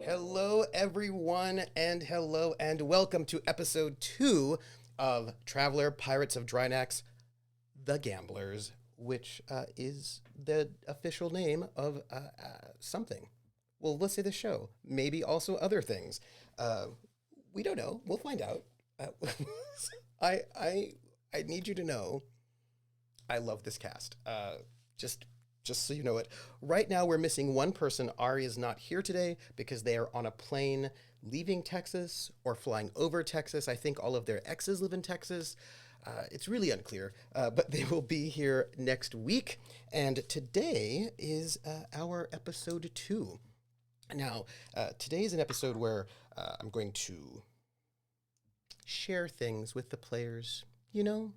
Hello, everyone, and hello, and welcome to episode 2 of Traveler Pirates of Drinax, The Gamblers, which is the official name of something. Well, let's say the show. Maybe also other things. Uh, we don't know. We'll find out. Uh, I, I, I need you to know I love this cast. Just just so you know it. Right now, we're missing one person. Ari is not here today because they are on a plane leaving Texas or flying over Texas. I think all of their exes live in Texas. It's really unclear, but they will be here next week. And today is our episode 2. Now, today is an episode where I'm going to share things with the players. You know,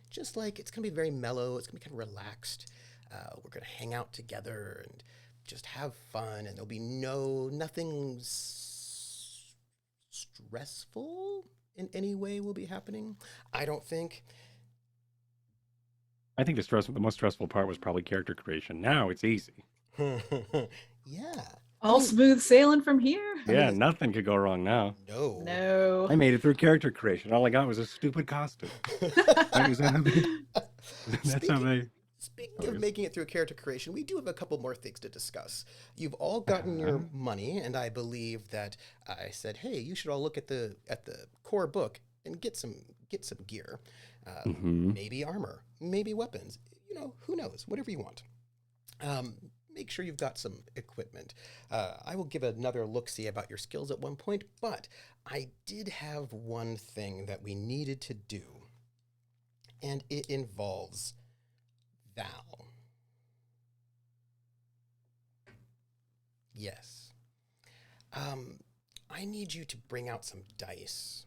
just like it's going to be very mellow, it's going to be kind of relaxed. We're going to hang out together and just have fun, and there'll be nothing stressful in any way will be happening. I don't think. I think the most stressful part was probably character creation. Now it's easy. Yeah. All smooth sailing from here? Yeah, nothing could go wrong now. No. No. I made it through character creation. All I got was a stupid costume. That's how they. Speaking of making it through character creation, we do have a couple more things to discuss. You've all gotten your money, and I believe that I said, "Hey, you should all look at the core book and get some gear, maybe armor, maybe weapons. Who knows? Whatever you want. Make sure you've got some equipment. I will give another look-see about your skills at one point, but I did have one thing that we needed to do, and it involves Val. Yes. I need you to bring out some dice.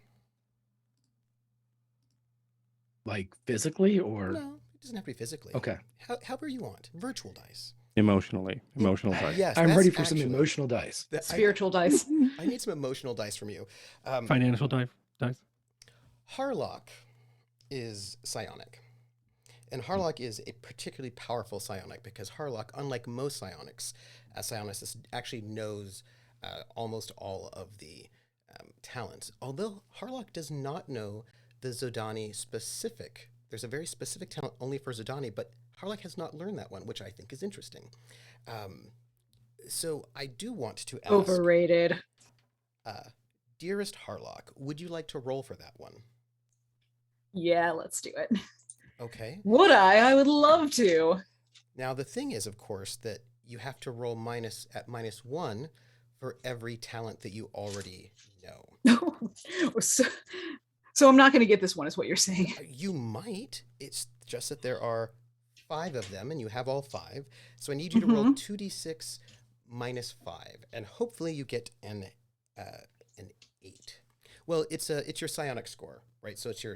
Like physically or? No, it doesn't have to be physically. Okay. However you want. Virtual dice. Emotional dice. Yes, I'm that's ready for actually- some emotional dice. Spiritual dice. I need some emotional dice from you. Financial dice. Harlock is psionic. And Harlock is a particularly powerful psionic because Harlock, unlike most psionics, a psionicist actually knows almost all of the talents. Although Harlock does not know the Zodani specific. There's a very specific talent only for Zodani, but Harlock has not learned that one, which I think is interesting. So I do want to ask... Overrated. Dearest Harlock, would you like to roll for that one? Yeah, let's do it. Okay. Would I? I would love to. Now, the thing is, of course, that you have to roll -1 for every talent that you already know. So I'm not going to get this one, is what you're saying. You might. It's just that there are 5 of them, and you have all 5. So I need you to roll 2d6 -5, and hopefully you get an 8. Well, it's your psionic score, right? So it's I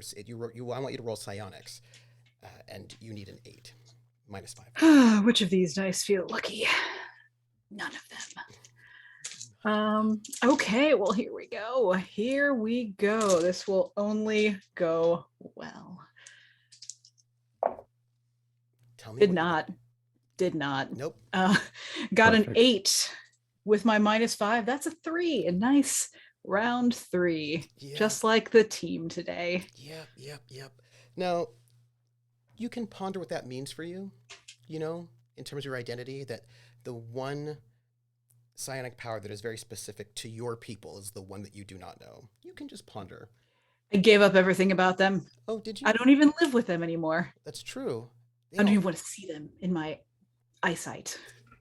want you to roll psionics, and you need an 8 -5. Which of these dice feel lucky? None of them. Okay, well, here we go. This will only go well. Tell me. Did not. Nope. Got Perfect. an 8 with my -5. That's a 3. A nice round 3. Yeah. Just like the team today. Yep. Now, you can ponder what that means for you, in terms of your identity, that the one psionic power that is very specific to your people is the one that you do not know. You can just ponder. I gave up everything about them. Oh, did you? I don't even live with them anymore. That's true. I don't even want to see them in my eyesight.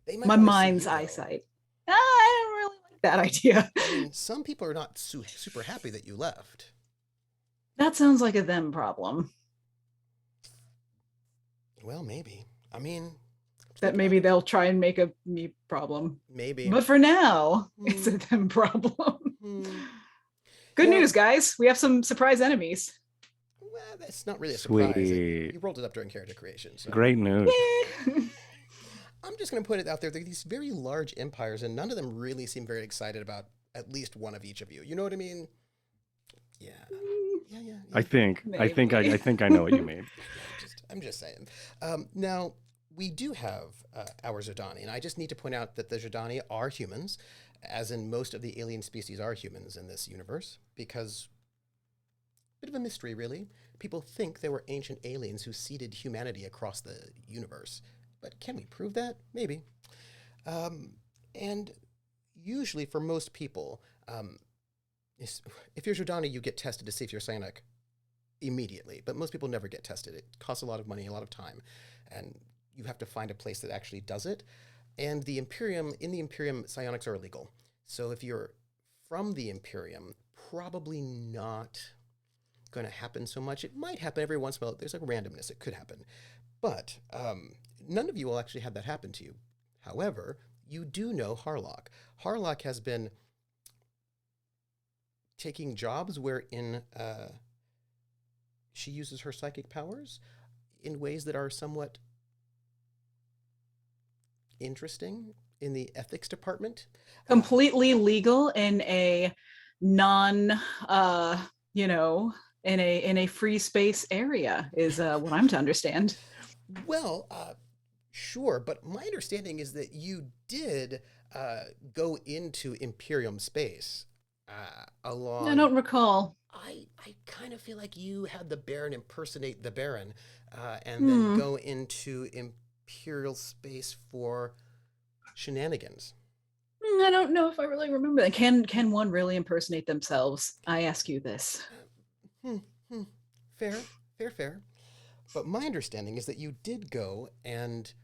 They might My wanna see mind's you, though. eyesight. I don't really like that idea. I mean, some people are not super happy that you left. That sounds like a them problem. Well, maybe. I mean, That maybe they'll try and make a me problem. maybe. But for now, it's a them problem. Hmm. Good Well- news, guys. We have some surprise enemies. Well, that's not really a surprise. Sweet. You rolled it up during character creation. So. Great news. I'm just going to put it out there. There are these very large empires, and none of them really seem very excited about at least one of each of you. You know what I mean? Yeah. I think Maybe. I know what you mean. I'm just saying. Now, we do have our Zodani, and I just need to point out that the Zodani are humans, as in most of the alien species are humans in this universe, because bit of a mystery, really. People think there were ancient aliens who seeded humanity across the universe, but can we prove that? Maybe. And usually, for most people, if you're Zodani, you get tested to see if you're psionic immediately, but most people never get tested. It costs a lot of money, a lot of time, and you have to find a place that actually does it. And in the Imperium, psionics are illegal. So if you're from the Imperium, probably not going to happen so much. It might happen every once in a while. There's like randomness. It could happen. But none of you will actually have that happen to you. However, you do know Harlock. Harlock has been taking jobs wherein she uses her psychic powers in ways that are somewhat interesting in the ethics department. Completely legal in a non, in a free space area is what I'm to understand. Well, sure, but my understanding is that you did go into Imperium space along. I don't recall. I kind of feel like you had the Baron impersonate the Baron and then go into Imperial space for shenanigans. I don't know if I really remember that. Can one really impersonate themselves? I ask you this. Fair. But my understanding is that you did go and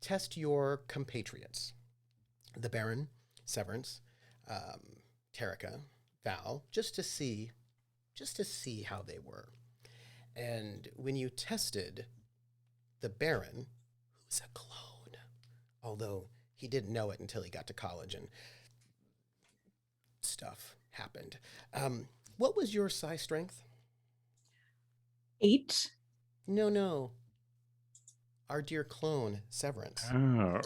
test your compatriots, the Baron, Severance, Terrica, Val, just to see how they were. And when you tested the Baron, who's a clone, although he didn't know it until he got to college and stuff happened. What was your psi strength? 8. No. Our dear clone, Severance.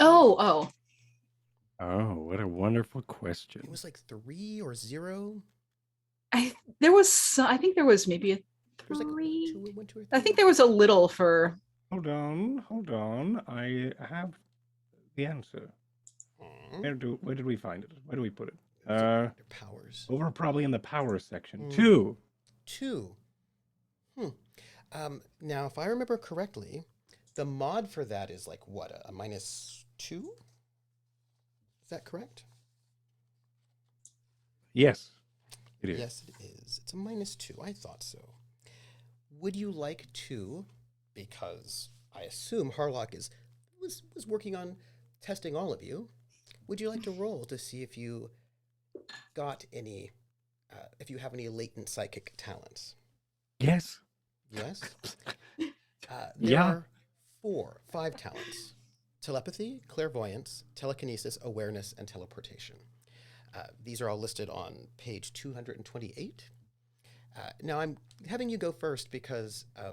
Oh. Oh, what a wonderful question. It was like 3 or 0. I think there was maybe a 3. There was like 1, 2 or 3. I think there was a little for. Hold on. I have the answer. Where did we find it? Where do we put it? Their powers. Over probably in the power section. 2. 2. Now, if I remember correctly, the mod for that is like what, a -2? Is that correct? Yes, it is. Yes, it is. It's a -2. I thought so. Would you like to, because I assume Harlock was working on testing all of you, would you like to roll to see if you got any, if you have any latent psychic talents? Yes. Yes? There are 5 talents. Telepathy, clairvoyance, telekinesis, awareness, and teleportation. These are all listed on page 228. Now I'm having you go first because I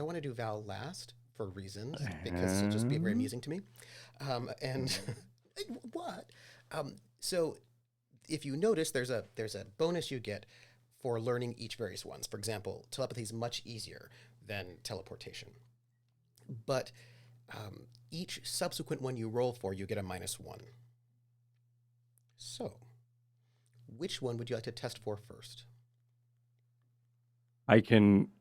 want to do Val last for reasons, because it'll just be very amusing to me. What? So if you notice, there's a bonus you get for learning each various ones. For example, telepathy is much easier than teleportation. But each subsequent one you roll for, you get a -1. So, which one would you like to test for first? I can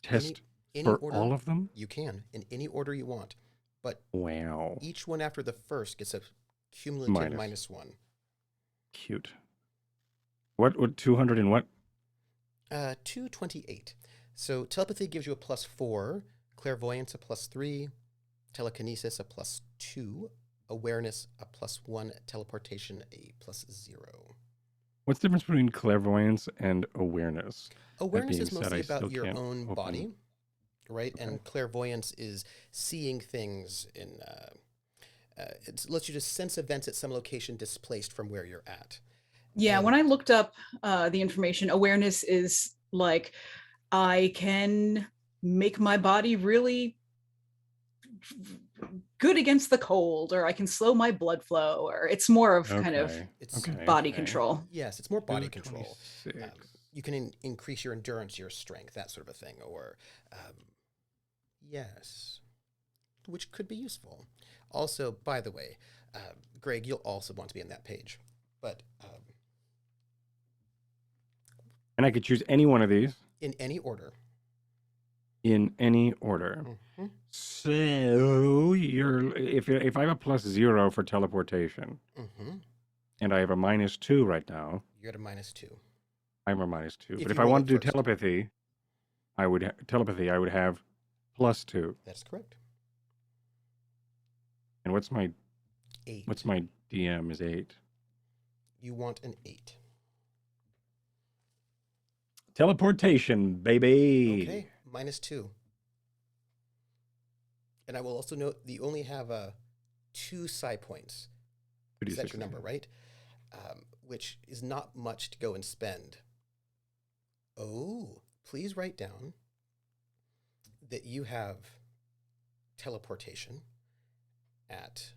test Any for order all of them? You can, in any order you want. But Wow. each one after the first gets a cumulative Minus. -1. Cute. What 200 and what? 228. So telepathy gives you a +4, clairvoyance a +3, telekinesis a +2, awareness a +1, teleportation a +0. What's the difference between clairvoyance and awareness? Awareness is being said, mostly I still about your can't own open- body, right? Okay. And clairvoyance is seeing things in. It lets you just sense events at some location displaced from where you're at. Yeah, And- when I looked up the information, awareness is like I can make my body really good against the cold, or I can slow my blood flow, or it's more of kind of It's body control. Yes, it's more body control. 226. You can increase your endurance, your strength, that sort of a thing. Or, yes. which could be useful. Also, by the way, Greg, you'll also want to be on that page. But And I could choose any one of these. in any order. In any order. Mm-hmm. So if I have a +0 for teleportation, Mm-hmm. and I have a -2 right now, You're at a -2. I'm a -2. If But if you I roll wanted it to do first. telepathy, I would have +2. That's correct. And what's my 8. DM is 8. You want an 8. Teleportation, baby. Okay, -2. And I will also note that you only have 2 psi points. Is that your number, right? Which is not much to go and spend. Oh, please write down that you have teleportation at...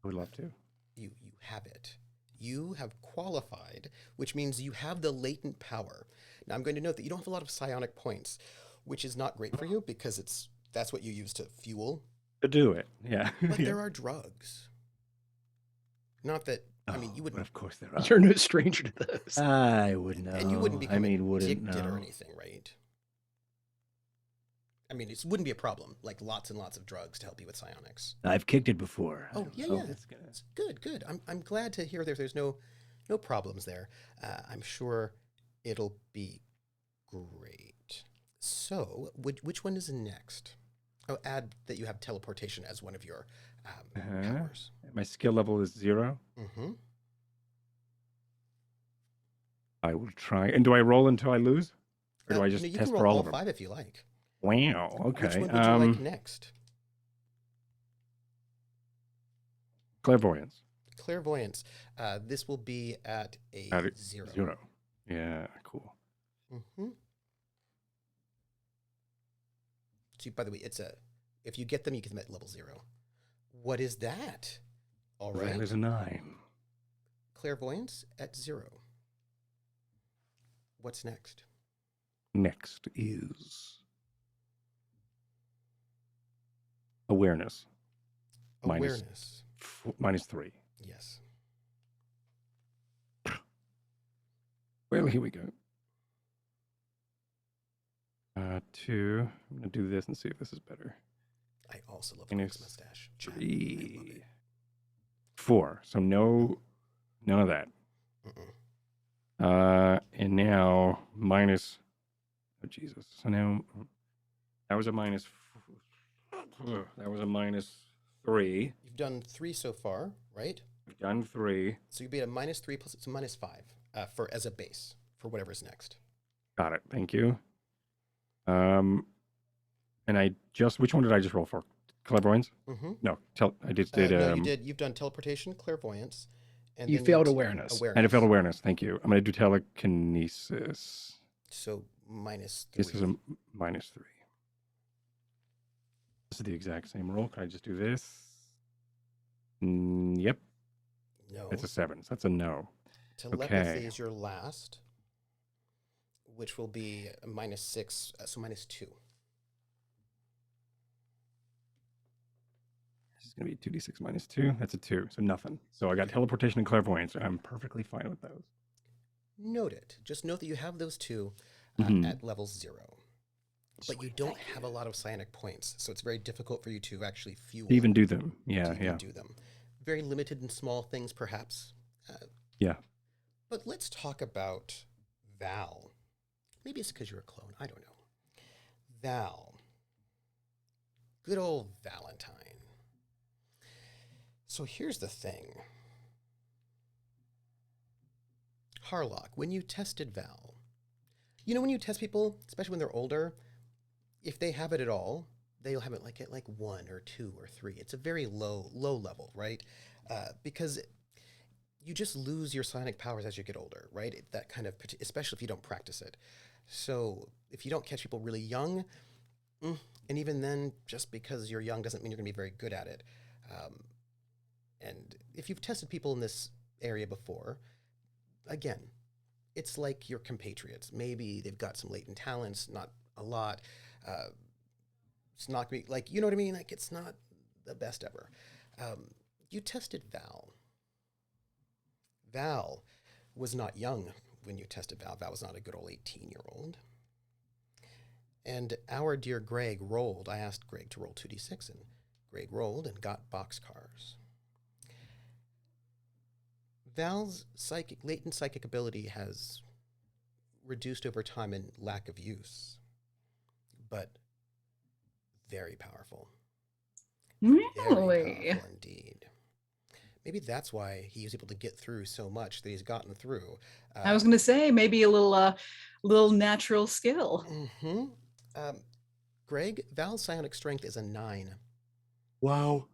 I would love to. You have it. You have qualified, which means you have the latent power. Now, I'm going to note that you don't have a lot of psionic points, which is not great for you because that's what you use to fuel. To do it, yeah. But there are drugs. Not that, I mean, you wouldn't... Of course there are. You're no stranger to those. I would know. And you wouldn't become wouldn't addicted know. or anything, right? I mean, it wouldn't be a problem, like lots and lots of drugs to help you with psionics. I've kicked it before. Oh, yeah, yeah. It's good. I'm glad to hear there's no problems there. I'm sure it'll be great. So, which one is next? Oh, add that you have teleportation as one of your powers. My skill level is 0. Mm-hmm. I will try. And do I roll until I lose? Or do I just you test can roll for all all of them? 5 if you like. Wow, okay. Which one would you like next? Clairvoyance. Clairvoyance. This will be at a 0. 0. Yeah, cool. Mm-hmm. So, by the way, if you get them, you get them at level 0. What is that? All right. That is a 9. Clairvoyance at 0. What's next? Next is awareness. Awareness. -3. Yes. Well, here we go. 2. I'm going to do this and see if this is better. I also love Minus Greg's mustache. Chad, I love 3. it. 4. So none of that. Mm-mm. And now minus... Oh, Jesus. So now... That was a minus... That was a -3. You've done 3 so far, right? I've done 3. So you'd be at a -3 plus it's a -5 for as a base for whatever's next. Got it. Thank you. And which one did I just roll for? Clairvoyance? Mm-hmm. No, I just did. No, you did. You've done teleportation, clairvoyance, and You then failed did awareness. And I failed awareness. Thank you. I'm going to do telekinesis. So -3. This is a -3. This is the exact same roll. Can I just do this? Yep. No. It's a 7. So that's a no. Telepathy okay. is your last, which will be a -6, so -2. This is going to be 2d6 -2. That's a 2. So nothing. So I got teleportation and clairvoyance. And I'm perfectly fine with those. Note it. Just note that you have those 2 at level 0. But you don't have a lot of psionic points, so it's very difficult for you to actually fuel. Even do them. Yeah, to yeah. do them. Very limited in small things, perhaps. Yeah. But let's talk about Val. Maybe it's because you're a clone. I don't know. Val. Good old Valentine. So here's the thing. Harlock, when you tested Val, you know when you test people, especially when they're older, if they have it at all, they'll have it like at like 1 or 2 or 3. It's a very low level, right? Because you just lose your psionic powers as you get older, right? That kind of, especially if you don't practice it. So if you don't catch people really young, and even then, just because you're young doesn't mean you're going to be very good at it. And if you've tested people in this area before, again, it's like your compatriots. Maybe they've got some latent talents, not a lot. It's not going to be like, you know what I mean? Like, it's not the best ever. You tested Val. Val was not young when you tested Val. Val was not a good old 18-year-old. And our dear Greg rolled. I asked Greg to roll 2d6, and Greg rolled and got boxcars. Val's latent psychic ability has reduced over time in lack of use, but very powerful. Really? Very powerful indeed. Maybe that's why he was able to get through so much that he's gotten through. I was going to say maybe a little natural skill. Mm-hmm. Greg, Val's psionic strength is a 9. Wow.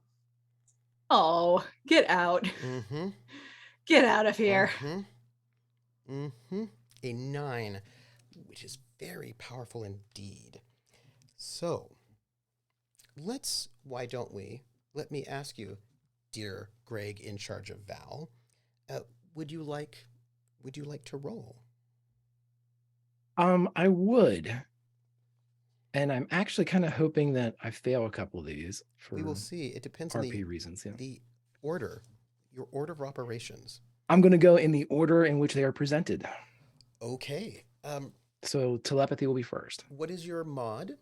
Oh, get out. Mm-hmm. Get out of here. Mm-hmm. Mm-hmm. A 9, which is very powerful indeed. So, why don't we, let me ask you, dear Greg in charge of Val, would you like to roll? I would. And I'm actually kind of hoping that I fail a couple of these for We will see. It depends on RP reasons. Yeah. the order, your order of operations. I'm going to go in the order in which they are presented. Okay. So telepathy will be first. What is your mod?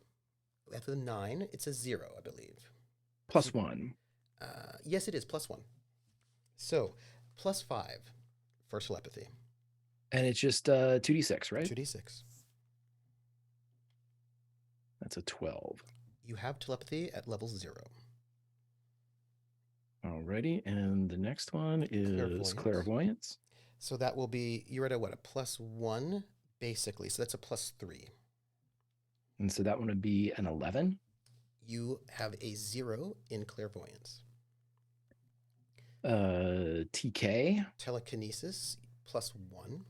At the 9, it's a 0, I believe. +1. Yes, it is +1. So, +5 for telepathy. And it's just 2d6, right? 2d6. That's a 12. You have telepathy at level 0. Alrighty. And the next one is clairvoyance. So that will be, you're at a +1, basically. So that's a +3. And so that one would be an 11. You have a 0 in clairvoyance. TK. Telekinesis, +1.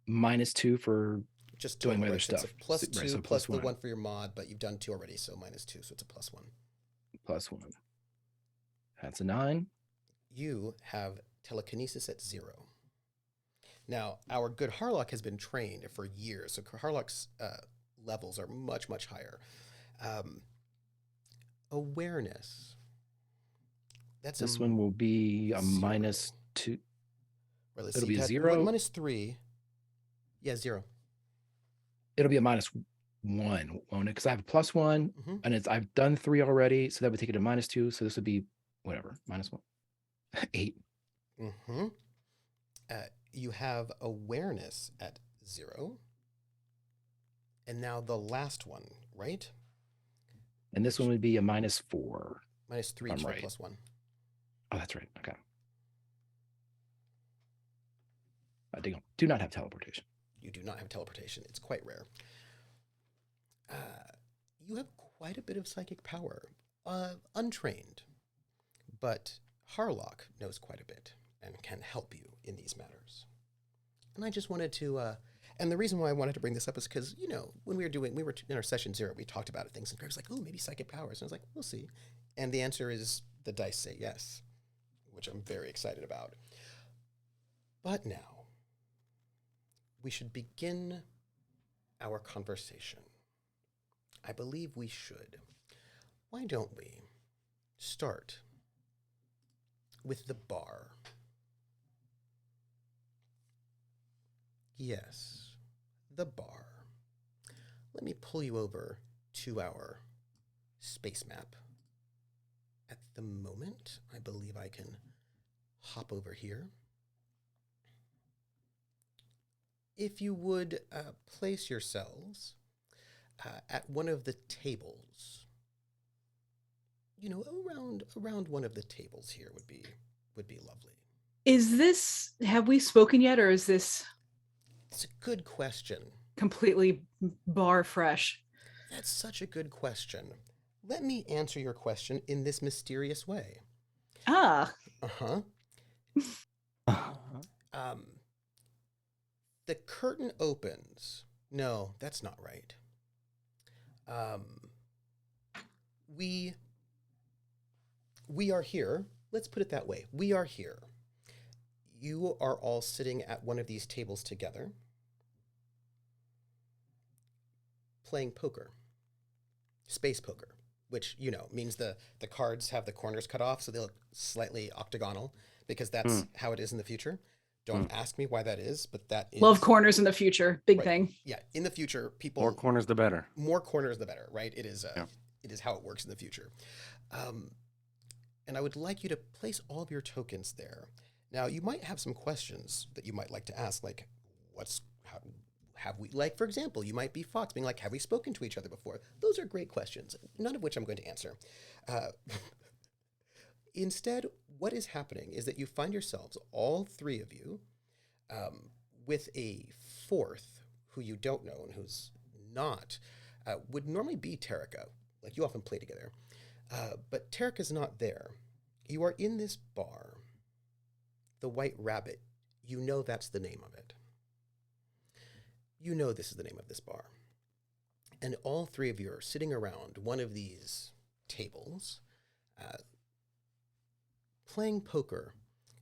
-2 for Just doing my total, other right? So stuff. it's a +2 Right, so plus the +1. 1 for your mod, but you've done 2 already, so -2, so it's a +1. +1. That's a 9. You have telekinesis at 0. Now, our good Harlock has been trained for years, so Harlock's levels are much, much higher. Awareness. This one will be a 0. -2. Right, let's It'll see. be a That- 0. -3. Yeah, 0. It'll be a -1, won't it? Because I have a +1, Mm-hmm. and I've done 3 already, so that would take it to -2. So this would be whatever, -1, 8. Mm-hmm. You have awareness at 0. And now the last one, right? And this one would be a -4. -3 I'm to right. +1. Oh, that's right. Okay. I do not have teleportation. You do not have teleportation. It's quite rare. You have quite a bit of psychic power. Untrained. But Harlock knows quite a bit and can help you in these matters. And I just wanted to, and the reason why I wanted to bring this up is because, when we were in our session 0, we talked about things, and Greg was like, oh, maybe psychic powers. And I was like, we'll see. And the answer is the dice say yes, which I'm very excited about. But now, we should begin our conversation. I believe we should. Why don't we start with the bar? Yes, the bar. Let me pull you over to our space map. At the moment, I believe I can hop over here. If you would place yourselves at one of the tables, around one of the tables here would be lovely. Have we spoken yet, or is this It's a good question. completely bar fresh? That's such a good question. Let me answer your question in this mysterious way. Ah, Uh-huh. The curtain opens. No, that's not right. We are here. Let's put it that way. We are here. You are all sitting at one of these tables together, playing poker. Space poker. which, means the cards have the corners cut off, so they look slightly octagonal, because that's how it is in the future. Don't ask me why that is, but that is... Love corners in the future. Big Right. thing. Yeah, in the future, people... More corners, the better. More corners, the better, right? It is Yeah. it is how it works in the future. And I would like you to place all of your tokens there. Now, you might have some questions that you might like to ask, like, have we, like, for example, you might be Fox being like, have we spoken to each other before? Those are great questions, none of which I'm going to answer. Instead, what is happening is that you find yourselves, all three of you, with a fourth who you don't know and who's not, would normally be Tarika. Like, you often play together. But Tarika's not there. You are in this bar. The White Rabbit. You know that's the name of it. You know this is the name of this bar. And all three of you are sitting around one of these tables, playing poker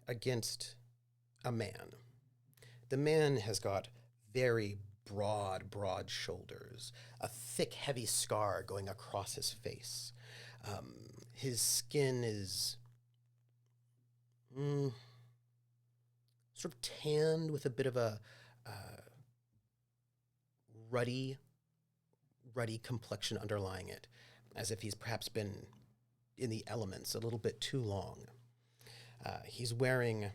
against a man. The man has got very broad shoulders, a thick, heavy scar going across his face. His skin is sort of tanned with a bit of a ruddy complexion underlying it, as if he's perhaps been in the elements a little bit too long. He's wearing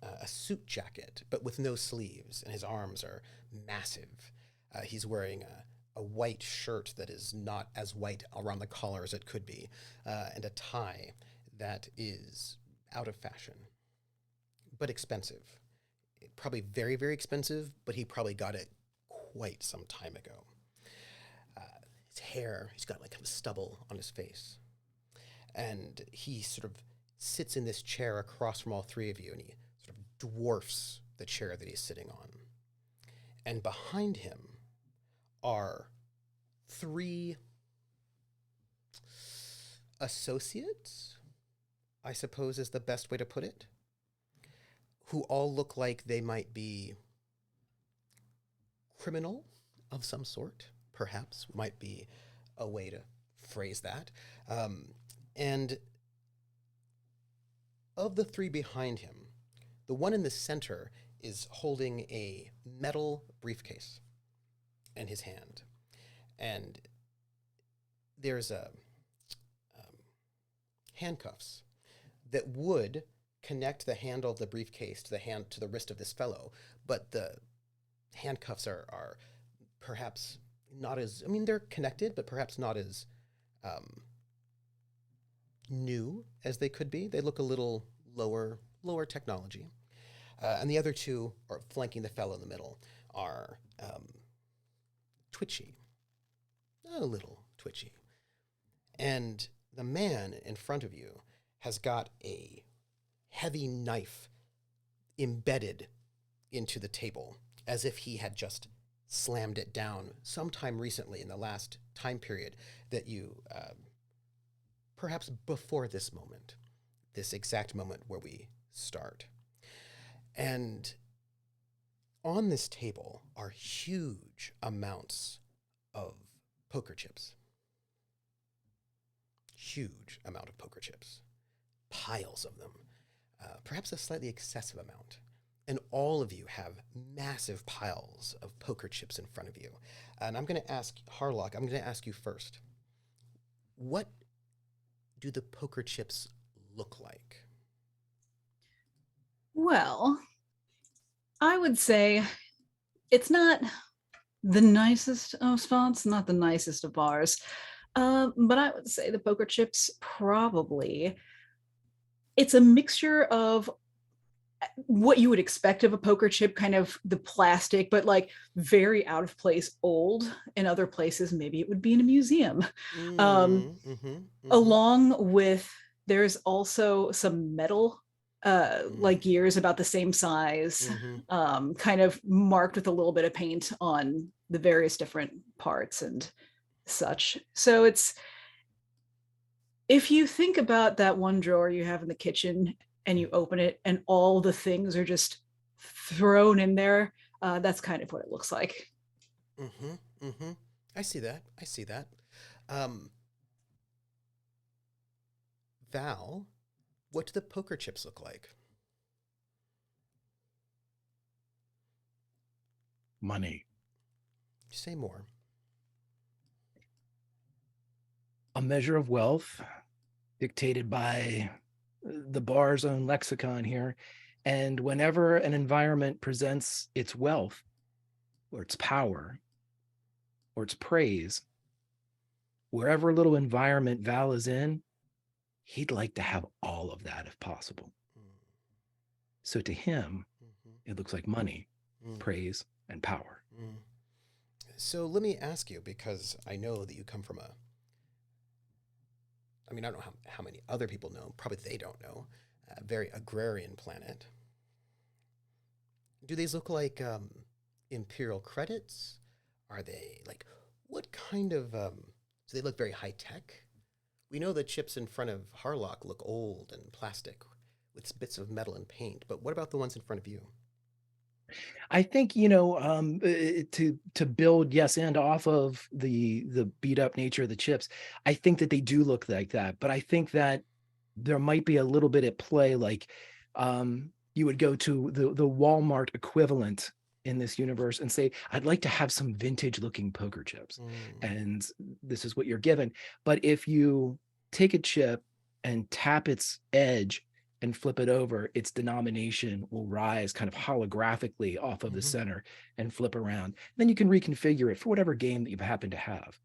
a suit jacket, but with no sleeves, and his arms are massive. He's wearing a white shirt that is not as white around the collar as it could be, and a tie that is out of fashion, but expensive. Probably very, very expensive, but he probably got it quite some time ago. His hair, he's got like kind of stubble on his face. And he sort of sits in this chair across from all three of you, and he sort of dwarfs the chair that he's sitting on. And behind him are three associates, I suppose is the best way to put it, who all look like they might be criminal of some sort, perhaps, might be a way to phrase that. And of the three behind him, the one in the center is holding a metal briefcase in his hand. And there's handcuffs that would connect the handle of the briefcase to the wrist of this fellow, but the handcuffs are perhaps not as, I mean, they're connected, but perhaps not as new as they could be. They look a little lower technology. And the other two are flanking the fellow in the middle are twitchy, a little twitchy. And the man in front of you has got a heavy knife embedded into the table, as if he had just slammed it down sometime recently in the last time period that you, perhaps before this moment, this exact moment where we start. And on this table are huge amounts of poker chips. Huge amount of poker chips. Piles of them. Perhaps a slightly excessive amount. And all of you have massive piles of poker chips in front of you. And I'm going to ask, Harlock, I'm going to ask you first. What do the poker chips look like? Well, I would say it's not the nicest of spots, not the nicest of bars. But I would say the poker chips probably, it's a mixture of what you would expect of a poker chip, kind of the plastic, but like very out of place old. In other places, maybe it would be in a museum. Along with, there's also some metal, like gears about the same size, kind of marked with a little bit of paint on the various different parts and such. So it's, if you think about that one drawer you have in the kitchen and you open it and all the things are just thrown in there, that's kind of what it looks like. I see that. Val, what do the poker chips look like? Money. Say more. A measure of wealth dictated by the bar's own lexicon here. And whenever an environment presents its wealth or its power or its praise, wherever little environment Val is in, he'd like to have all of that if possible. So to him, it looks like money, praise, and power. So let me ask you, because I know that you come from I don't know how many other people know, probably they don't know, a very agrarian planet. Do these look like imperial credits? Are they like, what kind of, do they look very high tech? We know the chips in front of Harlock look old and plastic with bits of metal and paint, but what about the ones in front of you? I think, to build yes and off of the beat up nature of the chips, I think that they do look like that, but I think that there might be a little bit at play, like you would go to the Walmart equivalent in this universe and say, I'd like to have some vintage looking poker chips, and this is what you're given. But if you take a chip and tap its edge and flip it over, its denomination will rise kind of holographically off of the center and flip around. Then you can reconfigure it for whatever game that you happen to have.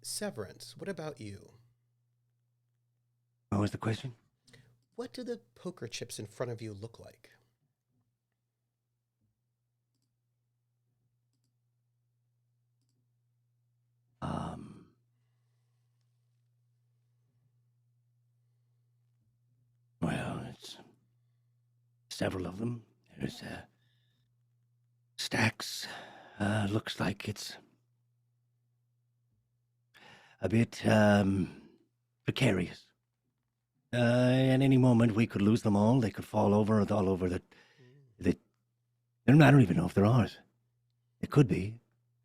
Severance, what about you? What was the question? What do the poker chips in front of you look like? Well, it's several of them. There's stacks. Looks like it's a bit precarious. At any moment, we could lose them all. They could fall over all over the. I don't even know if they're ours. It could be.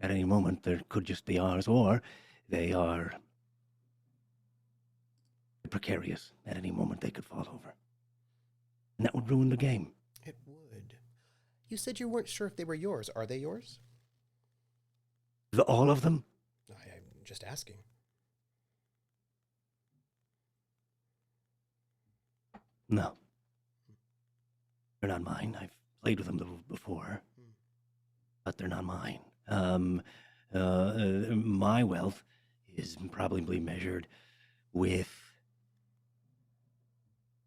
At any moment, there could just be ours, or they are precarious. At any moment, they could fall over. And that would ruin the game. It would. You said you weren't sure if they were yours. Are they yours? All of them? I'm just asking. No. They're not mine. I've played with them before. But they're not mine. My wealth is probably measured with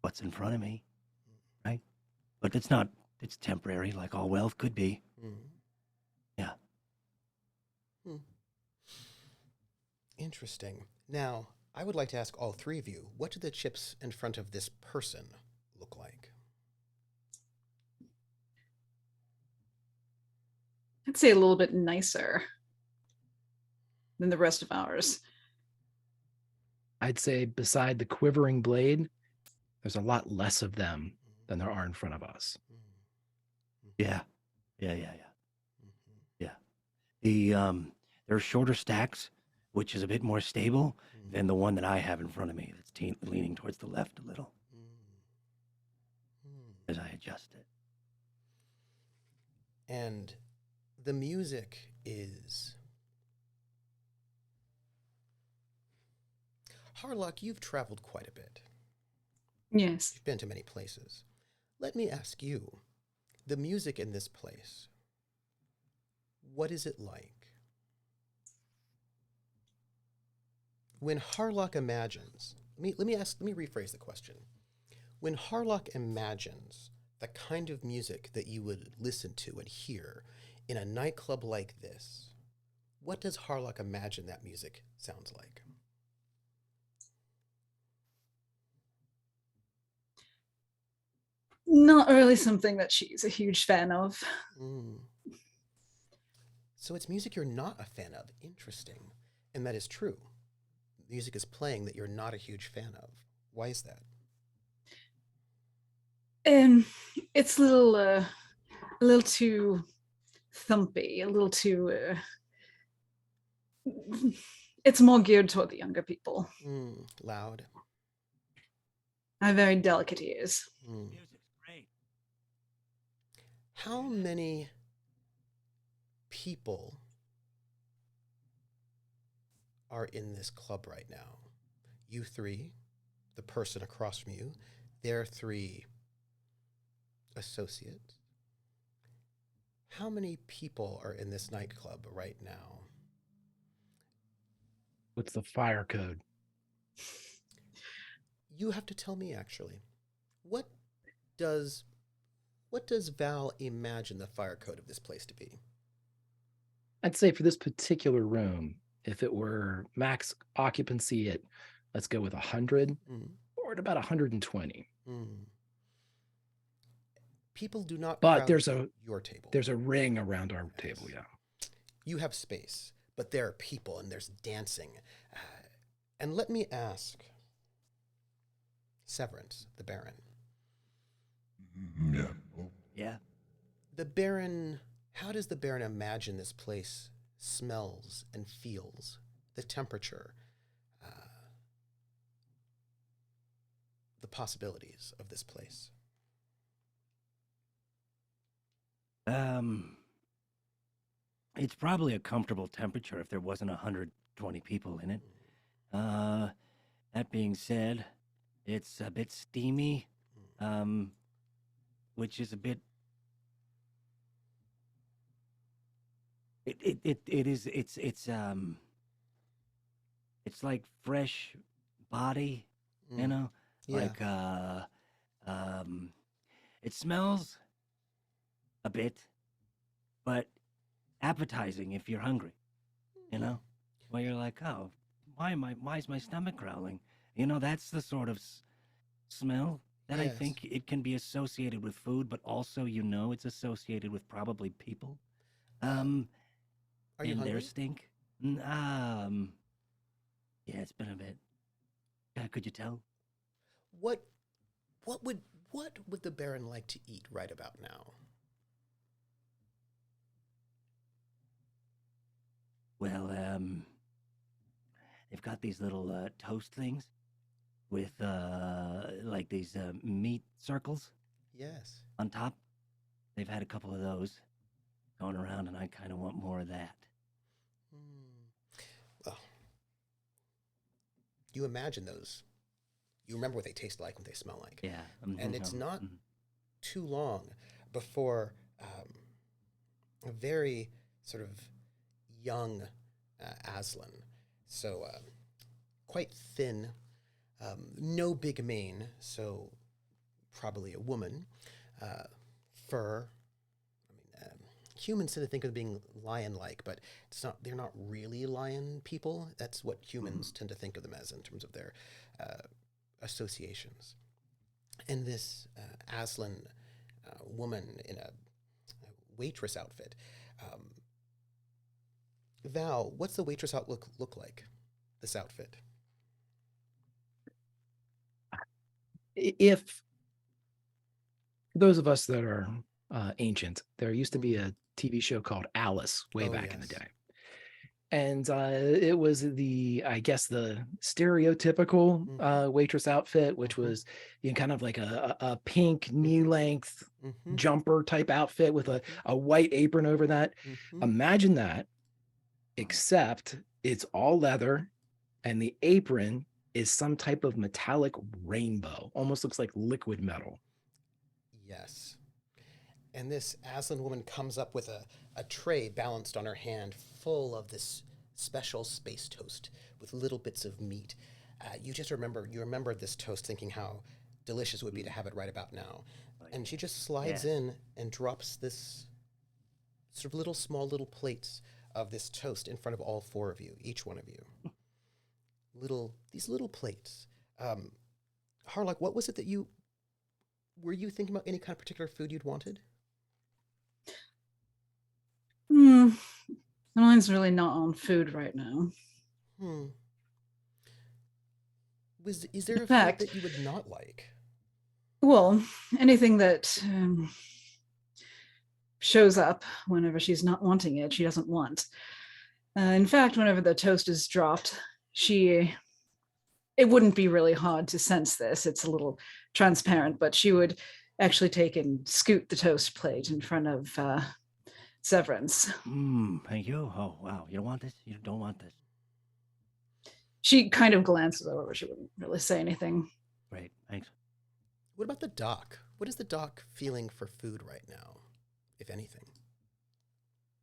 what's in front of me, right? But it's not, it's temporary, like all wealth could be. Yeah. Interesting. Now, I would like to ask all three of you, what do the chips in front of this person look like? I'd say a little bit nicer than the rest of ours. I'd say beside the quivering blade, there's a lot less of them than there are in front of us. Yeah. There are shorter stacks, which is a bit more stable than the one that I have in front of me. That's leaning towards the left a little as I adjust it. And the music is... Harlock, you've traveled quite a bit. Yes. You've been to many places. Let me ask you, the music in this place, what is it like? When Harlock imagines, let me rephrase the question. When Harlock imagines the kind of music that you would listen to and hear in a nightclub like this, what does Harlock imagine that music sounds like? Not really something that she's a huge fan of. So it's music you're not a fan of. Interesting. And that is true. Music is playing that you're not a huge fan of. Why is that? It's a little too thumpy, a little too It's more geared toward the younger people. Loud. I have very delicate ears. Music's great. How many people are in this club right now? You three, the person across from you, their three associates. How many people are in this nightclub right now? What's the fire code? You have to tell me, actually. What does Val imagine the fire code of this place to be? I'd say for this particular room, if it were max occupancy at, let's go with 100, or at about 120. People do not But crowd your table. There's a ring around our table, yeah. You have space, but there are people and there's dancing. And let me ask Severance, the Baron. Yeah. Yeah. The Baron, how does the Baron imagine this place smells and feels? The temperature, the possibilities of this place? It's probably a comfortable temperature if there wasn't 120 people in it. That being said, it's a bit steamy, which is a bit. It's like fresh body, you know, Yeah. like it smells a bit, but appetizing if you're hungry, you know, where you're like, oh, why is my stomach growling? You know, that's the sort of smell that I Yes. think it can be associated with food, but also, you know, it's associated with probably people. Are you and hungry? their stink. Yeah, it's been a bit. Could you tell? What would the Baron like to eat right about now? Well, they've got these little toast things with like these meat circles Yes. on top. They've had a couple of those going around, and I kind of want more of that. Well, you imagine those. You remember what they taste like, what they smell like. Yeah. And it's not too long before a very sort of young Aslan, so quite thin, no big mane, so probably a woman, fur. I mean, humans tend to think of being lion-like, but it's not. They're not really lion people. That's what humans tend to think of them as in terms of their associations. And this Aslan woman in a waitress outfit. Val, what's the waitress outlook look like? This outfit. If those of us that are ancient, there used to be a TV show called Alice way back in the day. And it was I guess the stereotypical waitress outfit, which was kind of like a pink knee-length jumper type outfit with a white apron over that. Imagine that, except it's all leather and the apron is some type of metallic rainbow. Almost looks like liquid metal. Yes. And this Aslan woman comes up with a tray balanced on her hand full of this special space toast with little bits of meat. You remember this toast thinking how delicious it would be to have it right about now. And she just slides in and drops this sort of small little plates of this toast in front of all four of you, each one of you. These little plates. Harlock, what was it that were you thinking about any kind of particular food you'd wanted? Mine's really not on food right now. Is there a food that you would not like? Well, anything that shows up whenever she's not wanting it, she doesn't want. In fact, whenever the toast is dropped, it wouldn't be really hard to sense this. It's a little transparent, but she would actually take and scoot the toast plate in front of Severance. Thank you. Oh, wow. You don't want this? You don't want this? She kind of glances over. She wouldn't really say anything. Great, thanks. What about the doc? What is the doc feeling for food right now, if anything?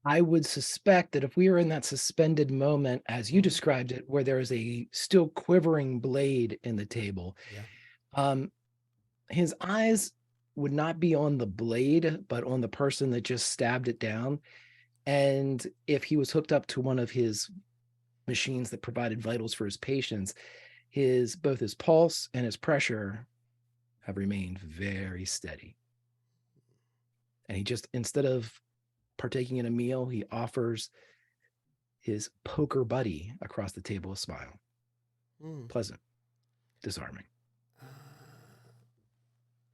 I would suspect that if we were in that suspended moment, as you described it, where there is a still quivering blade in the table, his eyes would not be on the blade, but on the person that just stabbed it down. And if he was hooked up to one of his machines that provided vitals for his patients, both his pulse and his pressure have remained very steady. And he just, instead of partaking in a meal, he offers his poker buddy across the table a smile. Pleasant, disarming.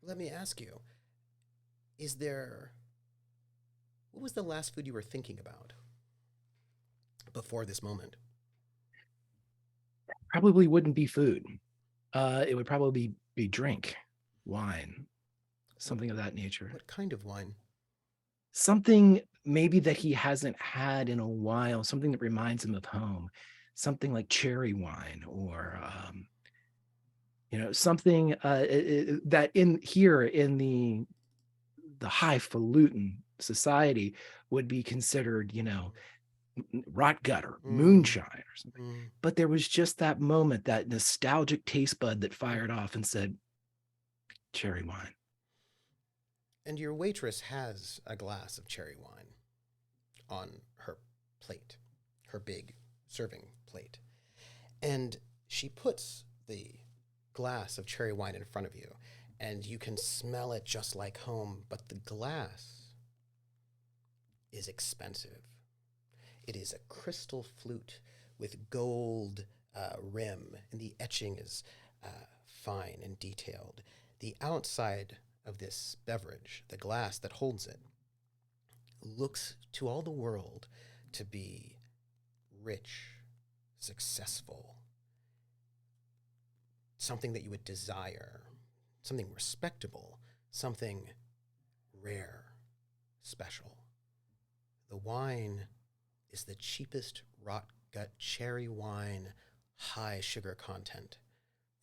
Let me ask you, what was the last food you were thinking about before this moment? Probably wouldn't be food. It would probably be drink, wine, something of that nature. What kind of wine? Something maybe that he hasn't had in a while, something that reminds him of home, something like cherry wine, or something that in the highfalutin society would be considered, rot gutter, moonshine or something. But there was just that moment, that nostalgic taste bud that fired off and said, cherry wine. And your waitress has a glass of cherry wine on her plate, her big serving plate. And she puts the glass of cherry wine in front of you, and you can smell it just like home, but the glass is expensive. It is a crystal flute with gold rim, and the etching is fine and detailed. The outside of this beverage, the glass that holds it, looks to all the world to be rich, successful, something that you would desire, something respectable, something rare, special. The wine is the cheapest rot gut cherry wine, high sugar content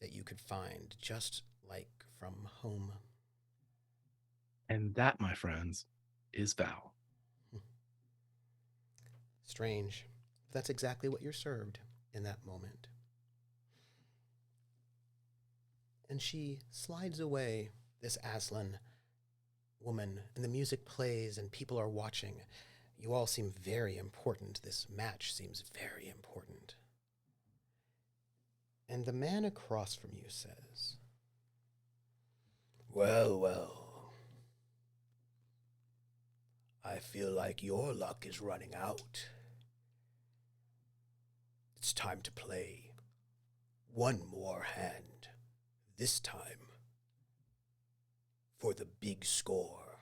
that you could find, just like from home. And that, my friends, is Val. Strange. That's exactly what you're served in that moment. And she slides away, this Aslan woman, and the music plays and people are watching. You all seem very important. This match seems very important. And the man across from you says, well, I feel like your luck is running out. It's time to play one more hand, this time for the big score.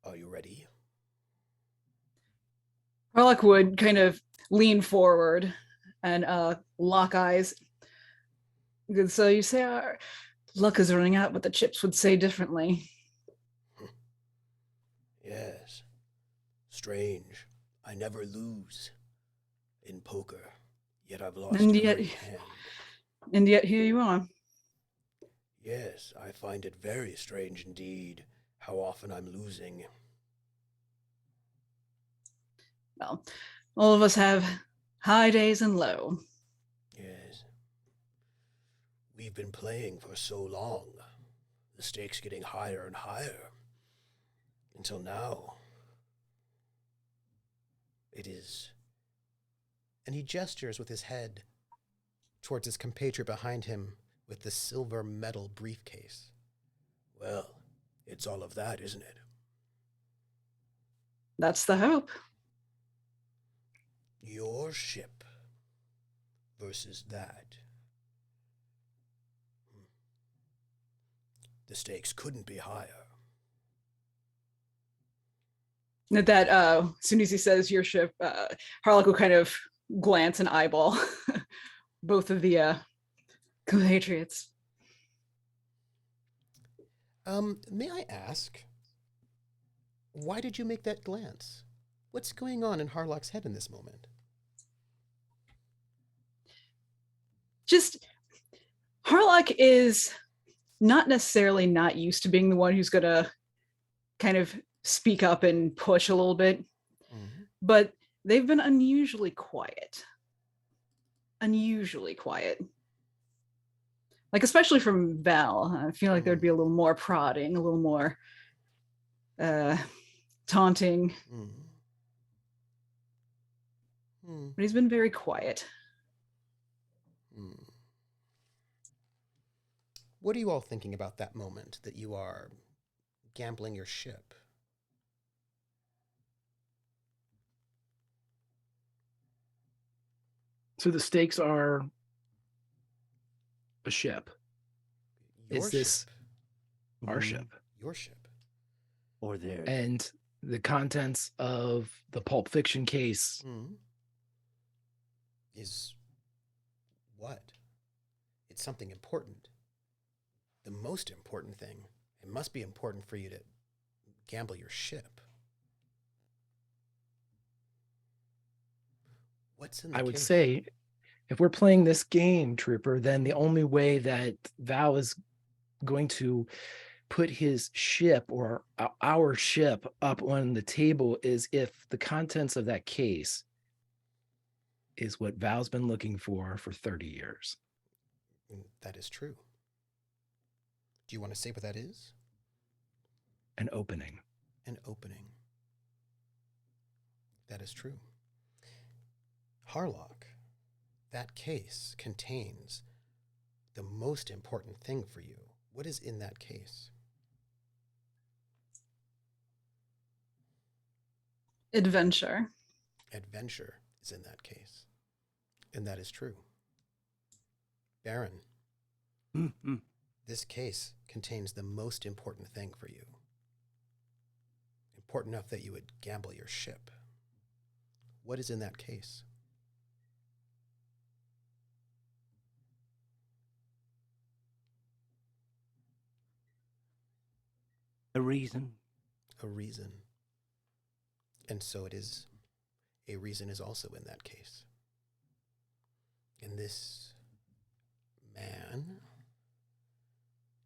Are you ready? Harlock would kind of lean forward and lock eyes. So you say our luck is running out, but the chips would say differently. Yes. Strange. I never lose in poker, yet I've lost every hand. And yet here you are. Yes, I find it very strange indeed how often I'm losing. Well, all of us have high days and low. Yes. We've been playing for so long, the stakes getting higher and higher, until now. It is. And he gestures with his head towards his compatriot behind him with the silver metal briefcase. Well, it's all of that, isn't it? That's the hope. Your ship versus that. The stakes couldn't be higher. That as soon as he says your ship, Harlock will kind of glance and eyeball both of the compatriots. May I ask, why did you make that glance? What's going on in Harlock's head in this moment? Just Harlock is not necessarily not used to being the one who's gonna kind of speak up and push a little bit, but they've been unusually quiet. Like, especially from Val. I feel like there'd be a little more prodding, a little more taunting. But he's been very quiet. What are you all thinking about that moment that you are gambling your ship? So the stakes are a ship. Your Is this ship. our ship? Your ship. Or theirs. And the contents of the Pulp Fiction case Is what? It's something important. The most important thing. It must be important for you to gamble your ship. What's in the I would case? say, if we're playing this game, Trooper, then the only way that Val is going to put his ship or our ship up on the table is if the contents of that case is what Val's been looking for 30 years. That is true. Do you want to say what that is? An opening. An opening. That is true. Harlock, that case contains the most important thing for you. What is in that case? Adventure. Adventure is in that case. And that is true. Baron, this case contains the most important thing for you. Important enough that you would gamble your ship. What is in that case? A reason. A reason. And so it is. A reason is also in that case. And this man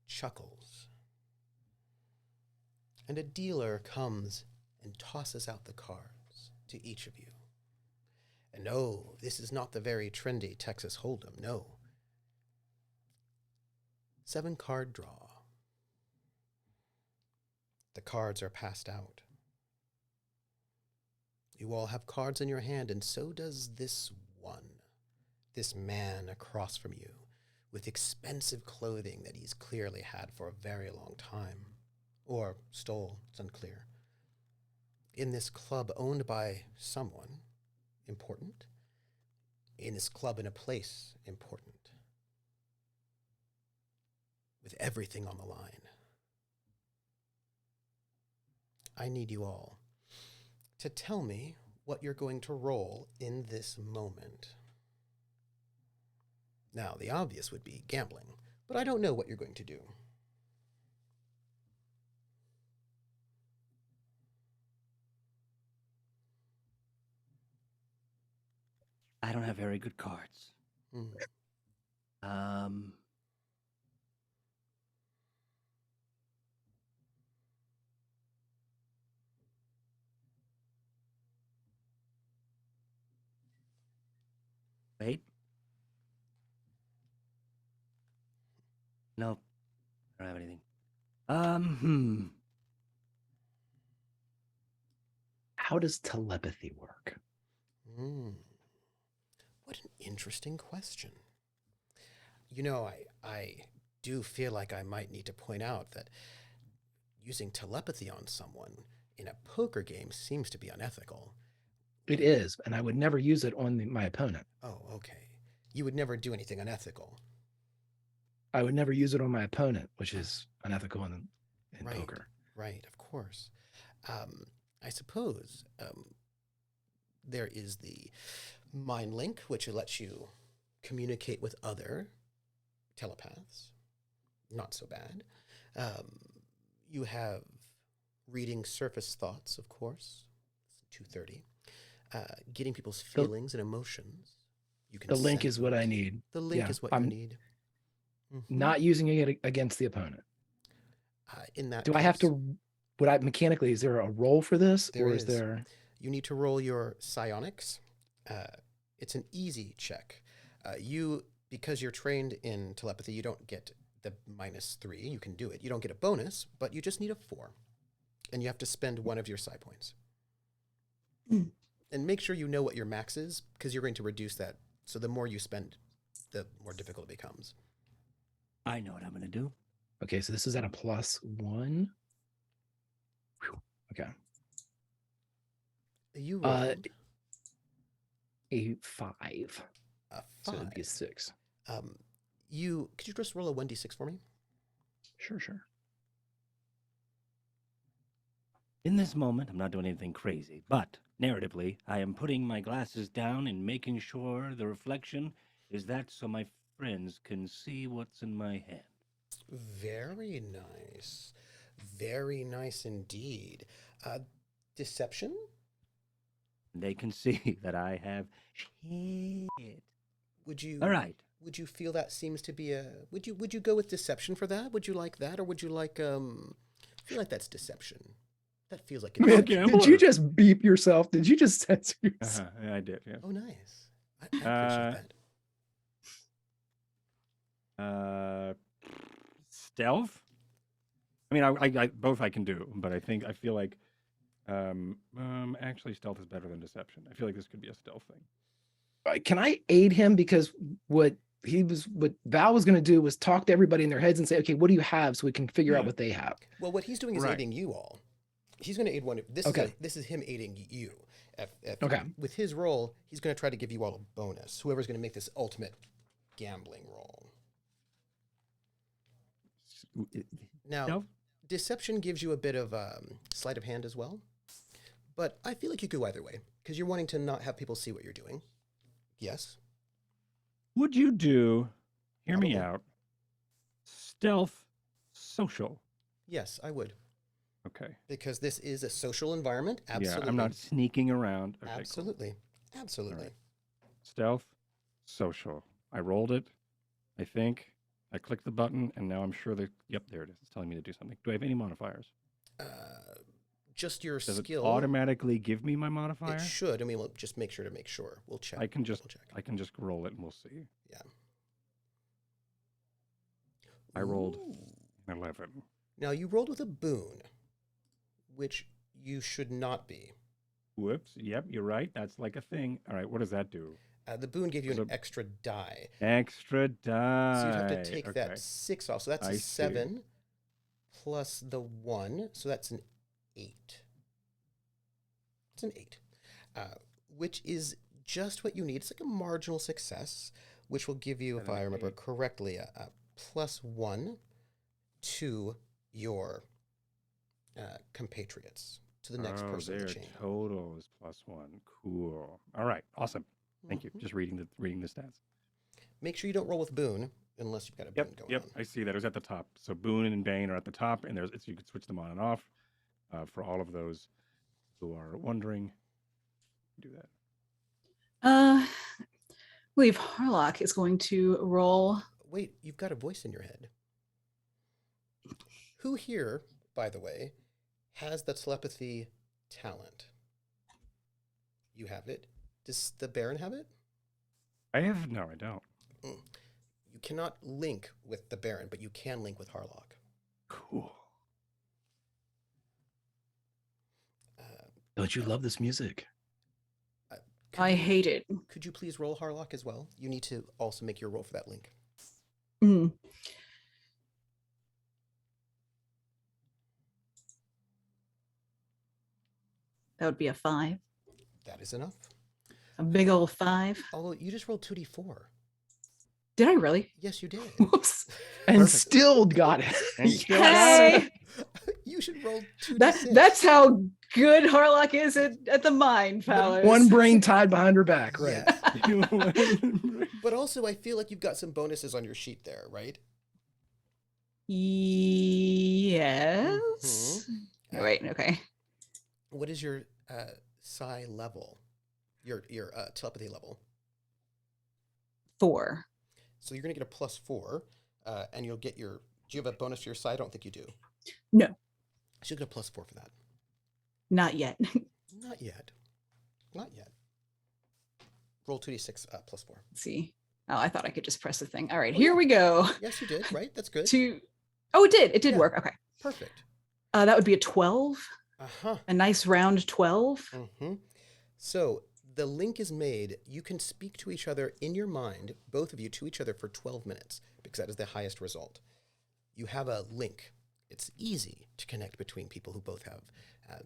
chuckles. And a dealer comes and tosses out the cards to each of you. And no, this is not the very trendy Texas Hold'em, no. 7-card draw. The cards are passed out. You all have cards in your hand, and so does this one. This man across from you, with expensive clothing that he's clearly had for a very long time. Or stole, it's unclear. In this club owned by someone important. In this club in a place important. With everything on the line. I need you all to tell me what you're going to roll in this moment. Now, the obvious would be gambling, but I don't know what you're going to do. I don't have very good cards. Wait. Nope. I don't have anything. How does telepathy work? What an interesting question. You know, I do feel like I might need to point out that using telepathy on someone in a poker game seems to be unethical. It is, and I would never use it on my opponent. Oh, okay. You would never do anything unethical. I would never use it on my opponent, which is unethical in Right, poker. right, of course. I suppose there is the mind link, which lets you communicate with other telepaths. Not so bad. You have reading surface thoughts, of course. 230. Getting people's feelings and emotions. You can The link sense is what I those. need. The link is what you need. Not using it against the opponent. In that Do case, I have to, would I mechanically, is there a roll for this? There or is is. there? You need to roll your psionics. It's an easy check. Because you're trained in telepathy, you don't get the -3. You can do it. You don't get a bonus, but you just need a 4. And you have to spend one of your psi points. And make sure you know what your max is, because you're going to reduce that. So the more you spend, the more difficult it becomes. I know what I'm going to do. Okay, so this is at a +1. Whew. Okay. You rolled a 5. a 5. So it'd be a 6. Could you just roll a 1d6 for me? Sure. In this moment, I'm not doing anything crazy, but narratively, I am putting my glasses down and making sure the reflection is that so my friends can see what's in my hand. Very nice. Very nice indeed. Deception? They can see that I have shit. Would you? All right. Would you feel that seems to be a? Would you go with deception for that? Would you like that, or would you like I feel like that's deception. That feels like Man, it's did you just beep yourself? Did you just censor yourself? Yeah, I did. Yeah. Oh, nice. I appreciate that. Stealth. I mean, I both I can do, but I feel like actually stealth is better than deception. I feel like this could be a stealth thing. Can I aid him? Because what Val was going to do was talk to everybody in their heads and say, okay, what do you have? So we can figure out what they have. Well, what he's doing is aiding you all. He's going to aid one. This is him aiding you. Okay. With his role, he's going to try to give you all a bonus. Whoever's going to make this ultimate gambling roll. Now, Stealth? deception gives you a bit of sleight of hand as well. But I feel like you go either way, because you're wanting to not have people see what you're doing. Yes? Would you do? Hear me Probably. out. Stealth, social. Yes, I would. Okay. Because this is a social environment. Absolutely. Yeah, I'm not sneaking around. Okay, cool. Absolutely. Absolutely. All right. Stealth, social. I rolled it. I think. I clicked the button, and now I'm sure that. Yep, there it is. It's telling me to do something. Do I have any modifiers? Just your Does skill. it automatically give me my modifier? It should. I mean, we'll just make sure to make sure. We'll check. I can just We'll check. I can just roll it, and we'll see. Yeah. I rolled Ooh. 11. Now, you rolled with a boon, which you should not be. Whoops. Yep, you're right. That's like a thing. All right, what does that do? The boon gave you Was an it- extra die. Extra die. So you'd have to take Okay. that 6 off. So that's I a see. 7 plus the 1. So that's an 8. It's an 8, which is just what you need. It's like a marginal success, which will give you, if I remember correctly, a +1 to your compatriots, to the next person in the their chain. total is +1. Cool. All right. Awesome. Thank you. Mhm. Just reading the stats. Make sure you don't roll with boon unless you've got a boon going Yep. on. I see that. It was at the top. So Boone and Bane are at the top, and you can switch them on and off. For all of those who are wondering, do that. I believe Harlock is going to roll. Wait, you've got a voice in your head. Who here, by the way, has the telepathy talent? You have it. Does the Baron have it? No, I don't. You cannot link with the Baron, but you can link with Harlock. Cool. Don't you love this music? I hate it. Could you please roll Harlock as well? You need to also make your roll for that link. Mm. That would be a 5. That is enough. A big old 5. Although you just rolled 2d4. Did I really? Yes, you did. Whoops. And Perfect. still got it. And still Hey! You should roll 2d6. That's how good Harlock is at the mine palace. One brain tied behind her back, right? Yes. But also, I feel like you've got some bonuses on your sheet there, right? Yes. Mhm. Oh, wait, okay. What is your psi level? Your telepathy level? 4. So you're going to get a +4, and you'll get your... Do you have a bonus to your psi? I don't think you do. No, So you'll get a +4 for that. not yet. Not yet. Not yet. Roll 2d6 +4. Let's see. Oh, I thought I could just press the thing. All right, Oh, here yeah. we go. Yes, you did, right? That's good. Oh, it did. It did Yeah. work. Okay. Perfect. That would be a 12. Uh-huh. A nice round 12. Mm-hmm. So the link is made. You can speak to each other in your mind, both of you, to each other for 12 minutes, because that is the highest result. You have a link. It's easy to connect between people who both have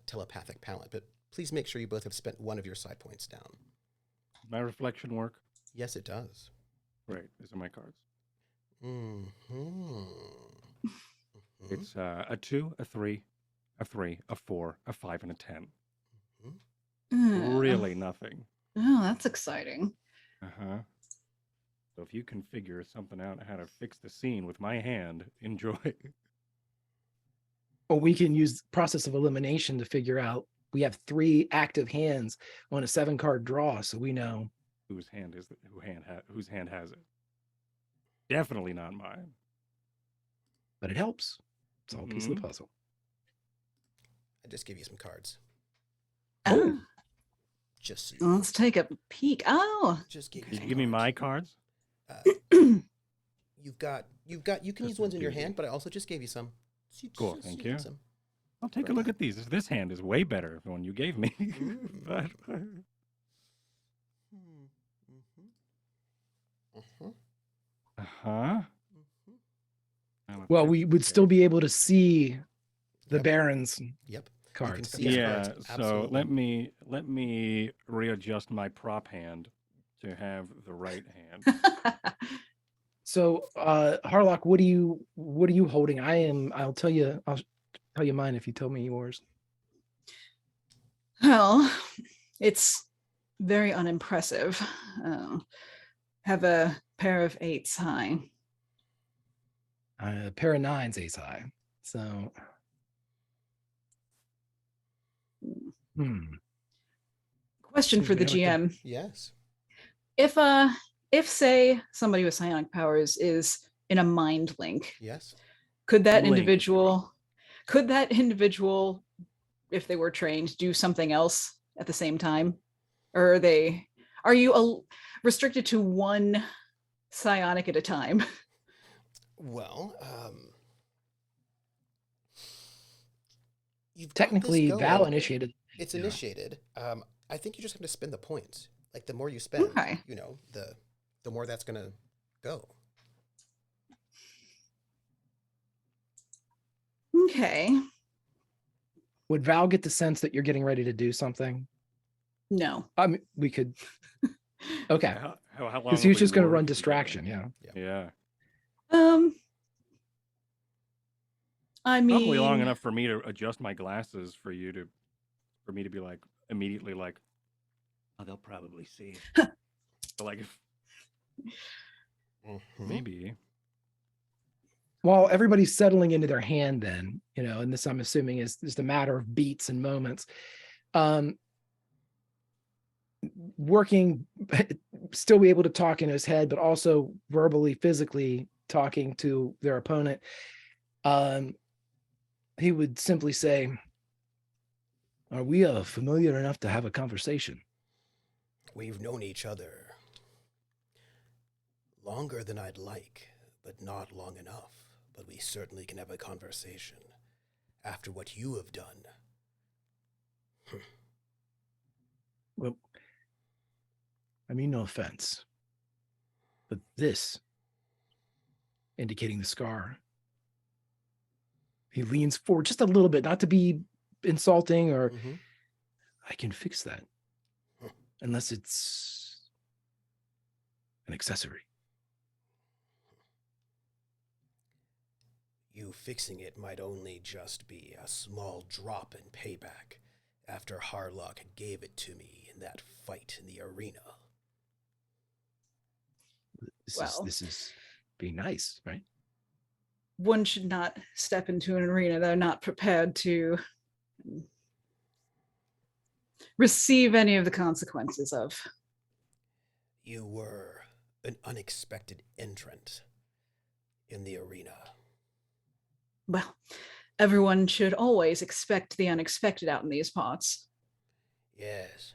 telepathic talent, but please make sure you both have spent one of your side points down. My reflection work. Yes, it does. Great. These are my cards. Mm-hmm. It's a 2, a 3, a 3, a 4, a 5, and a 10. Really nothing. Oh, that's exciting. Uh-huh. So if you can figure something out how to fix the scene with my hand, enjoy. Or we can use process of elimination to figure out we have 3 active hands on a 7-card draw, so we know Whose hand has it? Definitely not mine. but it helps. It's all a piece of the puzzle. I just gave you some cards. Oh, Just so you know. let's take a peek. Oh, Just gave you Did some you give me cards. my cards? You can use ones in your hand, but I also just gave you some. So Cool, just thank get you. some. I'll take a look at these. This hand is way better than the one you gave me. But uh-huh. Well, we would still be able to see the Yep. Baron's Yep. cards. see his Yeah, cards, so absolutely. let me readjust my prop hand to have the right hand. So, Harlock, what are you holding? I'll tell you mine if you tell me yours. well, it's very unimpressive. Have a pair of 8s high. A pair of 9s ace high. So, Question for the Yeah, we GM. Yes. If say somebody with psionic powers is in a mind link, Yes. could that Link, if you will. individual, if they were trained, do something else at the same time? Or are you restricted to one psionic at a time? Well, you've got technically this Val going. initiated. It's Yeah. initiated. I think you just have to spend the points. Like the more you spend, Okay. the more that's gonna go. Okay. Would Val get the sense that you're getting ready to do something? No. I mean, we could. Okay, How long? because he was have we just going to run worked distraction. together? Yeah. Yeah. I mean, Probably long enough for me to adjust my glasses for me to be like immediately like, Oh, they'll probably see it. but like if Mhm. maybe. While everybody's settling into their hand, then and this I'm assuming is just a matter of beats and moments. Working, still be able to talk in his head, but also verbally, physically talking to their opponent. He would simply say, "Are we familiar enough to have a conversation?" We've known each other longer than I'd like, but not long enough. But we certainly can have a conversation after what you have done. Well, I mean, no offense, but this, indicating the scar, he leans forward just a little bit, not to be insulting or, Mhm. I can fix that, unless it's an accessory. You fixing it might only just be a small drop in payback, after Harlock gave it to me in that fight in the arena. This is being nice, right? One should not step into an arena they're not prepared to receive any of the consequences of. You were an unexpected entrant in the arena. Well, everyone should always expect the unexpected out in these parts. Yes.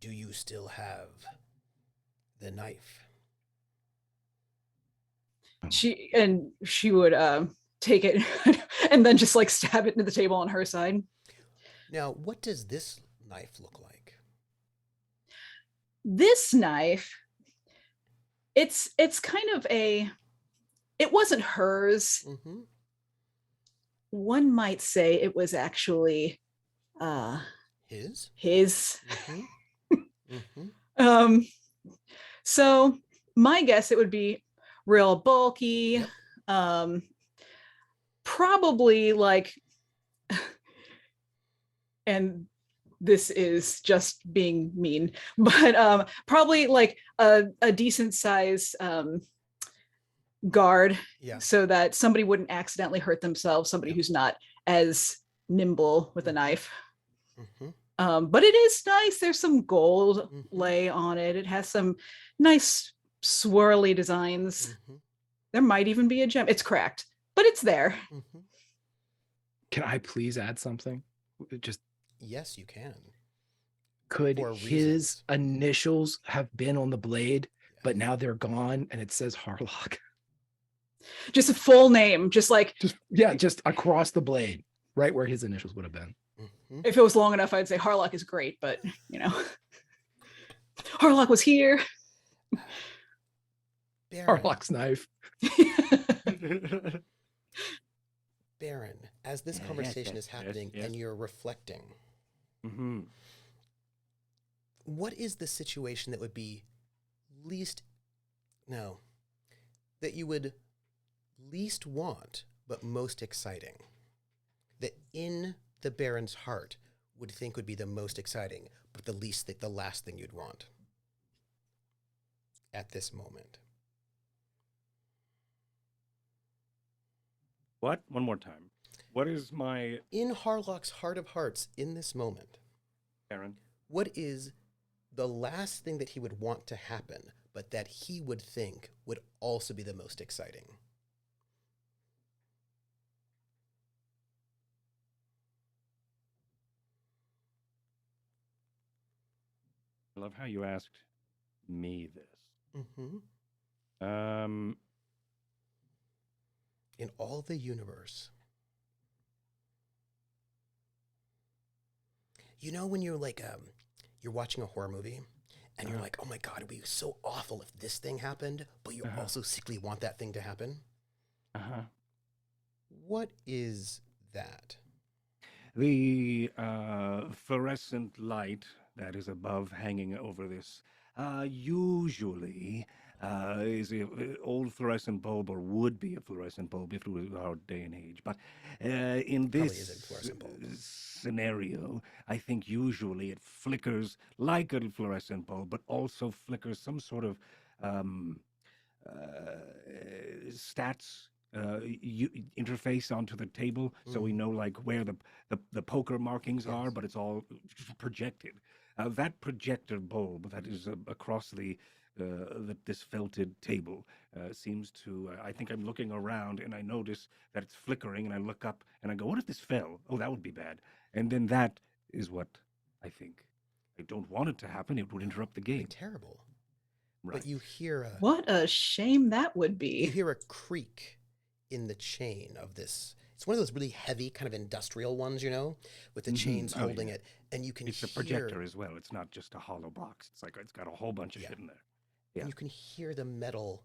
Do you still have the knife? She would take it and then just like stab it into the table on her side. Now, what does this knife look like? This knife, it's kind of it wasn't hers. Mm-hmm. One might say it was actually His? Mm-hmm. Mm-hmm. So my guess it would be real bulky. Yep. Probably like, and this is just being mean, but probably like a decent size guard, Yeah. so that somebody wouldn't accidentally hurt themselves, somebody who's not as nimble with a knife. Mm-hmm. But it is nice. There's some gold lay on it. It has some nice swirly designs. Mm-hmm. There might even be a gem. It's cracked, but it's there. Mm-hmm. Can I please add something? Just Yes, you can. could For his reasons. initials have been on the blade, but now they're gone and it says Harlock? Just a full name, just like Just across the blade, right where his initials would have been. Mm-hmm. if it was long enough, I'd say Harlock is great, but Harlock was here. Baron, Harlock's knife. Baron, as this Yes, conversation yes, is happening yes. and you're reflecting, Mm-hmm. what is the situation that would be that you would least want but most exciting? That in the Baron's heart would think would be the most exciting, but the last thing you'd want at this moment. What? One more time. What is my In Harlock's heart of hearts, in this moment, Aaron? what is the last thing that he would want to happen, but that he would think would also be the most exciting? I love how you asked me this. Mm-hmm. In all the universe. You know when you're like, you're watching a horror movie and you're like, oh my God, it'd be so awful if this thing happened, but you also secretly want that thing to happen? Uh-huh. What is that? The fluorescent light that is above hanging over this usually is an old fluorescent bulb, or would be a fluorescent bulb if it was our day and age. But in Probably this isn't fluorescent bulb. scenario, I think usually it flickers like a fluorescent bulb, but also flickers some sort of stats interface onto the table, so we know like where the poker markings are, but it's all projected. That projector bulb that is across this felted table seems to. I think I'm looking around and I notice that it's flickering, and I look up and I go, "What if this fell? Oh, that would be bad." And then that is what I think. I don't want it to happen. It would interrupt the It'd be game. terrible. Right. But you hear What a shame that would you be. hear a creak in the chain of this. It's one of those really heavy kind of industrial ones, with the chains holding it, and you can It's a projector as well. It's not just a hollow box. It's like it's got a whole bunch of shit in there. Yeah. And you can hear the metal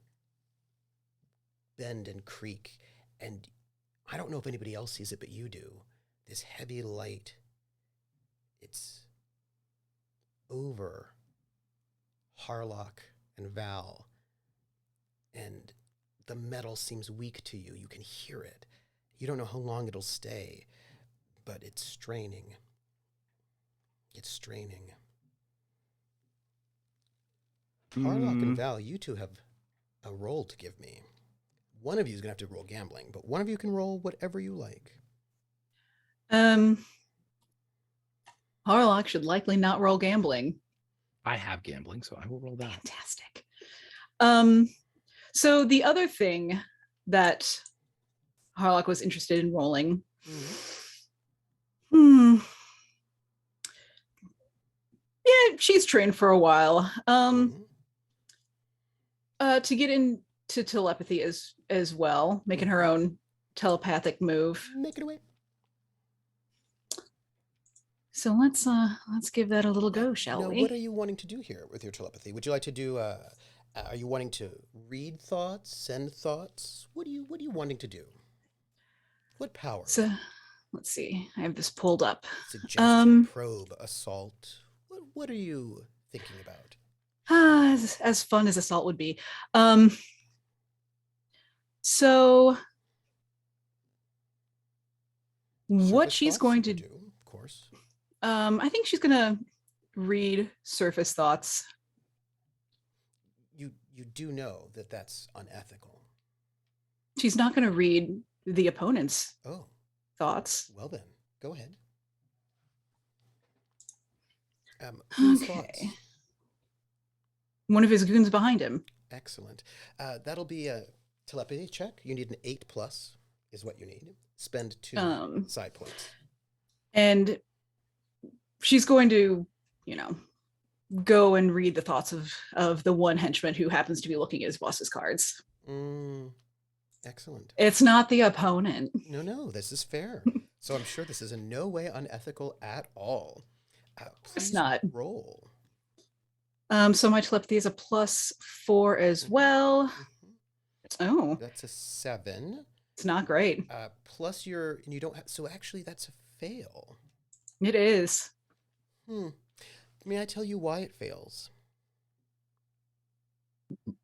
bend and creak, and I don't know if anybody else sees it, but you do. This heavy light, it's over Harlock and Val, and the metal seems weak to you. You can hear it. You don't know how long it'll stay, but it's straining. It's straining. Harlock and Val, you two have a roll to give me. One of you is going to have to roll gambling, but one of you can roll whatever you like. Harlock should likely not roll gambling. I have gambling, so I will roll that. Fantastic. So the other thing that Harlock was interested in rolling. Yeah, she's trained for a while. To get into telepathy as well, making her own telepathic move. Make it away. So let's give that a little go, shall we? What are you wanting to do here with your telepathy? Would you like to do? Are you wanting to read thoughts, send thoughts? What are you wanting to do? What power? So let's see. I have this pulled up. Suggestion, probe, assault. What are you thinking about? As fun as assault would be. So what she's going to do, of course. I think she's gonna read surface thoughts. You do know that that's unethical. She's not gonna read the opponent's thoughts. Well then, go ahead. Whose thoughts? One of his goons behind him. Excellent. That'll be a telepathy check. You need an 8+ is what you need. Spend 2 side points. And she's going to, go and read the thoughts of the one henchman who happens to be looking at his boss's cards. Excellent. It's not the opponent. No, this is fair. So I'm sure this is in no way unethical at all. Please it's not. Roll. So my telepathy is a +4 as well. Oh. That's a 7. It's not great. Plus you don't have, so actually that's a fail. It is. May I tell you why it fails?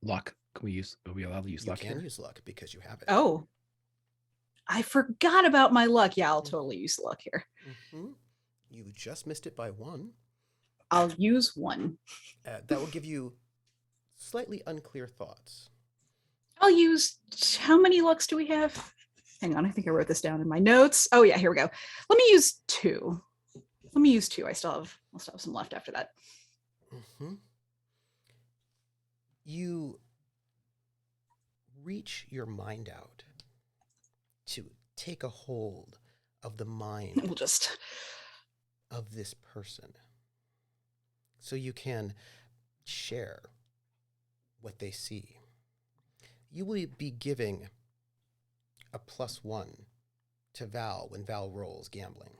Luck. Are we allowed to use luck here? You can use luck because you have it. Oh. I forgot about my luck. Yeah, I'll totally use luck here. You just missed it by 1. I'll use 1. That will give you slightly unclear thoughts. I'll use, how many lucks do we have? Hang on, I think I wrote this down in my notes. Oh yeah, here we go. Let me use 2. I still have some left after that. You reach your mind out to take a hold of the mind of this person, so you can share what they see. You will be giving a +1 to Val when Val rolls gambling.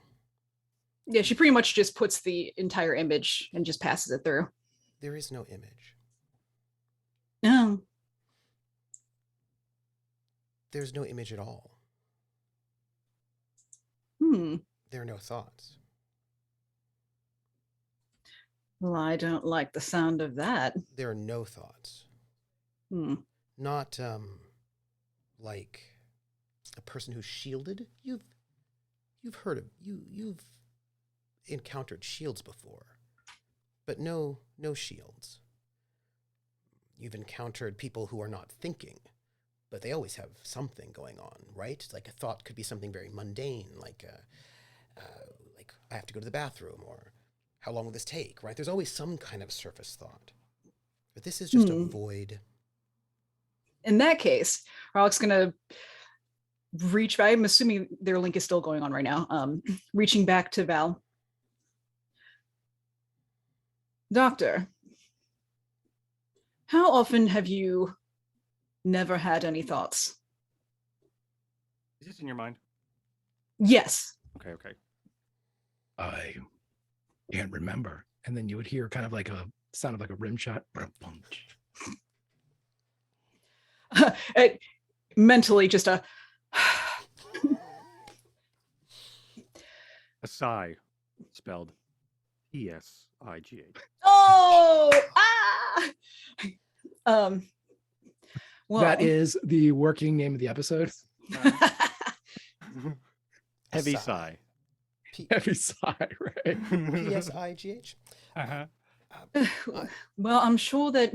Yeah, she pretty much just puts the entire image and just passes it through. There is no image. No. There's no image at all. There are no thoughts. Well, I don't like the sound of that. There are no thoughts. Not like a person who's shielded. You've heard of you've encountered shields before, but no shields. You've encountered people who are not thinking, but they always have something going on, right? Like a thought could be something very mundane, like I have to go to the bathroom, or how long will this take, right? There's always some kind of surface thought, but this is just a void. In that case, Harlock's gonna reach back. I'm assuming their link is still going on right now. Reaching back to Val. Doctor, how often have you never had any thoughts? Is this in your mind? Yes. Okay. I can't remember. And then you would hear kind of like a sound of like a rim shot. Mentally, just a sigh, spelled E-S-I-G-H. oh well, that is the working name of the episode. Heavy sigh. Heavy sigh, right? PSIGH. Uh-huh. Well, I'm sure that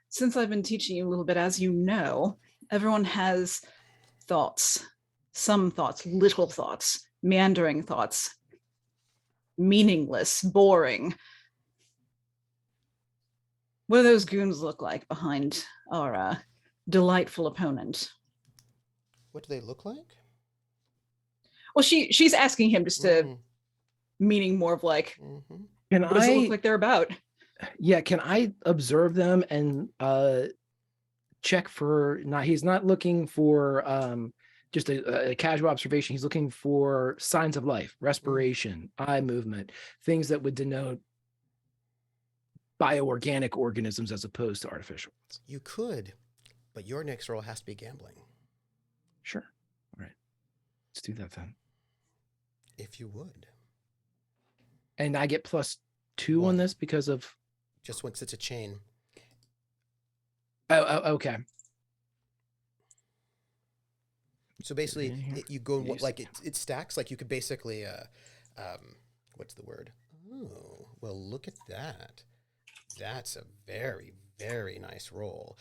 since I've been teaching you a little bit, as you know, everyone has thoughts, some thoughts, little thoughts, meandering thoughts, meaningless, boring. What do those goons look like behind our delightful opponent? What do they look like? Well, she's asking him just to meaning more of like, Can what does it look like they're about? Yeah, can I observe them and check for he's not looking for just a casual observation. He's looking for signs of life, respiration, eye movement, things that would denote bioorganic organisms as opposed to artificial ones. You could, but your next roll has to be gambling. Sure. All right. Let's do that then. If you would. And I get +2 on this because of just once it's a chain. Oh, okay. So basically, you go like it stacks. Like you could basically, what's the word? Oh, well, look at that. That's a very, very nice roll.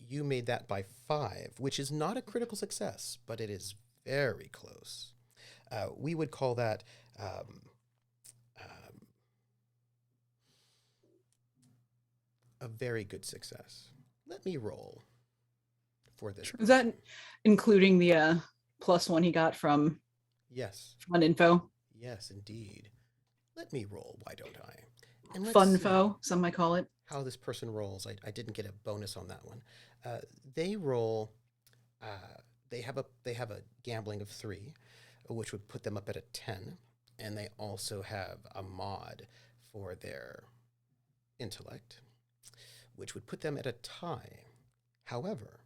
You made that by 5, which is not a critical success, but it is very close. We would call that a very good success. Let me roll for this. Is that including the +1 he got from Fun Info? Yes, indeed. Let me roll, why don't I? And Funfo, some might call it. How this person rolls. I didn't get a bonus on that one. They roll. They have a gambling of 3, which would put them up at a 10, and they also have a mod for their intellect, which would put them at a tie. However,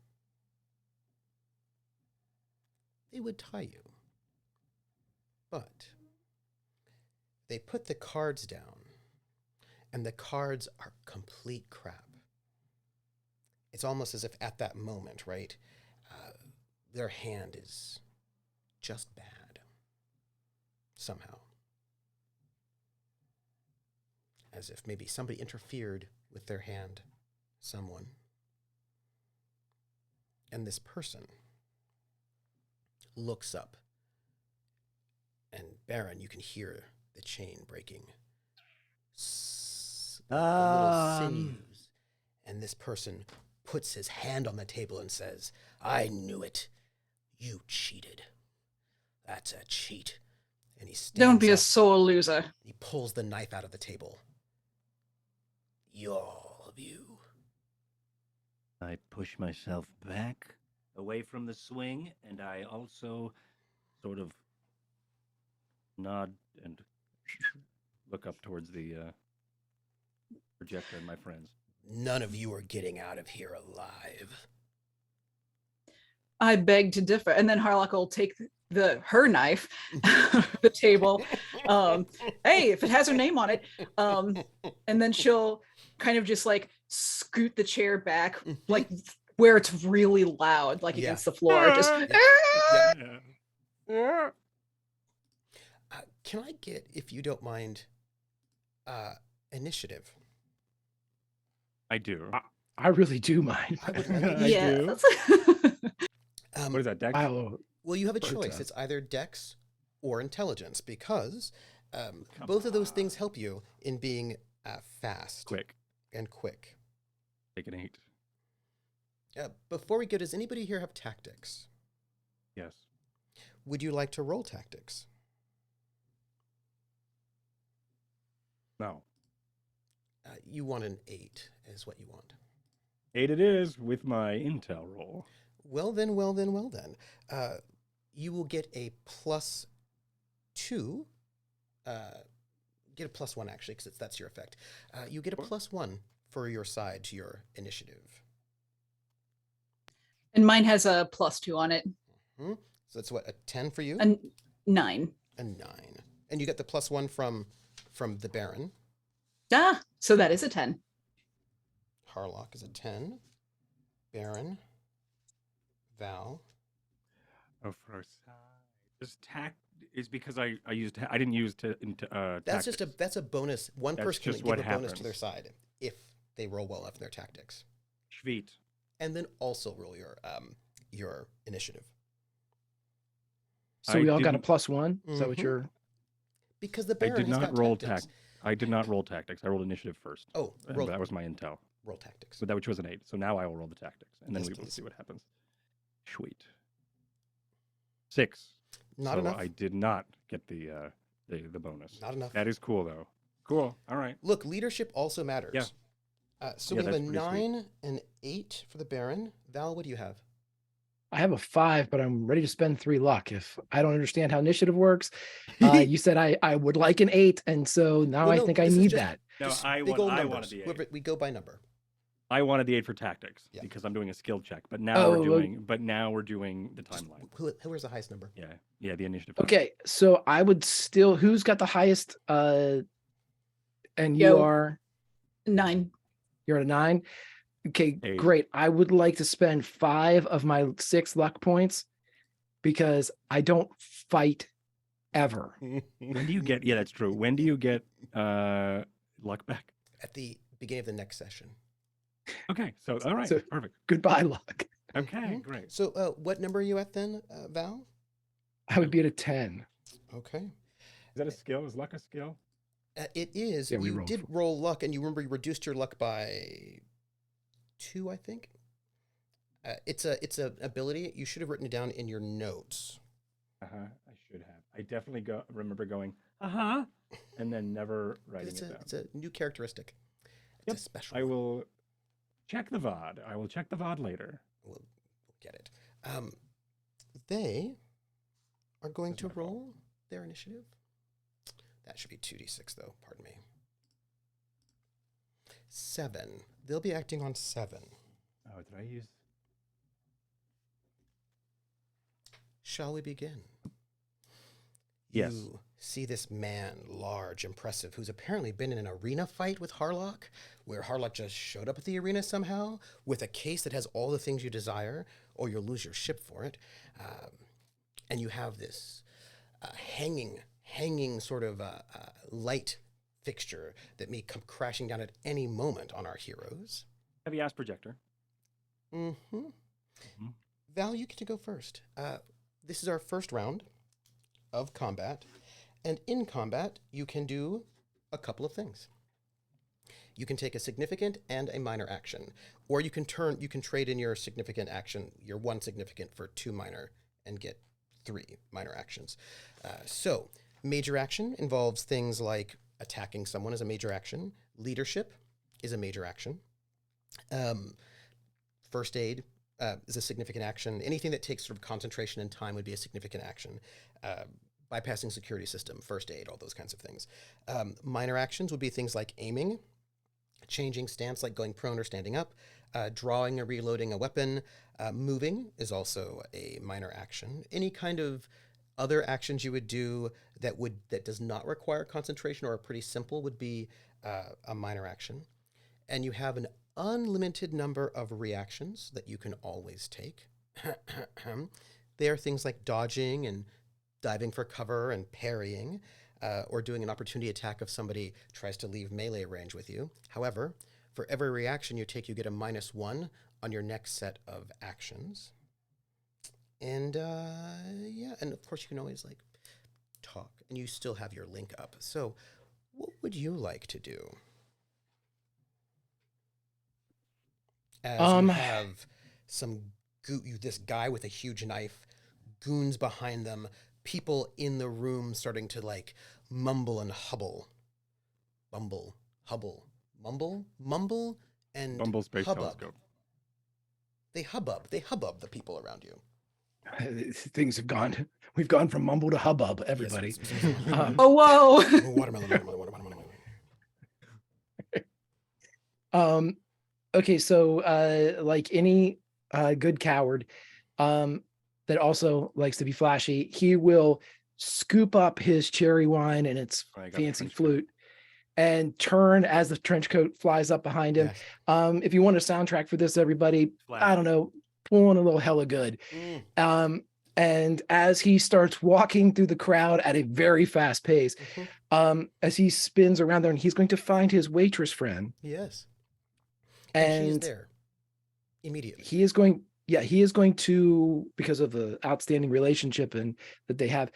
they would tie you. But they put the cards down, and the cards are complete crap. It's almost as if at that moment, right, their hand is just bad. Somehow. As if maybe somebody interfered with their hand. Someone. And this person looks up. And Baron, you can hear the chain breaking. The little sinews. And this person puts his hand on the table and says, I knew it. You cheated. That's a cheat. And he stands Don't be up. a sore loser. He pulls the knife out of the table. All of you. I push myself back away from the swing, and I also sort of nod and look up towards the projector and my friends. None of you are getting out of here alive. I beg to differ. And then Harlock will take her knife, the table. Hey, if it has her name on it. And then she'll kind of just like scoot the chair back, like where it's really loud, like against the floor. Just can I get, if you don't mind, initiative? I do. I really do mind. I would like yeah. What is that, Dex? Well, you have a choice. It's either Dex or Intelligence, because both of those things help you in being fast, quick. Take an 8. Before we go, does anybody here have tactics? Yes. Would you like to roll tactics? No. You want an 8 is what you want. 8 it is with my intel roll. Well then. You will get a +2. Get a +1 actually, because that's your effect. You get a +1 for your side to your initiative. And mine has a +2 on it. So that's what, a 10 for you? A 9. A 9. And you get the +1 from the Baron. So that is a 10. Harlock is a 10. Baron. Val. Oh, for a side. Just tack. is because I didn't use That's tactics. that's a bonus. One That's person can just give what a bonus to their happens. side if they roll well enough in their tactics, Sweet. and then also roll your initiative. So I we all got a didn't- +1. Is that what Mhm. you're? Because the I Baron did has not got roll tactics. I did not roll tactics. I rolled initiative first. Oh, And roll, that was my intel. roll tactics. So that which was an 8. So now I will roll the tactics, and then Yes, we will please. see what happens. Sweet. 6. Not so enough. I did not get the bonus. Not enough. That is cool though. Cool. All right. Look, leadership also matters. Yeah. So Yeah, we have a that's pretty sweet. 9 and 8 for the Baron. Val, what do you have? I have a 5, but I'm ready to spend 3 luck. If I don't understand how initiative works, you said I would like an 8, and so now Well, I no, think I this is need just- that. No, Just I big want. old I numbers. wanted the 8. Whoever- We go by number. I wanted the 8 for tactics Yeah. because I'm doing a skill check. But now Oh, we're well- doing. But now we're doing the Just timeline. whoever's the highest number? Yeah. Yeah. The initiative. Okay, so I would still. Who's got the highest? And you Yo. are. 9. You're at a 9. Okay, 8. great. I would like to spend 5 of my 6 luck points because I don't fight ever. When do you get? Yeah, that's true. When do you get luck back? At the beginning of the next session. Okay. So all right. So- Perfect. Goodbye, luck. Okay. Mhm. Great. So what number are you at then, Val? I would be at a 10. Okay. Is that a skill? Is luck a skill? It is. Yeah, we you rolled did for- roll luck, and you remember you reduced your luck by 2, I think. It's a ability. You should have written it down in your notes. I should have. I definitely remember going and then never writing It's it down. it's a new characteristic. It's Yep, a special. I one. will check the VOD. I will check the VOD later. We'll get it. They are going That's to my fault. roll their initiative. That should be 2d6 though. Pardon me. 7. They'll be acting on 7. Oh, did I use? Shall we begin? Yes. You see this man, large, impressive, who's apparently been in an arena fight with Harlock, where Harlock just showed up at the arena somehow with a case that has all the things you desire, or you'll lose your ship for it. And you have this hanging sort of light fixture that may come crashing down at any moment on our heroes. Heavy ass projector. Mm-hmm. Mhm. Val, you get to go first. This is our first round of combat, and in combat, you can do a couple of things. You can take a significant and a minor action, or you can trade in your significant action, your 1 significant for 2 minor, and get 3 minor actions. So, major action involves things like attacking someone as a major action. Leadership is a major action. First aid is a significant action. Anything that takes sort of concentration and time would be a significant action. Bypassing security system, first aid, all those kinds of things. Minor actions would be things like aiming, changing stance like going prone or standing up, drawing or reloading a weapon. Moving is also a minor action. Any kind of other actions you would do that does not require concentration or are pretty simple would be a minor action. And you have an unlimited number of reactions that you can always take. They are things like dodging and diving for cover and parrying, or doing an opportunity attack if somebody tries to leave melee range with you. However, for every reaction you take, you get a -1 on your next set of actions. And yeah, and of course you can always like talk, and you still have your link up. So what would you like to do? As you have this guy with a huge knife, goons behind them, people in the room starting to like mumble and hubble. Mumble, and Bumble Space hubbub. Telescope. They hubbub the people around you. Things have gone. We've gone from mumble to hubbub, everybody. Yes. Oh, whoa. Watermelon. Okay, so like any good coward that also likes to be flashy, he will scoop up his cherry wine and its I got the fancy trench coat. flute and turn as the trench coat flies up behind him. Yes. If you want a soundtrack for this, everybody, Flash. I don't know, pull on a little hella good. Mm. And as he starts walking through the crowd at a very fast pace, as he spins around there, and he's going to find his waitress friend. Yes. And she is there immediately. He is going to, because of the outstanding relationship and that they have,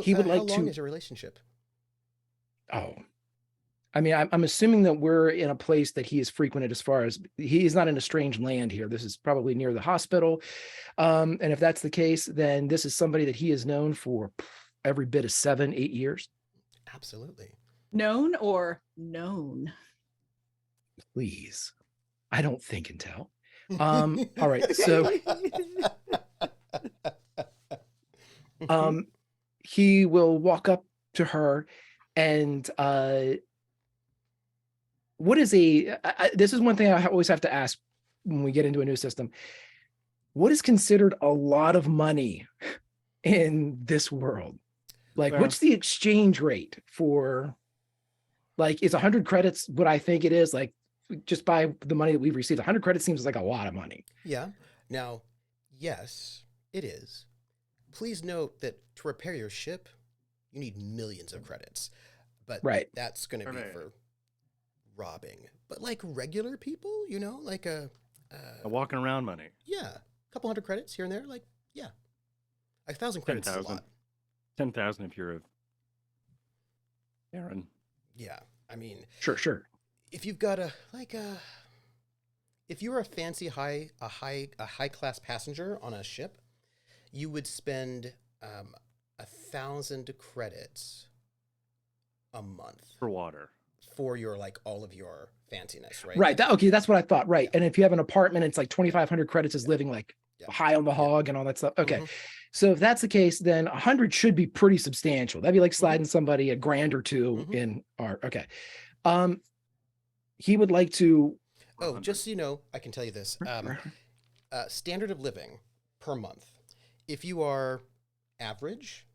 he would like to. How long is a relationship? Oh, I mean, I'm assuming that we're in a place that he is frequented, as far as he is not in a strange land here. This is probably near the hospital. And if that's the case, then this is somebody that he has known for every bit of 7-8 years. Absolutely. Known or known? Please. I don't think and tell. All right. So he will walk up to her and what is this is one thing I always have to ask when we get into a new system. What is considered a lot of money in this world? Like, what's the exchange rate for, like, is 100 credits what I think it is? Like, just by the money that we've received, 100 credits seems like a lot of money. Yeah. Now, yes, it is. Please note that to repair your ship, you need millions of credits. But that's going to be for robbing. But like regular people, you know, like a walking around money. Yeah. A couple hundred credits here and there. Like, yeah. 1,000 credits is a lot. 10,000 if you're a Baron. Yeah. I mean. Sure. If you've got if you're a fancy high class passenger on a ship, you would spend 1,000 credits a month for water, for your, like, all of your fanciness, right? Right. Okay, that's what I thought. Right. Yeah. And if you have an apartment, it's like 2,500 credits is living like high on the hog and all that stuff. Okay. So if that's the case, then 100 should be pretty substantial. That'd be like sliding somebody $1,000 or $2,000 in our. Okay. He would like to. Oh, just so you know, I can tell you this. Standard of living per month. If you are average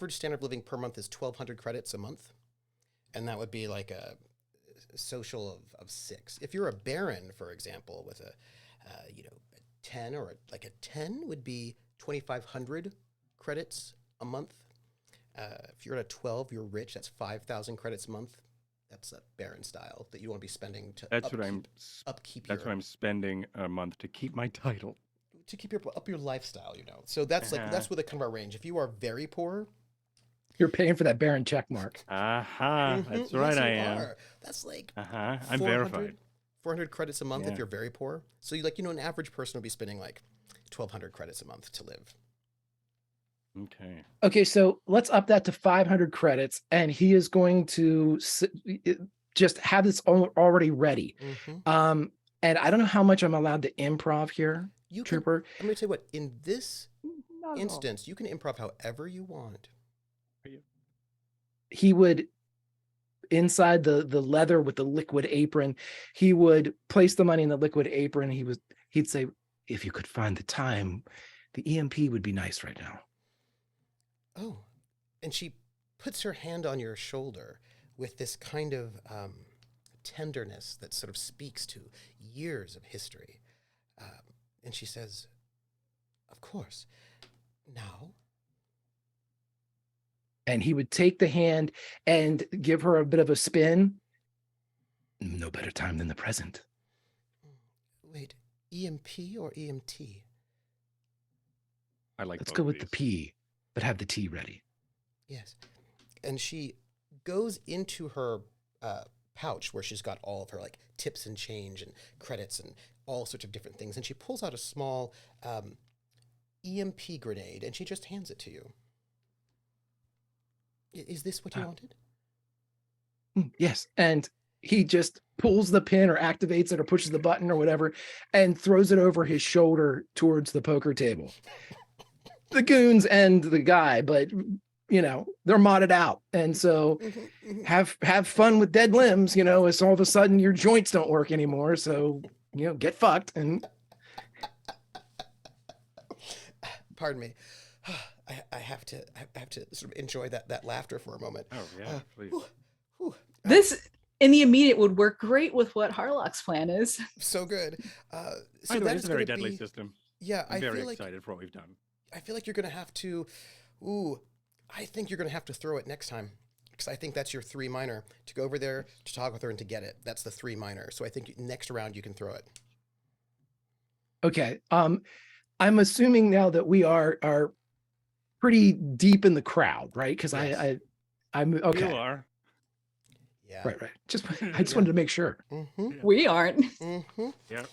standard of living per month is 1,200 credits a month. And that would be like a social of 6. If you're a Baron, for example, with a 10 or a 10 would be 2,500 credits a month. If you're at a 12, you're rich. That's 5,000 credits a month. That's a Baron style that you want to be spending to upkeep. That's what I'm spending a month to keep my title. To keep your lifestyle, you know. So that's that's where the kind of our range. If you are very poor, you're paying for that Baron check mark. That's right. Yes, I am. That's like I'm verified. 400 credits a month if you're very poor. So an average person would be spending like 1,200 credits a month to live. Okay, so let's up that to 500 credits, and he is going to just have this already ready. And I don't know how much I'm allowed to improv here, Trooper. I'm going to tell you what, in this instance, you can improv however you want. He would, inside the leather with the liquid apron, he would place the money in the liquid apron. He'd say, if you could find the time, the EMP would be nice right now. Oh, and she puts her hand on your shoulder with this kind of tenderness that sort of speaks to years of history. And she says, of course, now. And he would take the hand and give her a bit of a spin. No better time than the present. Wait, EMP or EMT? Let's go with the P, but have the T ready. Yes. And she goes into her pouch where she's got all of her like tips and change and credits and all sorts of different things. And she pulls out a small EMP grenade and she just hands it to you. Is this what you wanted? Yes. And he just pulls the pin or activates it or pushes the button or whatever and throws it over his shoulder towards the poker table. The goons and the guy, but they're modded out. And so have fun with dead limbs, as all of a sudden your joints don't work anymore. So, get fucked. And pardon me. I have to sort of enjoy that laughter for a moment. Oh yeah, please. This in the immediate would work great with what Harlock's plan is. So good. So that is a very deadly system. Yeah, I'm very excited for what we've done. I feel like you're going to have to. Ooh, I think you're going to have to throw it next time. Because I think that's your 3 minor. To go over there, to talk with her, and to get it. That's the 3 minor. So I think next round you can throw it. Okay. I'm assuming now that we are pretty deep in the crowd, right? Because Yes. I'm okay. You are. Yeah. Right. I just wanted to make sure. Mm-hmm. We aren't. Mm-hmm. Yeah.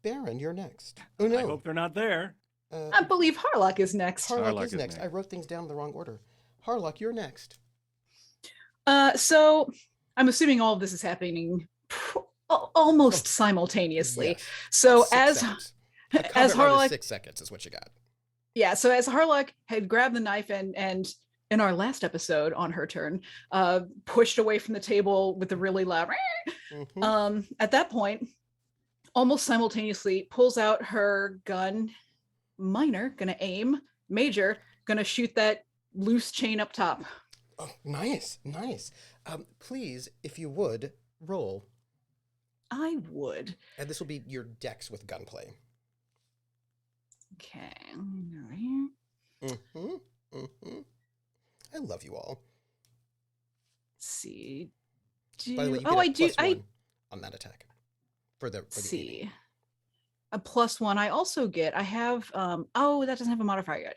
Baron, you're next. Oh no. I hope they're not there. I believe Harlock is next. Harlock Harlock is is next. next. I wrote things down in the wrong order. Harlock, you're next. So I'm assuming all of this is happening almost simultaneously. Yes. So 6 as seconds. A as combat round is Harlock, 6 seconds is what you got. yeah. So as Harlock had grabbed the knife and in our last episode on her turn, pushed away from the table with a really loud. Mm-hmm. At that point, almost simultaneously pulls out her gun. Minor, gonna aim. Major, gonna shoot that loose chain up top. Oh, nice. Please, if you would, roll. I would. And this will be your dex with gunplay. Okay. Mm-hmm. Mm-hmm. I love you all. Let's see. By the way, you I get a +1 on that attack. For the see. aiming. A +1. I also get. I have. Oh, that doesn't have a modifier yet.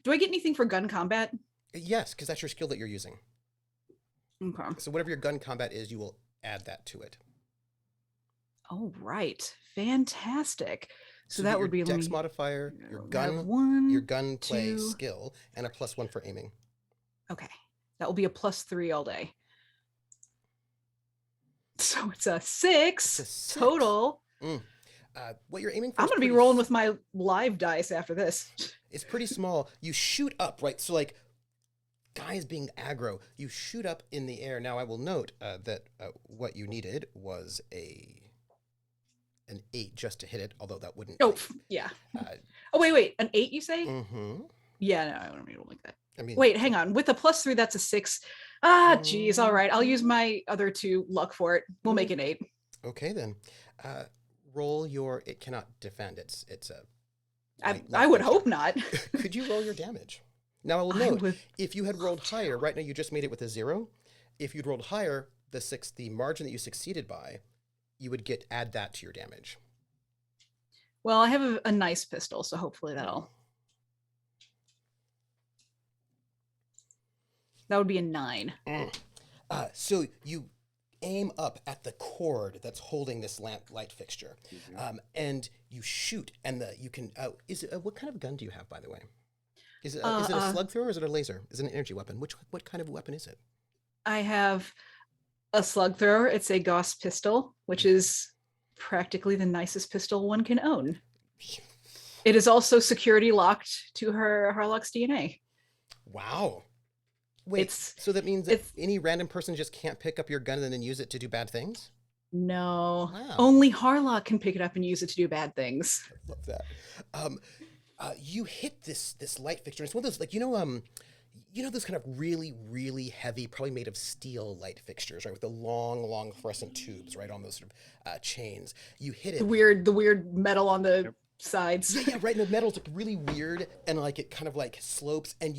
Do I get anything for gun combat? Yes, because that's your skill that you're using. Okay. So whatever your gun combat is, you will add that to it. Oh, right. Fantastic. So you that get would your be dex modifier, your have gun play 2. skill, and a +1 for aiming. Okay. That will be a +3 all day. So it's a 6 total. What you're aiming for I'm is going to be pretty rolling with my live dice after this. It's pretty small. You shoot up, right? So like guys being aggro, you shoot up in the air. Now I will note that what you needed was an 8 just to hit it, although that wouldn't. Oh, yeah. Oh, wait. An 8, you say? Mm-hmm. Yeah, no, I don't roll like that. I mean, wait, hang on. With a +3, that's a 6. Geez. All right. I'll use my other 2 luck for it. We'll make an 8. Okay, then. Roll your. It cannot defend. It's a. I would hope not. Could you roll your damage? Now I will note, if you had rolled higher, right now you just made it with a 0. If you'd rolled higher, the margin that you succeeded by, you would add that to your damage. Well, I have a nice pistol, so hopefully that would be a 9. So you aim up at the cord that's holding this light fixture, and you shoot, and you can. What kind of gun do you have, by the way? Is it a slug thrower or is it a laser? Is it an energy weapon? What kind of weapon is it? I have a slug thrower. It's a Gauss pistol, which is practically the nicest pistol one can own. It is also security locked to Harlock's DNA. Wow. Wait, so that means that any random person just can't pick up your gun and then use it to do bad things? No. Wow. Only Harlock can pick it up and use it to do bad things. I love that. You hit this light fixture. It's one of those, like, you know those kind of really, really heavy, probably made of steel light fixtures, right? With the long fluorescent tubes, right, on those sort of chains. You hit it. The weird metal on the sides. Yeah, right. And the metal's like really weird, and like it kind of like slopes, and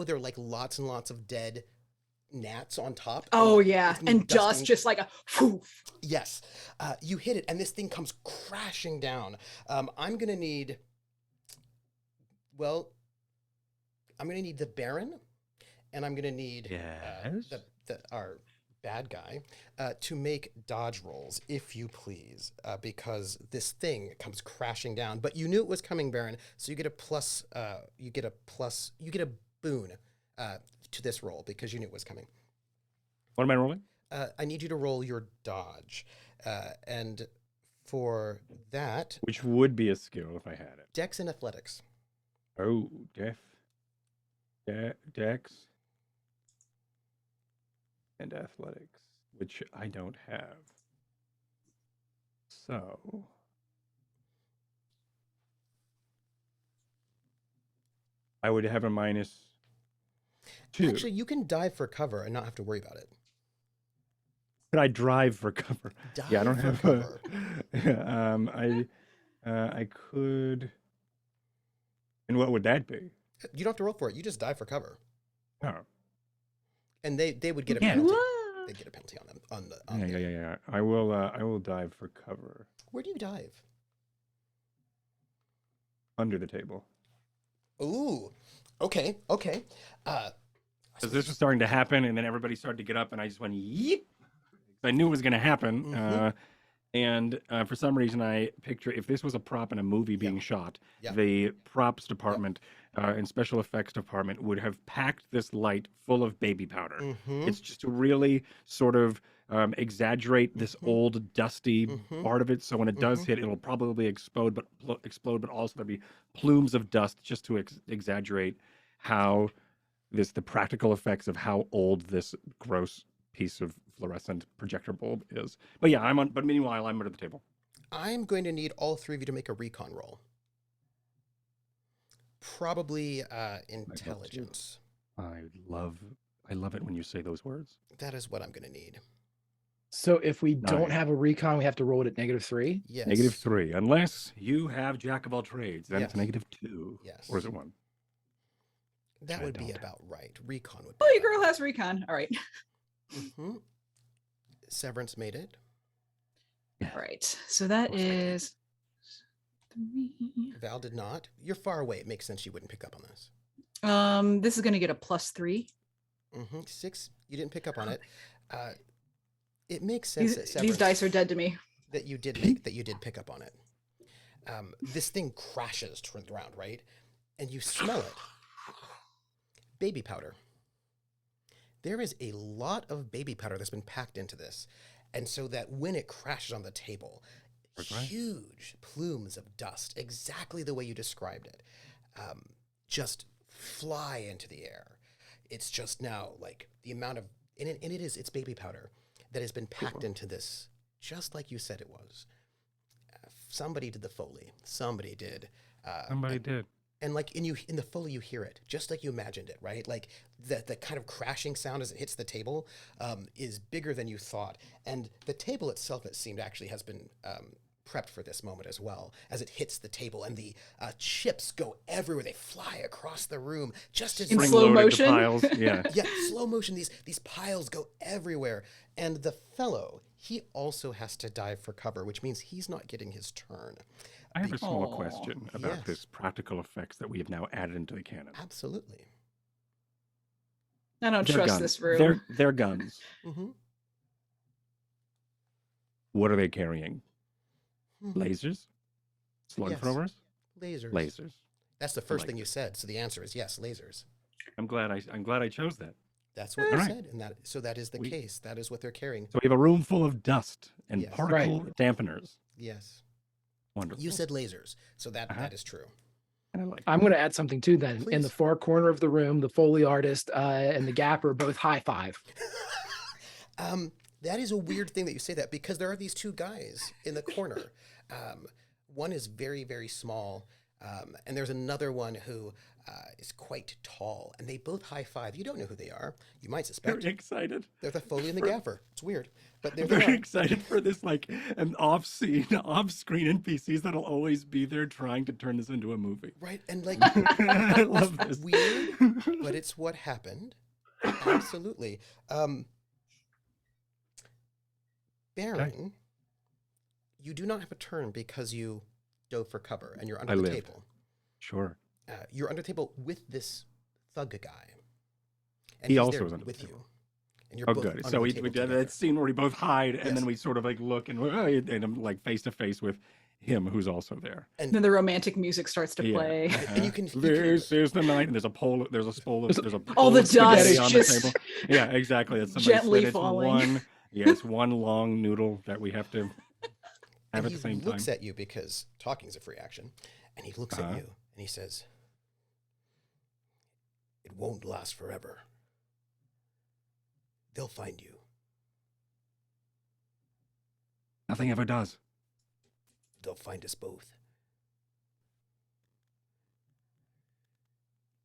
there are like lots and lots of dead gnats on top. Oh yeah, and dust, just like a poof. Yes, you hit it, and this thing comes crashing down. I'm gonna need the Baron, and I'm gonna need our bad guy to make dodge rolls, if you please, because this thing comes crashing down. But you knew it was coming, Baron, so you get a boon to this roll because you knew it was coming. What am I rolling? I need you to roll your dodge, and for that, which would be a skill if I had it. Dex and athletics. Oh, Dex and athletics, which I don't have. So I would have a -2. Actually, you can dive for cover and not have to worry about it. Could I drive for cover? Dive I don't for have cover. I could. And what would that be? You don't have to roll for it. You just dive for cover, Oh, and they would get a Yeah. penalty. What? They'd get a penalty on them. yeah. I will dive for cover Where do you dive? under the table. Ooh, okay. Because this was starting to happen, and then everybody started to get up, and I just went, yeep. I knew it was going to happen. Mhm. And for some reason, I picture if this was a prop in a movie being shot, Yeah. the props department and special effects department would have packed this light full of baby powder. Mm-hmm. It's just to really sort of exaggerate this old, dusty part of it. So when it does hit, it'll probably explode, but also there'll be plumes of dust just to exaggerate how the practical effects of how old this gross piece of fluorescent projector bulb is. But yeah, but meanwhile, I'm under the table. I'm going to need all three of you to make a recon roll. Probably intelligence. I love it when you say those words. That is what I'm going to need. So if we don't Nice. have a recon, we have to roll it at -3. Yes. -3, unless you have jack of all trades. Then it's Yes. -2. Yes. Or is it 1? That I would be don't. about right. Recon would be. Oh, your about girl has recon. All right. right. Severance made it. All right. So that Looks like it. is 3. Val did not. You're far away. It makes sense you wouldn't pick up on this. This is going to get a +3. 6. You didn't pick up on it. It makes sense that These Severance, dice are dead to me. that you did pick up on it. This thing crashes to the ground, right? And you smell it. Baby powder. There is a lot of baby powder that's been packed into this. And so that when it crashes on the table, That's right. huge plumes of dust, exactly the way you described it, just fly into the air. It's just now like the amount of, it's baby powder that has been packed into this, just like you said it was. Somebody did the Foley. Somebody did. Somebody did. And like in the Foley, you hear it just like you imagined it, right? Like the kind of crashing sound as it hits the table is bigger than you thought. And the table itself, it seemed, actually has been prepped for this moment as well, as it hits the table and the chips go everywhere. They fly across the room just as In Spring slow loaded to motion? piles. Yeah. yeah, slow motion. These piles go everywhere. And the fellow, he also has to dive for cover, which means he's not getting his turn. I have a small Aw. question about Yes. this practical effects that we have now added into the canon. Absolutely. I don't They're trust guns. this room. They're guns. Mm-hmm. What are they carrying? Mm-hmm. Lasers? Slug Yes. throwers? Lasers. Lasers. That's the first like thing you said. So the answer is yes, lasers. I'm glad I chose that. That's what you Alright. said, and that is the We- case. That is what they're carrying. So we have a room full of dust and Yes. particle dampeners. Yes, Wonderful. you said lasers, so that Uh-huh. that is true. And I like I'm going to add something too. Then in the Please. far corner of the room, the Foley artist and the Gapper both high five. That is a weird thing that you say that because there are these two guys in the corner. One is very, very small, and there's another one who is quite tall, and they both high five. You don't know who they are. You might suspect very excited. they're the Foley and the for- Gaffer. It's weird, but they're Very there. excited for this, like an off-screen NPCs that'll always be there trying to turn this into a movie. Right, and like I love this. weird, but it's what happened. Absolutely. Baron, you do not have a turn because you dove for cover and you're under I the lived. table. Sure. You're under the table with this thug guy. And He he's also there is under the with table. you. And you're Oh, both good. under So the we table did together. that scene where we both hide, and Yes. then we sort of like look and I'm like face to face with him, who's also there. And then the romantic music starts to Yeah. play. And you can- This is the night, and there's a pole. There's a bowl. There's a All bowl the of spaghetti dust on just the table. Yeah, exactly. That's somebody gently said it's falling. One, yeah, it's one long noodle that we have to have And at he the same looks time. at you because talking is a free action. And he looks Uh-huh. at you and he says, "It won't last forever. They'll find you. Nothing ever does. They'll find us both.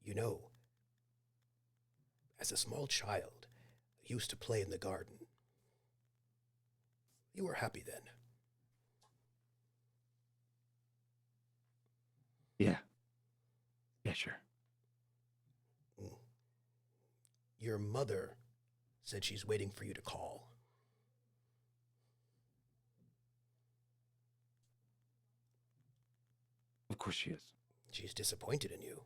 You know, as a small child, I used to play in the garden. You were happy then. Yeah. sure. Your mother said she's waiting for you to call. Of course she is. She's disappointed in you.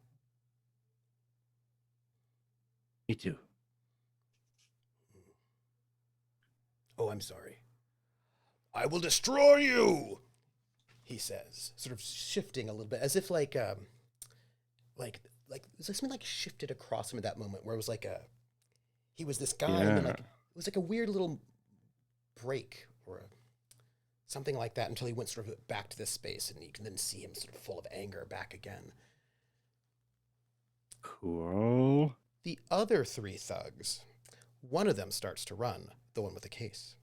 Me too. Oh, I'm sorry. I will destroy you, he says, sort of shifting a little bit, as if like it was like something like shifted across him at that moment, where it was like he was this guy, and then like it was like a weird little break or something like that until he went sort of back to this space, and you can then see him sort of full of anger back again. Cool. The other three thugs, one of them starts to run, the one with the case.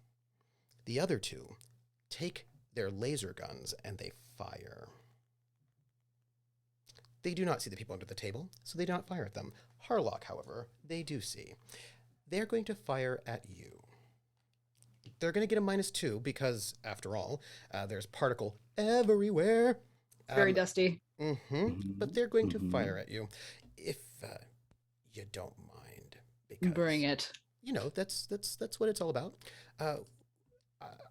The other two take their laser guns and they fire. They do not see the people under the table, so they do not fire at them. Harlock, however, they do see. They're going to fire at you. They're going to get a -2 because, after all, there's particle everywhere. Very dusty. But they're going to fire at you. If you don't mind. Because, Bring it. You know, that's what it's all about.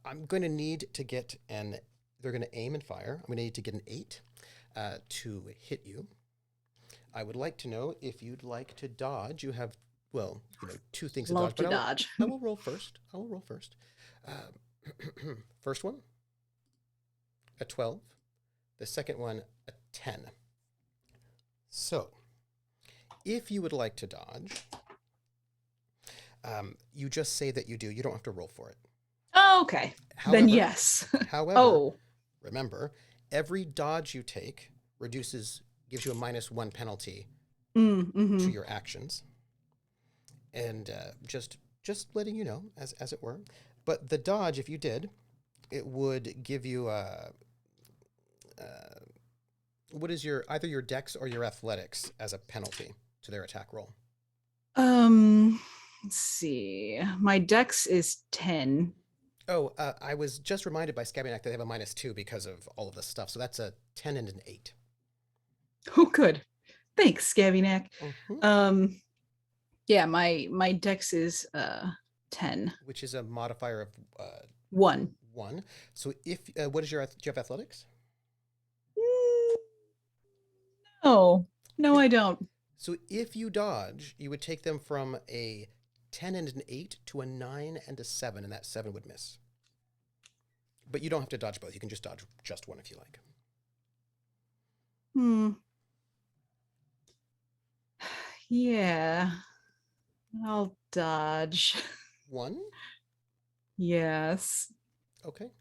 I'm going to need to get they're going to aim and fire. I'm going to need to get an 8 to hit you. I would like to know if you'd like to dodge. You have, well, you know, 2 things Love to to dodge. dodge. I will roll first. First one, a 12. The second one, a 10. So, if you would like to dodge, you just say that you do. You don't have to roll for it. Oh, okay. However, Then yes. However, remember, every dodge you take gives you a -1 penalty to your actions. And just letting you know, as it were. But the dodge, if you did, it would give you what is either your dex or your athletics as a penalty to their attack roll? Let's see. My dex is 10. Oh, I was just reminded by Psionic that they have a -2 because of all of this stuff. So that's a 10 and an 8. Oh, good. Thanks, Psionic. Yeah, my dex is 10. Which is a modifier of 1. 1. So if what is do you have athletics? No, I don't. So if you dodge, you would take them from a 10 and an 8 to a 9 and a 7, and that 7 would miss. But you don't have to dodge both. You can just dodge just one if you like. Yeah. I'll dodge. 1? Yes. Okay.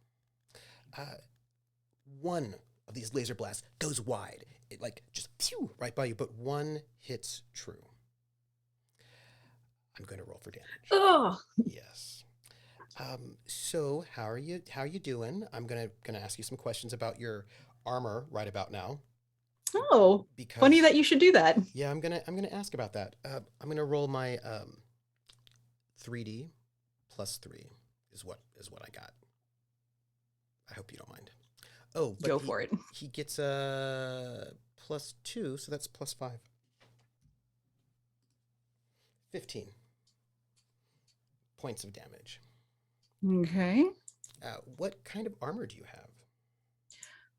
One of these laser blasts goes wide. It like just pew right by you, but one hits true. I'm going to roll for damage. Oh. Yes. So how are you doing? I'm gonna ask you some questions about your armor right about now. Oh, because, funny that you should do that. Yeah, I'm gonna ask about that. I'm gonna roll my 3D plus 3 is what I got. I hope you don't mind. Oh, but go for it. He gets a +2, so that's +5. 15 points of damage. Okay. What kind of armor do you have?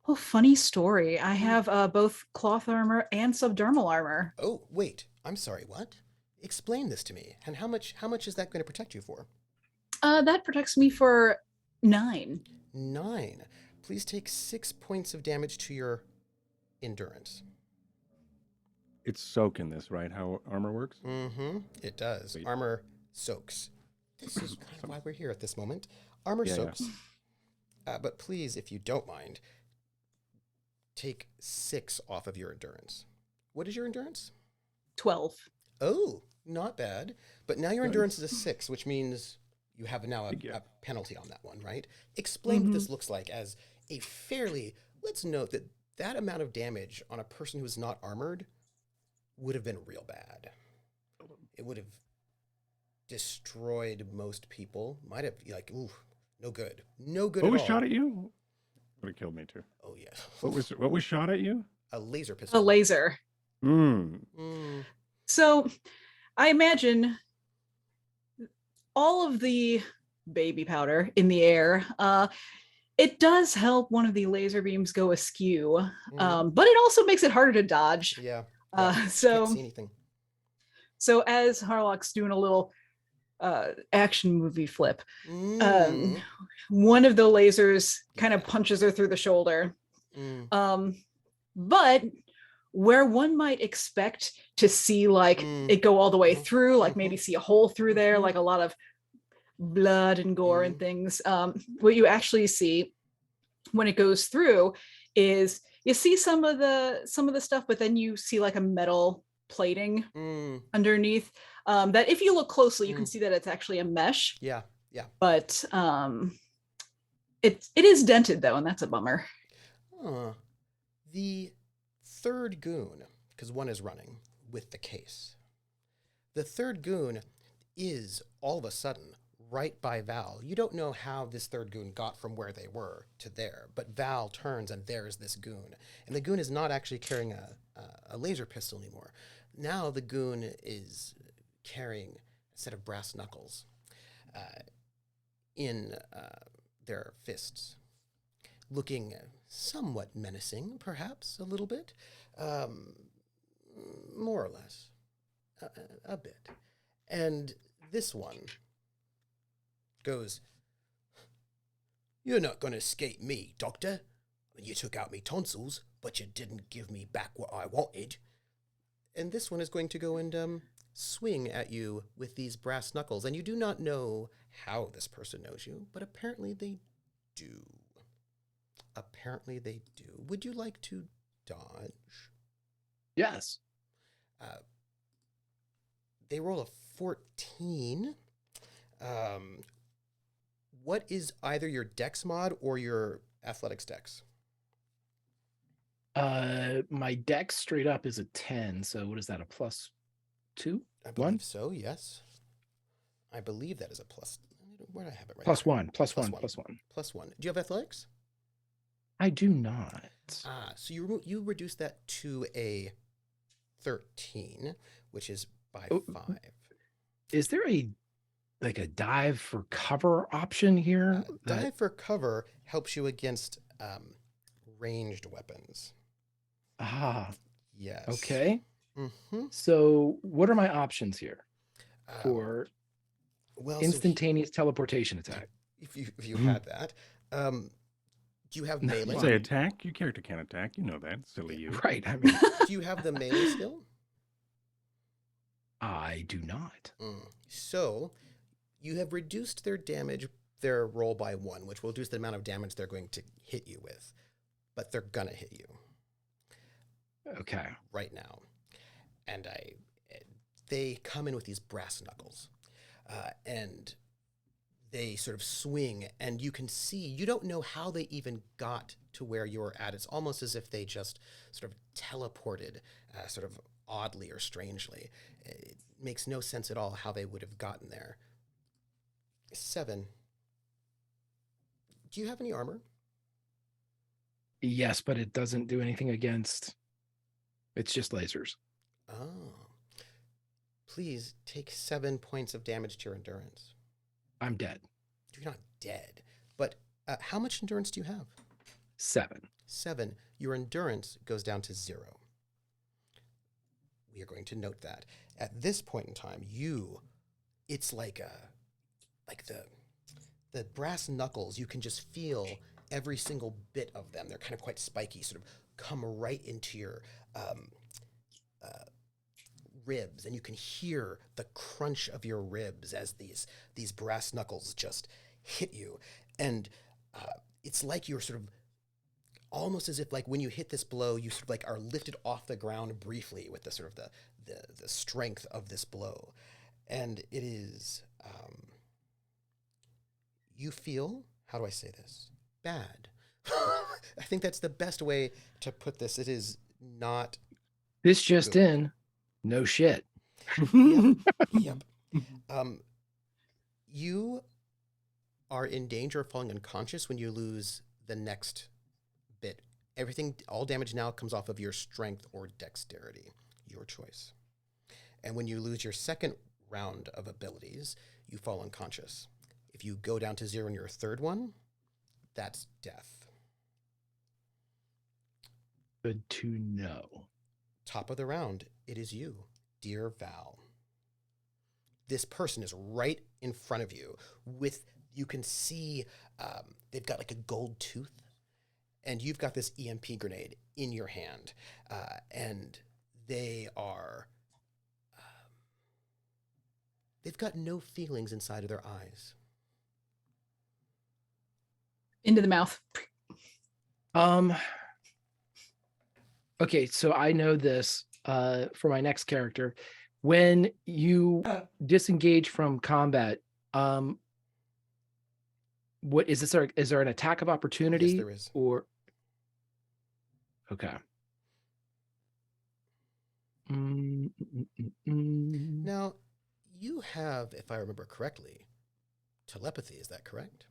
Well, funny story. I have both cloth armor and subdermal armor. Oh, wait. I'm sorry. What? Explain this to me. And how much is that going to protect you for? That protects me for 9. 9. Please take 6 points of damage to your endurance. It's soak in this, right? How armor works? Mm-hmm. It does. Sweet. Armor soaks. This is kind of why we're here at this moment. Armor soaks. Yeah. But please, if you don't mind, take 6 off of your endurance. What is your endurance? 12. Oh, not bad. But now your endurance is a 6, which means you have now a penalty on that one, right? Explain what this looks like as a fairly... Let's note that amount of damage on a person who's not armored would have been real bad. It would have destroyed most people. Might have, like, ooh, no good. No good at all. What was shot at you? Would have killed me too. Oh, yeah. What was shot at you? A laser pistol. A laser. Mm. So I imagine all of the baby powder in the air, it does help one of the laser beams go askew, but it also makes it harder to dodge. Yeah. Yeah. Can't see anything. So as Harlock's doing a little action movie flip, one of the lasers kind of punches her through the shoulder. But where one might expect to see like it go all the way through, like maybe see a hole through there, like a lot of blood and gore and things, what you actually see when it goes through is you see some of the stuff, but then you see like a metal plating underneath, that if you look closely you can see that it's actually a mesh. Yeah. But it is dented though, and that's a bummer. The third goon, because one is running with the case, the third goon is all of a sudden right by Val. You don't know how this third goon got from where they were to there, but Val turns and there's this goon. And the goon is not actually carrying a laser pistol anymore. Now the goon is carrying a set of brass knuckles in their fists, looking somewhat menacing, perhaps a little bit, more or less, a bit. And this one goes, "You're not going to escape me, Doctor. You took out me tonsils, but you didn't give me back what I wanted." And this one is going to go and swing at you with these brass knuckles. And you do not know how this person knows you, but apparently they do. Apparently they do. Would you like to dodge? Yes. They roll a 14. What is either your dex mod or your athletics dex? My dex straight up is a 10. So what is that? A +2? I believe One? so, yes. I believe that is a plus. Where do I have it right Plus there? one. Plus Plus one. one. Plus one. Plus one. Do you have athletics? I do not. So you reduce that to a 13, which is by 5. Is there a dive for cover option here? Dive for cover helps you against ranged weapons. Yes. Okay. Mm-hmm. So what are my options here for well, instantaneous teleportation attack? If you had that, do you have melee? You say attack. Your character can't attack. You know that, silly you. Right. I mean, do you have the melee skill? I do not. So you have reduced their roll by 1, which will reduce the amount of damage they're going to hit you with, but they're gonna hit you. Okay. Right now, and they come in with these brass knuckles, and they sort of swing, and you can see, you don't know how they even got to where you're at. It's almost as if they just sort of teleported, sort of oddly or strangely. It makes no sense at all how they would have gotten there. 7. Do you have any armor? Yes, but it doesn't do anything against. It's just lasers. Oh. Please take 7 points of damage to your endurance. I'm dead. You're not dead, but how much endurance do you have? 7. 7. Your endurance goes down to 0. We are going to note that. At this point in time, it's like the brass knuckles, you can just feel every single bit of them. They're kind of quite spiky, sort of come right into your ribs, and you can hear the crunch of your ribs as these brass knuckles just hit you. And it's like you're sort of almost as if like when you hit this blow, you sort of like are lifted off the ground briefly with the sort of the strength of this blow. And it is, you feel, how do I say this? Bad. I think that's the best way to put this. It is not. This just good. in. No shit. Yep. You are in danger of falling unconscious when you lose the next bit. All damage now comes off of your strength or dexterity. your choice. And when you lose your second round of abilities, you fall unconscious. If you go down to 0 in your third one, that's death. Good to know. Top of the round, it is you, dear Val. This person is right in front of you you can see they've got like a gold tooth, and you've got this EMP grenade in your hand, and they've got no feelings inside of their eyes. Into the mouth. Okay, so I know this for my next character. When you disengage from combat, what is this? Is there an attack of opportunity? Yes, there is. Or okay. Now, you have, if I remember correctly, telepathy. Is that correct?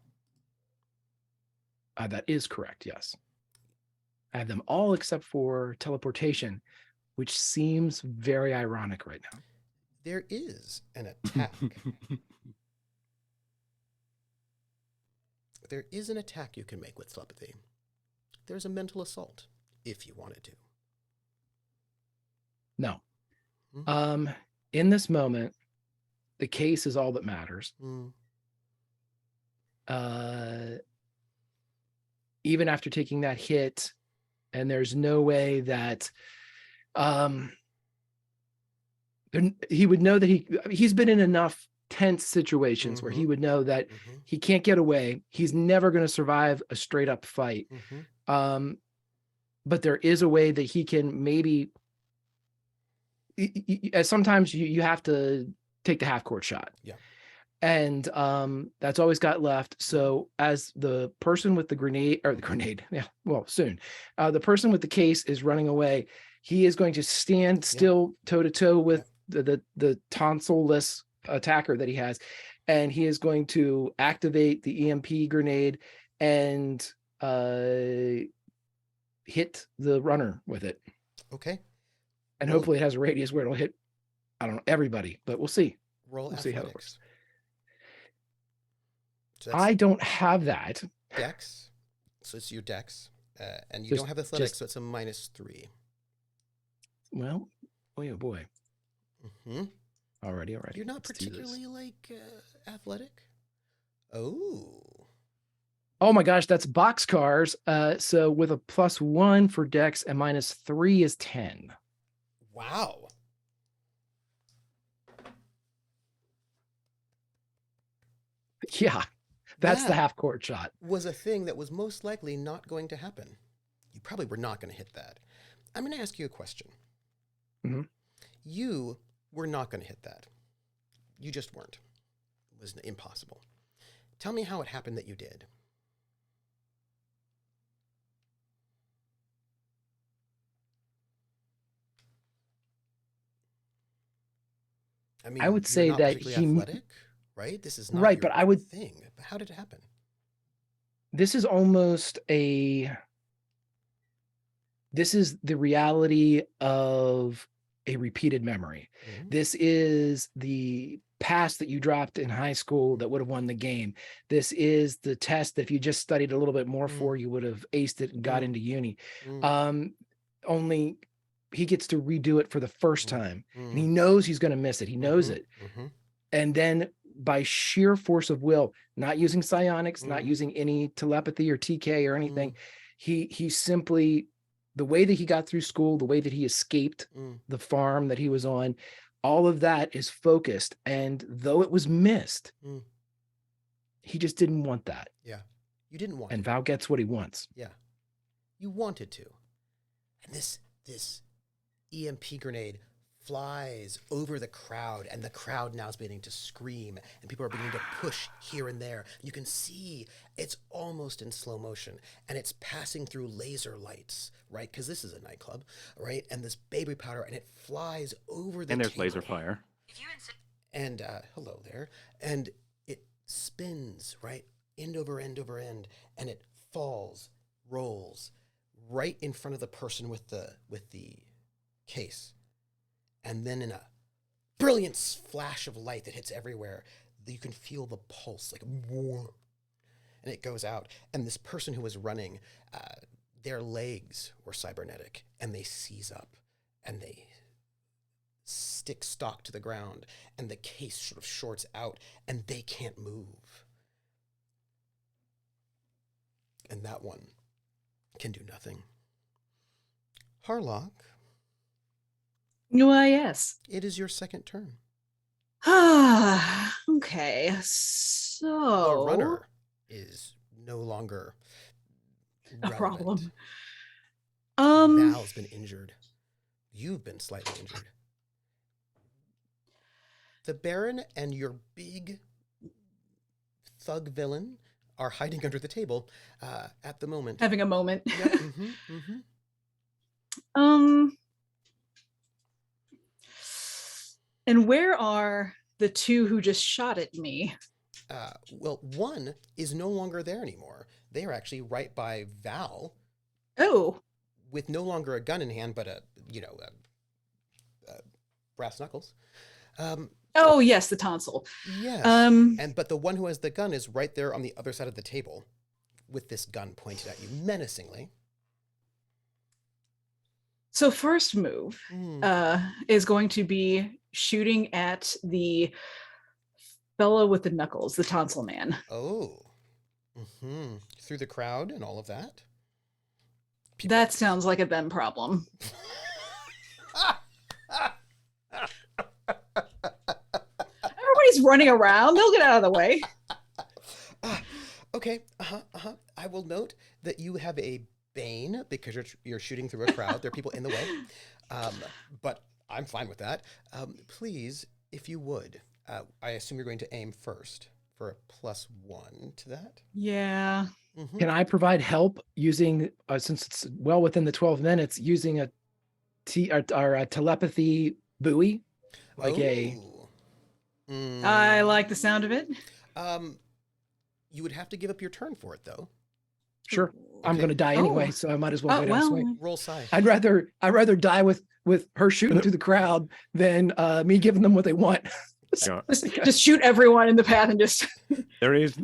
That is correct, yes. I have them all except for teleportation, which seems very ironic right now. There is an attack. There is an attack you can make with telepathy. There's a mental assault, if you wanted to. No. Mm. In this moment, the case is all that matters. Mm. Even after taking that hit, and there's no way that he would know that he's been in enough tense situations where he would know that he can't get away. He's never going to survive a straight up fight. But there is a way that he can maybe, sometimes you have to take the half court shot. Yeah. And that's always got left. So as the person with the grenade, yeah, well, soon, the person with the case is running away, he is going to stand still toe to toe with the tonsil-less attacker that he has, and he is going to activate the EMP grenade and hit the runner with it. Okay. And hopefully it has a radius where it'll hit, I don't know, everybody, but we'll see. We'll see how it works. So I don't have that. Dex. So it's your dex. And you don't have athletics, so it's a -3. Well, boy, oh boy. Mm-hmm. Alrighty. You're not particularly athletic. Oh my gosh, that's boxcars. So with a +1 for dex and -3 is 10. Wow. Yeah, that's the half court shot. Was a thing that was most likely not going to happen. You probably were not going to hit that. I'm going to ask you a question. Mm-hmm. You were not going to hit that. You just weren't. It was impossible. Tell me how it happened that you did. I mean, I would say not that particularly athletic, right? This is not right, your but I would thing. But how did it happen? This is almost this is the reality of a repeated memory. Mm-hmm. This is the pass that you dropped in high school that would have won the game. This is the test that if you just studied a little bit more for, you would have aced it and got into uni. Only he gets to redo it for the first time, and he knows he's going to miss it. He knows it. And then by sheer force of will, not using psionics, not using any telepathy or TK or anything, he simply, the way that he got through school, the way that he escaped the farm that he was on, all of that is focused. And though it was missed, he just didn't want that. Yeah. You didn't want it. And Val gets what he wants. Yeah. You wanted to. And this EMP grenade flies over the crowd, and the crowd now is beginning to scream, and people are beginning to push here and there. You can see it's almost in slow motion, and it's passing through laser lights, right? Because this is a nightclub, right? And this baby powder, and it flies over the And there's table. laser fire. And hello there. And it spins, right? End over end over end, and it rolls right in front of the person with the case. And then in a brilliant flash of light that hits everywhere, you can feel the pulse, like, and it goes out. And this person who was running, their legs were cybernetic, and they seize up, and they stick stock to the ground, and the case sort of shorts out, and they can't move. And that one can do nothing. Harlock, Why, yes. it is your second turn. Okay, The so runner is no longer a relevant. problem. Val's been injured. You've been slightly injured. The Baron and your big thug villain are hiding under the table at the moment. Having a moment. Yep, mm-hmm. And where are the two who just shot at me? Well, one is no longer there anymore. They are actually right by Val, Oh, with no longer a gun in hand, but a brass knuckles. oh yes, the tonsil. Yes. But the one who has the gun is right there on the other side of the table, with this gun pointed at you menacingly. So first move is going to be shooting at the fellow with the knuckles, the tonsil man. Oh. Mm-hmm. Through the crowd and all of that? That sounds like a them problem. Everybody's running around. They'll get out of the way. Okay. I will note that you have a bane because you're shooting through a crowd. There are people in the way. But I'm fine with that. Please, if you would, I assume you're going to aim first for a +1 to that. Yeah. Mm-hmm. Can I provide help using, since it's well within the 12 minutes, using a telepathy buoy? I like the sound of it. You would have to give up your turn for it, though. Sure. I'm Okay. going to die anyway, Oh. so I might as well Oh, go down well. swing. Roll psi. I'd rather die with her shooting through the crowd than me giving them what they want. Yeah. Just shoot everyone in the path and just. There is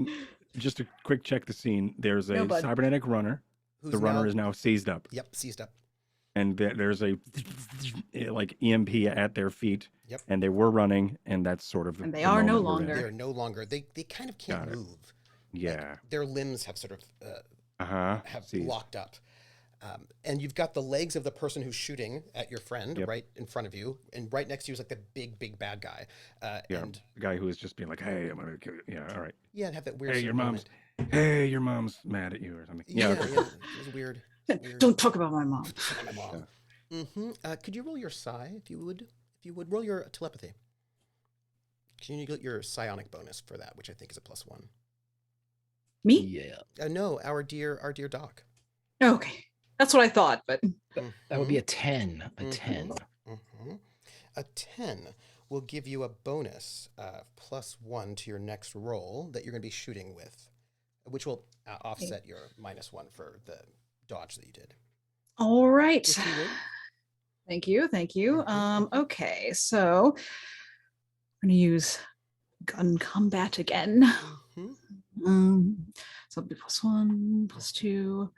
just a quick check the scene. There's a No, bud. cybernetic runner. Who's The runner is now seized up, Yep, seized up. and there's a like EMP at their feet. Yep. And they were running, and that's sort of. And they the are no moment we're in. longer. They're no longer. They kind of can't Got it. move. Yeah. Like, their limbs have sort of have Seized. locked up. And you've got the legs of the person who's shooting at your friend Yep. right in front of you, and right next to you is like the big bad guy. Yeah. And The guy who was just being like, "Hey, I'm gonna kill you." Yeah. All right. yeah, and have that weird. Hey, sort your of mom's. moment. Hey, your mom's mad at you or something. Yeah, okay. yeah, it was weird. Weird. Don't talk about my mom. My mom. Could you roll your psi if you would? If you would roll your telepathy. Can you get your psionic bonus for that, which I think is a +1? Me? Yeah. No, our dear Doc. Okay. That's what I thought, but That would be a 10. A Mhm. 10. Mm-hmm. A 10 will give you a bonus +1 to your next roll that you're going to be shooting with, which will offset your -1 for the dodge that you did. all right. If you would. Thank you. Thank you. Mhm. Okay, so I'm gonna use gun combat again. Mhm. So it'll be +1, +2,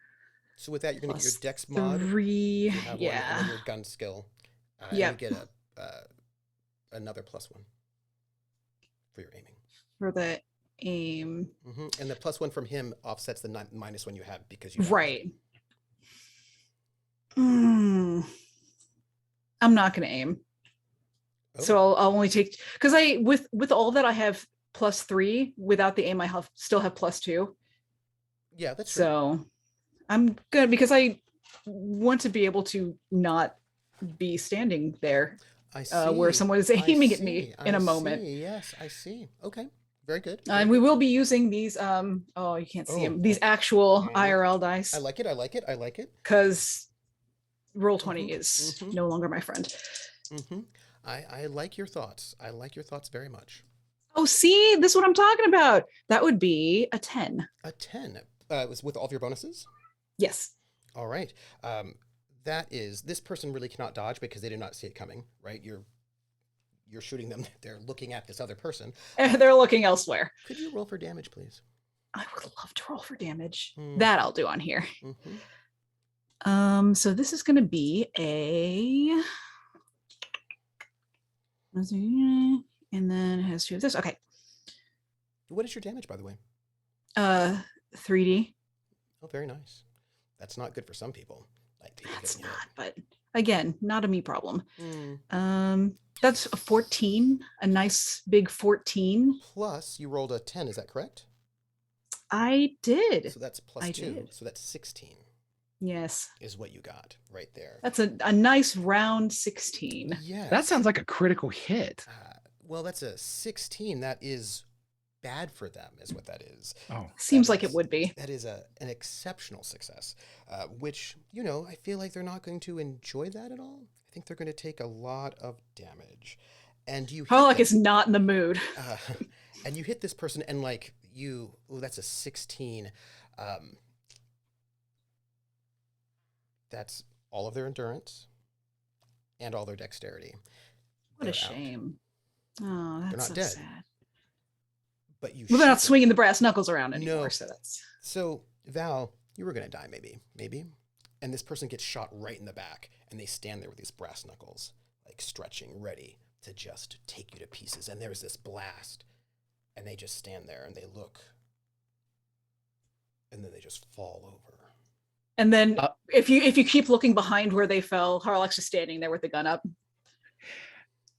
So with that, you're going to get your plus dex mod. 3. If you have one, and Yeah. then your gun skill. And Yep. you get another +1 for your aiming. For the aim. And the +1 from him offsets the -1 you have because you have Right. I'm not gonna aim. So I'll only take, because I with all that I have +3. Without the aim, I still have +2. Yeah, that's true. So I'm good because I want to be able to not be standing there I see. where someone is I aiming at me see, in I a moment. see. Yes, I see. Okay, very good. And we will be using these. Oh, you can't see them. These actual IRL dice. I like it. I like it. I like it. Because Roll20 is mhm. no longer my friend. I like your thoughts. I like your thoughts very much. Oh, see, this is what I'm talking about. That would be a 10. A 10. Was with all of your bonuses. Yes. All right. That is, this person really cannot dodge because they did not see it coming, right? You're you're shooting them, they're looking at this other person. They're looking elsewhere. Could you roll for damage, please? I would love to roll for damage. Mhm. That I'll do on here. Mm-hmm. So this is going to be a, and then it has 2 of this. Okay. What is your damage, by the way? 3D. Oh, very nice. That's not good for some people. Like people That's getting not, but again, not a me problem. hit. Mm. That's a 14, a nice big 14. Plus, you rolled a 10. Is that correct? I did. So that's plus I 2. did. So that's 16 Yes. is what you got right there. That's a nice round 16. Yes. That sounds like a critical hit. Well, that's a 16. That is bad for them, is what that is. Oh, Seems That like it is- would be. That is an exceptional success, which, you know, I feel like they're not going to enjoy that at all. I think they're going to take a lot of damage. And you hit Harlock them, is not in the mood. and you hit this person, and like that's a 16. That's all of their endurance and all their dexterity. What a They're out. shame. Oh, that's not so dead. sad. But you Well, they're shoot not them. swinging the brass knuckles around anymore, No. so that's. So, Val, you were going to die, maybe. And this person gets shot right in the back, and they stand there with these brass knuckles, like stretching, ready to just take you to pieces. And there's this blast, and they just stand there and they look, and then they just fall over. And then if you keep looking behind where they fell, Harlock's just standing there with the gun up.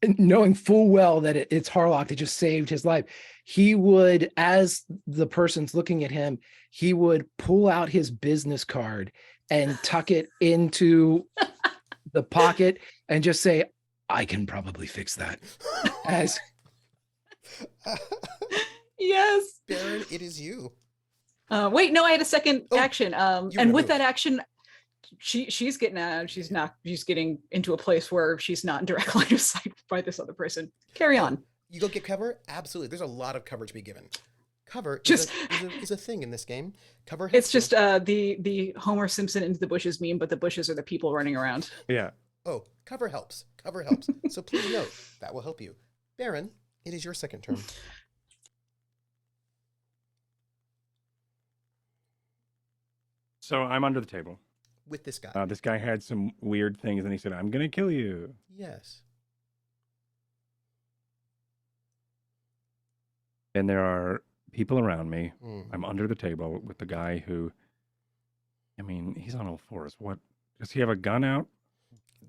And knowing full well that it's Harlock that just saved his life, he would, as the person's looking at him, he would pull out his business card and tuck it into the pocket and just say, I can probably fix that. As Yes. Baron, it is you. Wait, no, I had a second Oh, action. you And gotta with move. that action, she's getting out. She's getting into a place where she's not in direct line of sight by this other person. Carry on. You go get cover? Absolutely. There's a lot of cover to be given. Cover Just- is a thing in this game. Cover It's helps just you. the Homer Simpson into the bushes meme, but the bushes are the people running around. Yeah. Oh, cover helps. Cover helps. So please note, that will help you. Baron, it is your second turn. So I'm under the table. With this guy. This guy had some weird things, and he said, "I'm gonna kill you." Yes. And there are people around me. Mm. I'm under the table with the guy who, I mean, he's on all fours. What does he have a gun out?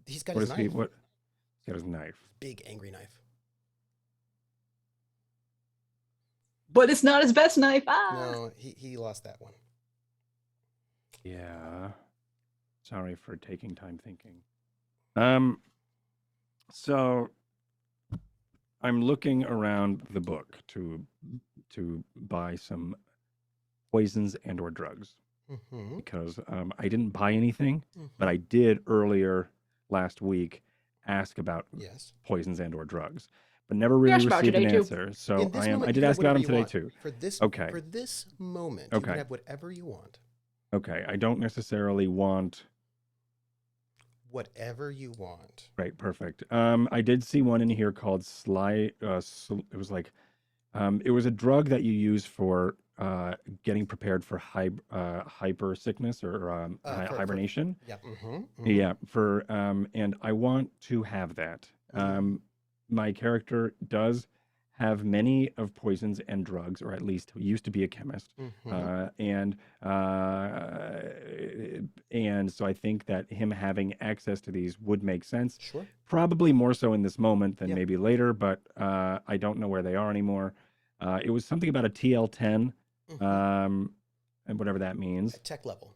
He's got What his is knife. he? What? He's got his knife. Big angry knife. But it's not his best knife. Ah. No, he lost that one. Yeah. Sorry for taking time thinking. So I'm looking around the book to buy some poisons and or drugs Mm-hmm. because I didn't buy anything, but I did earlier last week ask about Yes. poisons and or drugs, but never really asked about received an today, too. answer. So In this I moment, you did can have ask about whatever him you today want. too. For this Okay. For this moment, you Okay. can have whatever you want. Okay, I don't necessarily want. Whatever you want. Right, perfect. I did see one in here called Sly. It was like, it was a drug that you use for getting prepared for hyper sickness or For- hibernation. Yeah. Mm-hmm. Yeah, and I want to have that. My character does have many of poisons and drugs, or at least used to be a chemist. And so I think that him having access to these would make sense. Sure. Probably more so in this moment than Yeah. maybe later, but I don't know where they are anymore. It was something about a TL10, Mhm. and whatever that means. At tech level.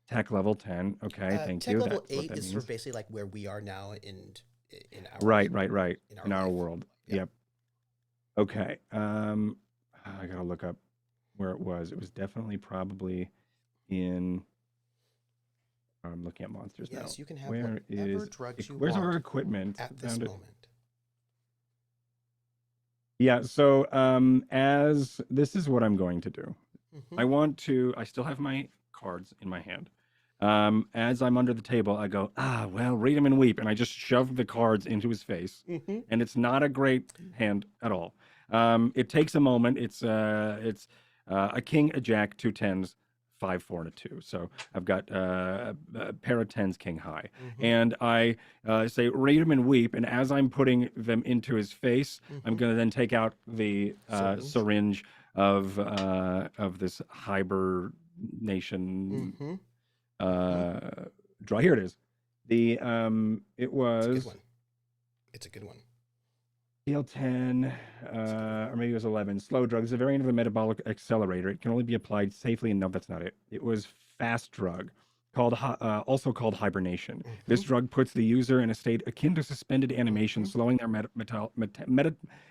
Tech level 10. Okay, thank Tech you. level That's what 8 that is means. sort of basically like where we are now in our Right. in In our life. world. Yeah. Yep. Okay. I gotta look up where it was. It was definitely probably in. I'm looking at monsters now. Yes, you can have Where whatever is? drugs you Where's want our equipment? at this Found it. moment. Yeah. So as this is what I'm going to do. Mhm. I want to. I still have my cards in my hand. As I'm under the table, I go, well, read 'em and weep. And I just shove the cards into his face. And it's not a great hand at all. It takes a moment. It's a king, a jack, 2 tens, 5, 4, and a 2. So I've got a pair of tens, king high. And I say, read 'em and weep. And as I'm putting them into his face, I'm going to then take out the syringe of this hibernation draw. Here it is. It was It's a good one. DL10, or maybe it was 11. Slow drug. It's a variant of a metabolic accelerator. It can only be applied safely. And no, that's not it. It was fast drug, also called hibernation. This drug puts the user in a state akin to suspended animation, slowing their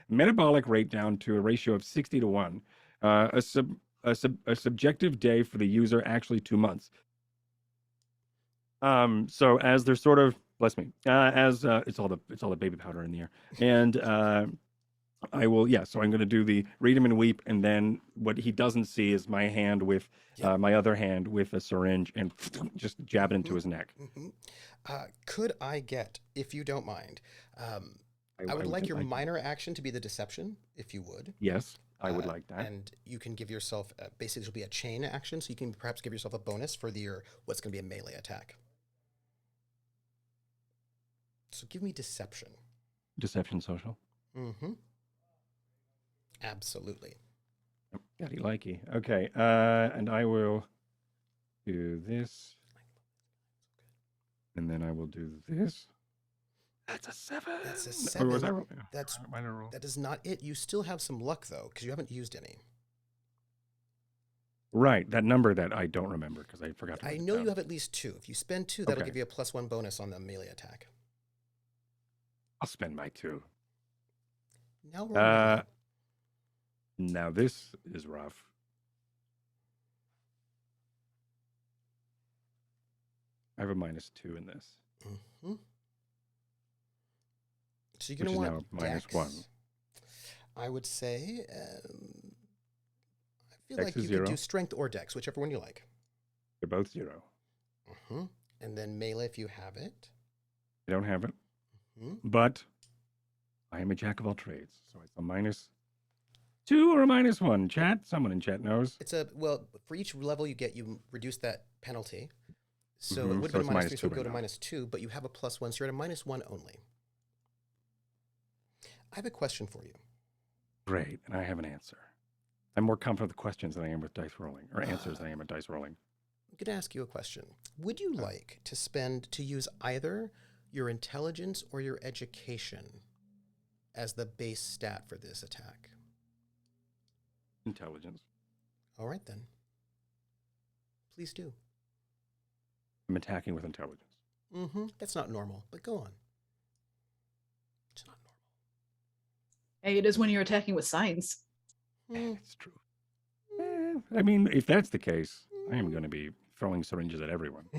metabolic rate down to a ratio of 60 to 1. A subjective day for the user, actually 2 months. So as they're sort of, bless me, as it's all the baby powder in the air, and I will, so I'm going to do the read 'em and weep, and then what he doesn't see is my hand with my other hand with a syringe and just jab it into his neck. Could I get, if you don't mind, I would like your minor action to be the deception, if you would. Yes, I would like that. And you can give yourself, basically, this will be a chain action, so you can perhaps give yourself a bonus for what's going to be a melee attack. So give me deception. Deception social? Absolutely. Got likey. Okay, and I will do this. And then I will do this. That's a 7. That's a 7. Or was I that is not it. You still have some luck, though, because you haven't used any. Right, that number that I don't remember because I forgot to write I it know down. you have at least 2. If you spend 2, that'll Okay. give you a +1 bonus on the melee attack. I'll spend my 2. Now we're Now this is rough. I have a -2 in this. So you're going to want now -1. I would say, I feel Dex like is you 0. could do strength or dex, whichever one you like. They're both 0. And then melee if you have it. I don't have it. But I am a jack of all trades. So it's a -2 or a -1. Chat? Someone in chat knows. It's for each level you get, you reduce that penalty. So it would So have been it's -3, so it would go to -2, but you have a +1, so you're at a -1 only. I have a question for you. Great, and I have an answer. I'm more confident with questions than I am with dice rolling, or answers than I am with dice rolling. I'm going to ask you a question. Would you like to use either your intelligence or your education as the base stat for this attack? Intelligence. All right, then. Please do. I'm attacking with intelligence. That's not normal, but go on. It's not normal. Hey, it is when you're attacking with science. It's true. I mean, if that's the case, I am going to be throwing syringes at everyone.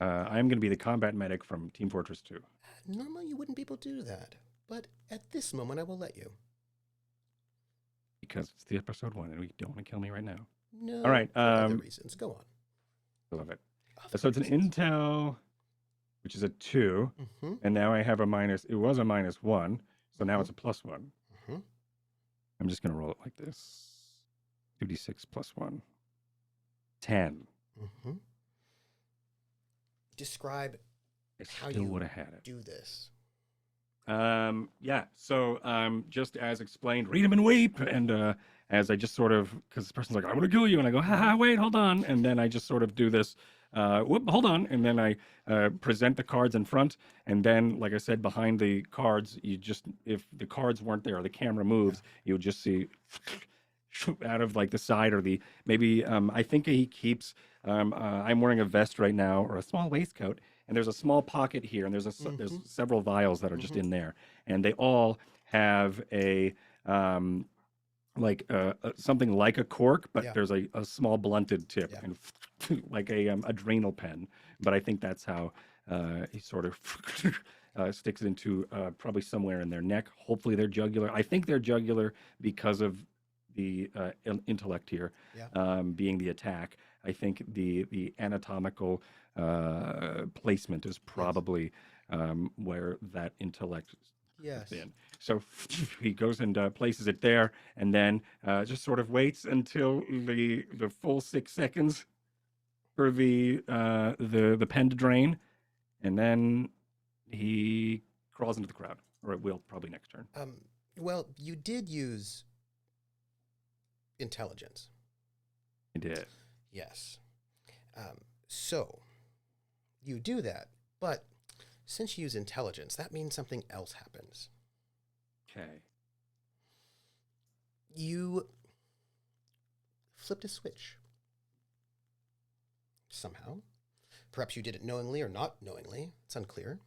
I am going to be the combat medic from Team Fortress 2. Normally, you wouldn't be able to do that, but at this moment, I will let you. Because it's the episode 1, and you don't want to kill me right now. No. All right. For other reasons. Go on. I love it. So it's an intel, which is a 2, and now I have it was a -1, so now it's a +1. I'm just going to roll it like this. 2d6 +1. 10. Describe how Still you would have had it. do this. So just as explained, read 'em and weep, and as I just sort of, because this person's like, I'm gonna kill you, and I go, wait, hold on, and then I just sort of do this, hold on, and then I present the cards in front, and then, like I said, behind the cards, if the cards weren't there, or the camera moves, you would just see out of like the side, or I think he keeps, I'm wearing a vest right now, or a small waistcoat, and there's a small pocket here, and there's several vials that are just in there, and they all have a something like a cork, but there's a small blunted tip, and like a adrenal pen. But I think that's how he sort of sticks into probably somewhere in their neck. Hopefully they're jugular. I think they're jugular because of the intellect here being the attack. I think the anatomical placement is probably where that intellect Yes. in. So he goes and places it there, and then just sort of waits until the full 6 seconds for the pen to drain, and then he crawls into the crowd, or it will probably next turn. Well, you did use intelligence. I did. Yes. So you do that, but since you use intelligence, that means something else happens. Okay. You flipped a switch. Somehow. Perhaps you did it knowingly or not knowingly. It's unclear.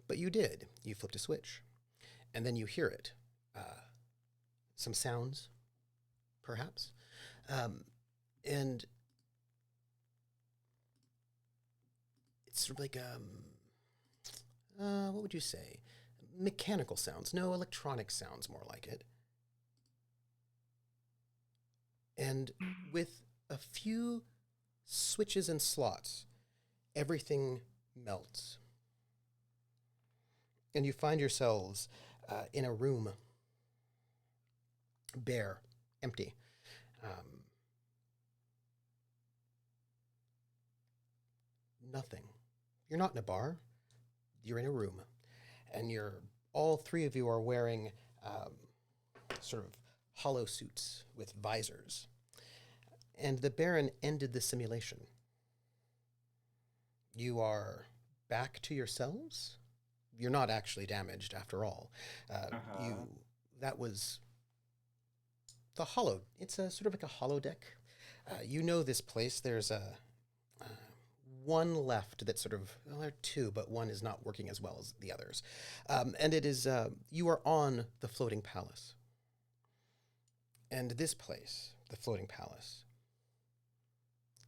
But you did. You flipped a switch. And then you hear it. Some sounds, perhaps. And it's sort of like, what would you say? Mechanical sounds. No, electronic sounds, more like it. And with a few switches and slots, everything melts. And you find yourselves in a room, bare, empty. Nothing. You're not in a bar. You're in a room. And all three of you are wearing sort of hollow suits with visors. And the Baron ended the simulation. You are back to yourselves. You're not actually damaged after all. That was the hollow. It's a sort of like a hollow deck. You know this place. There's one left that's sort of, well, there are two, but one is not working as well as the others. And it is, you are on the floating palace. And this place, the floating palace,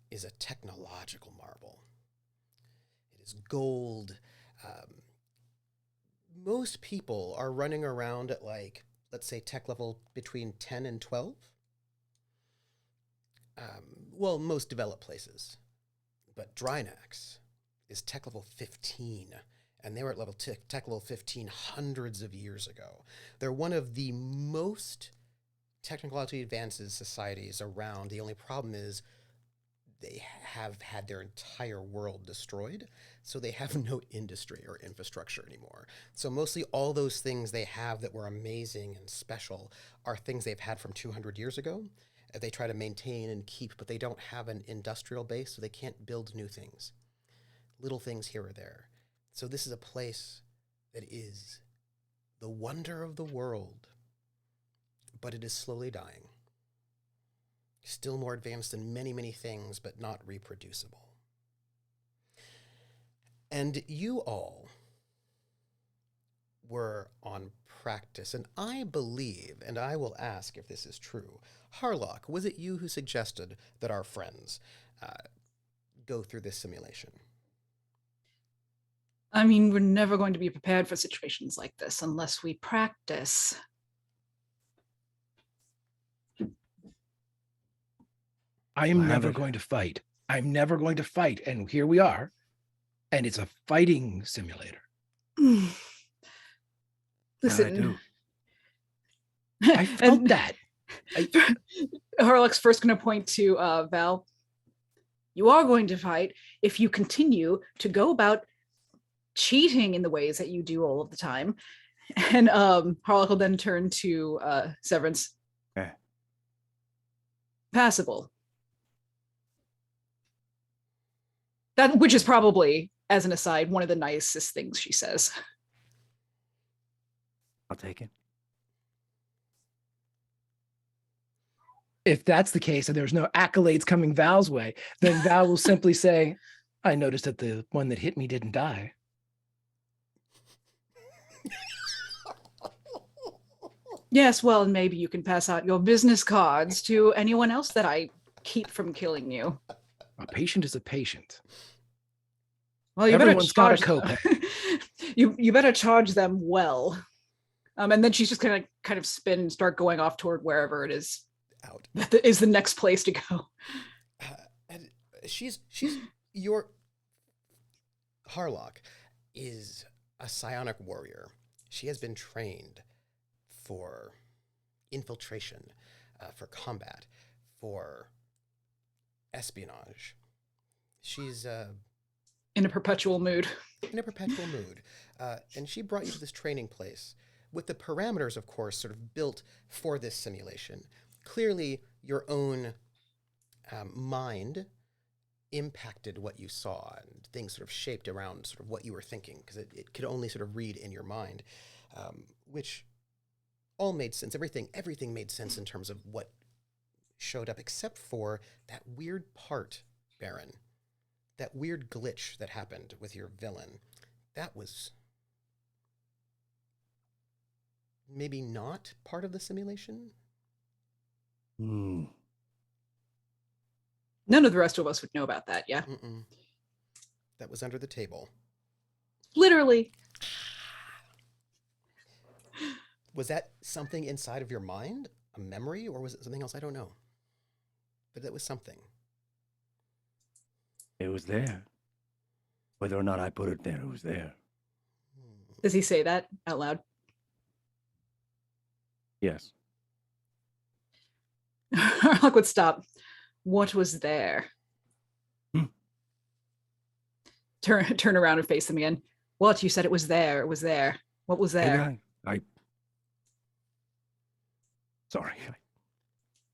is a technological marvel. It is gold. Most people are running around at, like, let's say tech level between 10 and 12. Well, most developed places. But Drinax is tech level 15, and they were at tech level 15 hundreds of years ago. They're one of the most technologically advanced societies around. The only problem is they have had their entire world destroyed, so they have no industry or infrastructure anymore. So mostly all those things they have that were amazing and special are things they've had from 200 years ago. They try to maintain and keep, but they don't have an industrial base, so they can't build new things. Little things here or there. So this is a place that is the wonder of the world, but it is slowly dying. Still more advanced than many, many things, but not reproducible. And you all were on practice, and I believe, and I will ask if this is true, Harlock, was it you who suggested that our friends go through this simulation? I mean, we're never going to be prepared for situations like this unless we practice. I am never going to fight. I'm never going to fight. And here we are. And it's a fighting simulator. Listen. I felt that. Harlock's first going to point to Val. You are going to fight if you continue to go about cheating in the ways that you do all of the time. And Harlock will then turn to Severance. Passable. That, which is probably, as an aside, one of the nicest things she says. I'll take it. If that's the case and there's no accolades coming Val's way, then Val will simply say, I noticed that the one that hit me didn't die. Yes, well, and maybe you can pass out your business cards to anyone else that I keep from killing you. A patient is a patient. Well, you Everyone's better got a copay. you better charge them well. And then she's just gonna kind of spin and start going off toward wherever it is that is the next place to go. And she's your Harlock is a psionic warrior. She has been trained for infiltration, for combat, for espionage. She's In a perpetual mood. in a perpetual mood. And she brought you to this training place with the parameters, of course, sort of built for this simulation. Clearly, your own mind impacted what you saw, and things sort of shaped around sort of what you were thinking, because it could only sort of read in your mind, which all made sense. Everything made sense in terms of what showed up, except for that weird part, Baron. That weird glitch that happened with your villain. That was maybe not part of the simulation? Hmm. None of the rest of us would know about that, yeah? Mm-mm. That was under the table. Literally. Was that something inside of your mind? A memory? Or was it something else? I don't know. But that was something. It was there. Whether or not I put it there, it was there. Does he say that out loud? Yes. Harlock would stop. What was there? Turn around and face them again. What? You said it was there. It was there. What was there? I sorry. I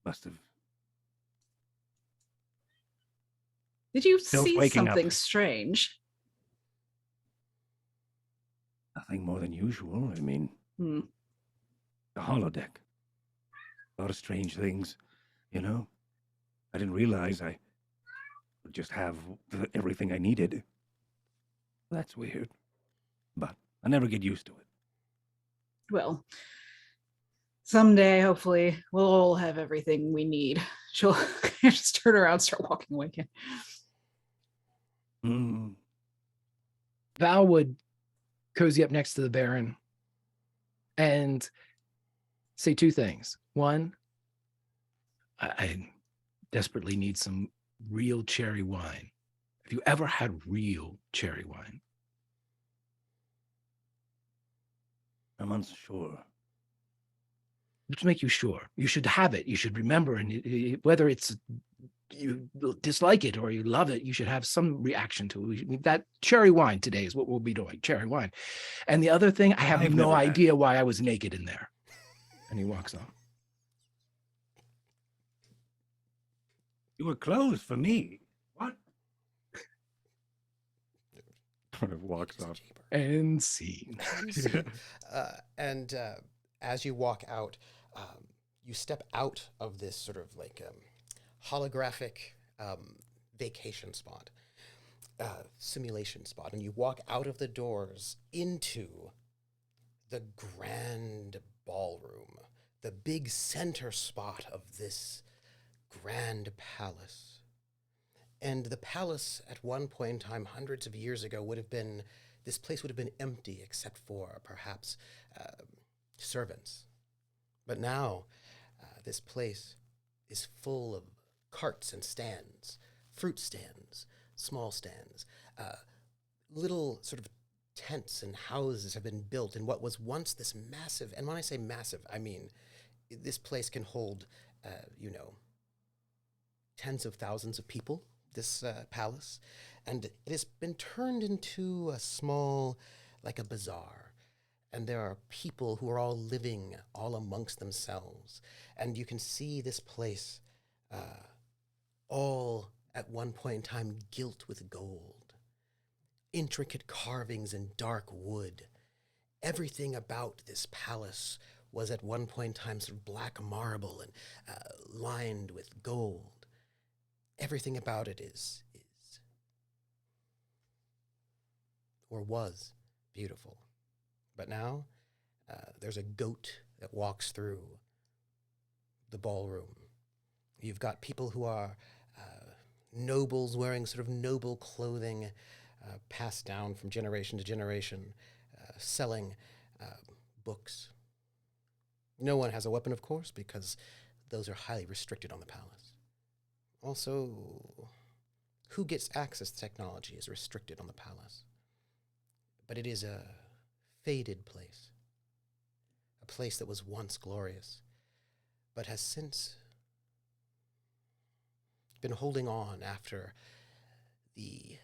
must have. Did you Still see waking up. something strange? Nothing more than usual. I mean, Hmm. the holodeck. A lot of strange things, you know? I didn't realize I would just have everything I needed. That's weird. But I never get used to it. Well, someday, hopefully, we'll all have everything we need. She'll just turn around and start walking away again. Mm. Val would cozy up next to the Baron and say two things. One, I desperately need some real cherry wine. Have you ever had real cherry wine? I'm unsure. To make you sure, you should have it. You should remember, and whether it's you dislike it or you love it, you should have some reaction to it. That cherry wine today is what we'll be doing. Cherry wine. And the other thing, I have I've no never had idea why I was naked in there. And he walks on. You were clothes for me. What? Walks off. And scene. And as you walk out, you step out of this sort of like holographic vacation spot, simulation spot, and you walk out of the doors into the grand ballroom, the big center spot of this grand palace. And the palace at one point in time, hundreds of years ago, this place would have been empty except for perhaps servants. But now this place is full of carts and stands, fruit stands, small stands, little sort of tents and houses have been built in what was once this massive, and when I say massive, I mean this place can hold, tens of thousands of people, this palace, and it has been turned into a small, like a bazaar. And there are people who are all living all amongst themselves. And you can see this place all at one point in time gilt with gold. Intricate carvings in dark wood. Everything about this palace was at one point in time sort of black marble and lined with gold. Everything about it is or was beautiful. But now there's a goat that walks through the ballroom. You've got people who are nobles wearing sort of noble clothing passed down from generation to generation, selling books. No one has a weapon, of course, because those are highly restricted on the palace. Also, who gets access to technology is restricted on the palace. but it is a faded place. A place that was once glorious, but has since been holding on after the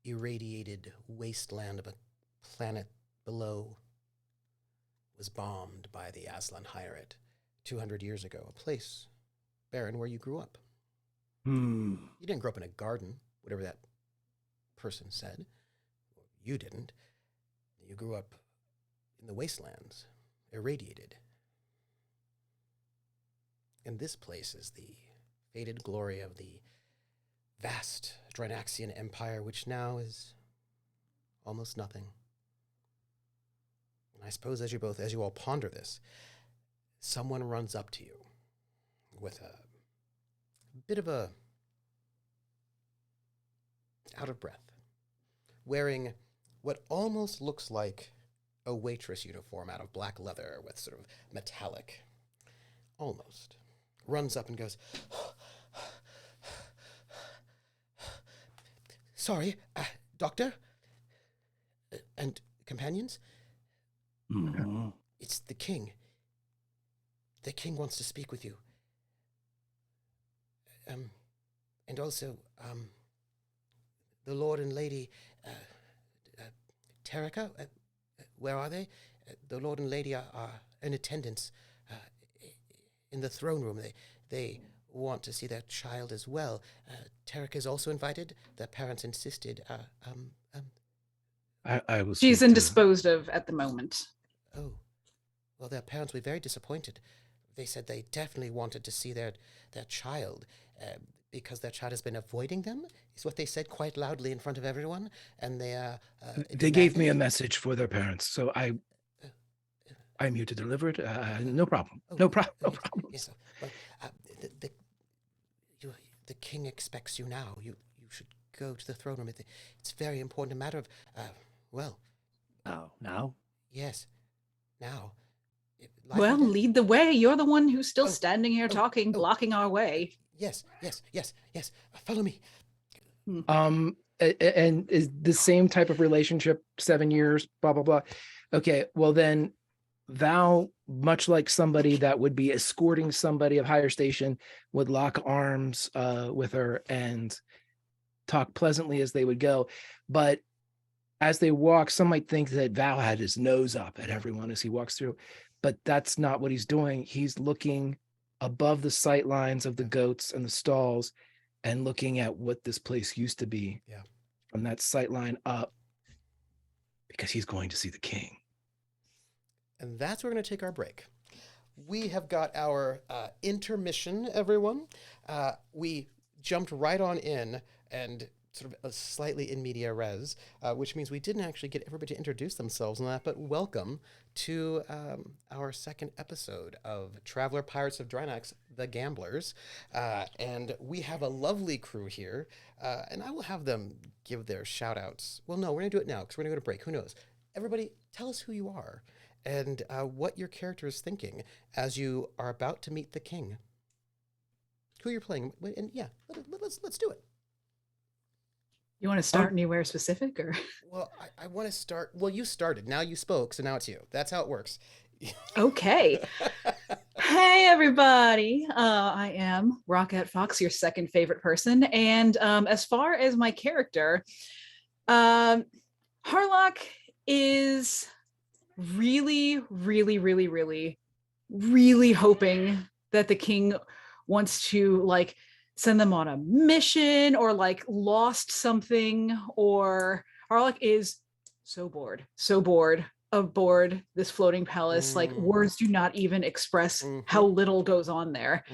irradiated wasteland of a planet below was bombed by the Aslan Hyarit 200 years ago. A place, Baron, where you grew up. You didn't grow up in a garden, whatever that person said. You didn't. You grew up in the wastelands, irradiated. And this place is the faded glory of the vast Drinaxian Empire, which now is almost nothing. And I suppose as you all ponder this, someone runs up to you with a bit of a out of breath, wearing what almost looks like a waitress uniform out of black leather with sort of metallic, almost, runs up and goes, "Sorry, doctor and companions, it's the king. The king wants to speak with you. And also, the Lord and Lady, Terika, where are they? The Lord and Lady are in attendance in the throne room. They want to see their child as well. Terika is also invited. Their parents insisted. I will. She's speak to- indisposed of at the moment. Oh, well, their parents were very disappointed. They said they definitely wanted to see their child because their child has been avoiding them, is what they said quite loudly in front of everyone. And They gave me a message for their parents, so I'm here to deliver it. No problem. No problem. No problem. Yes, well, the king expects you now. You should go to the throne room. It's very important. A matter of, Now? Yes, now. Well, lead the way. You're the one who's still standing here talking, blocking our way. Yes. Follow me. And is the same type of relationship, 7 years, blah, blah, blah. Okay, well then Val, much like somebody that would be escorting somebody of higher station, would lock arms with her and talk pleasantly as they would go. But as they walk, some might think that Val had his nose up at everyone as he walks through, but that's not what he's doing. He's looking above the sight lines of the goats and the stalls and looking at what this place used to be from that sight line up, because he's going to see the king. And that's where we're going to take our break. We have got our intermission, everyone. We jumped right on in and sort of slightly in media res, which means we didn't actually get everybody to introduce themselves on that, but welcome to our second episode of Traveler Pirates of Drinax, The Gamblers. And we have a lovely crew here, and I will have them give their shout outs. Well, no, we're going to do it now because we're going to go to break. Who knows? Everybody, tell us who you are and what your character is thinking as you are about to meet the king. Who you're playing, and let's do it. You want to start anywhere specific, or? Well, I want to start. Well, you started. Now you spoke, so now it's you. That's how it works. Okay. Hey, everybody. I am Rocket Fox, your second favorite person. And as far as my character, Harlock is really, really, really, really, really hoping that the king wants to send them on a mission or lost something, or Harlock is so bored aboard this floating palace. Words do not even express how little goes on there.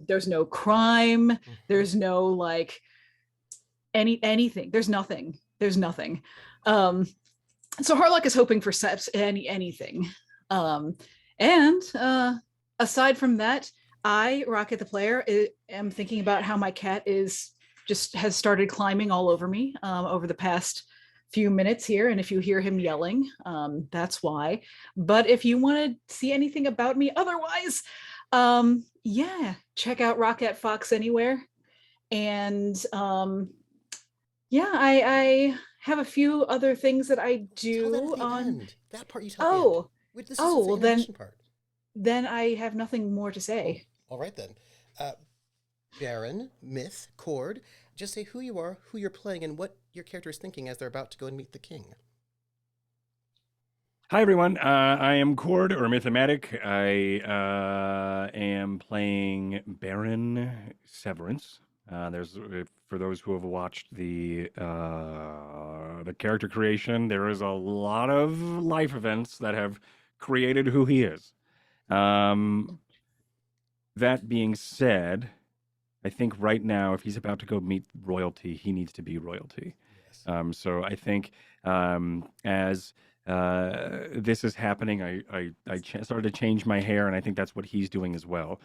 There's no crime. There's no anything. There's nothing. So Harlock is hoping for anything. And aside from that, I, Rocket the player, am thinking about how my cat has started climbing all over me over the past few minutes here. And if you hear him yelling, that's why. But if you want to see anything about me otherwise, check out Rocket Fox anywhere. And I have a few other things that I Tell that do at the on. end. That part you tell at the end. Oh, This is oh, the well then, intermission part. then I have nothing more to say. All right then. Baron, Myth, Cord, just say who you are, who you're playing, and what your character is thinking as they're about to go and meet the king. Hi everyone, I am Cord or Mythomatic. I am playing Baron Severance. There's for those who have watched the character creation, there is a lot of life events that have created who he is. That being said, I think right now, if he's about to go meet royalty, he needs to be royalty. Yes. So I think as this is happening, I started to change my hair, and I think that's what he's doing as well.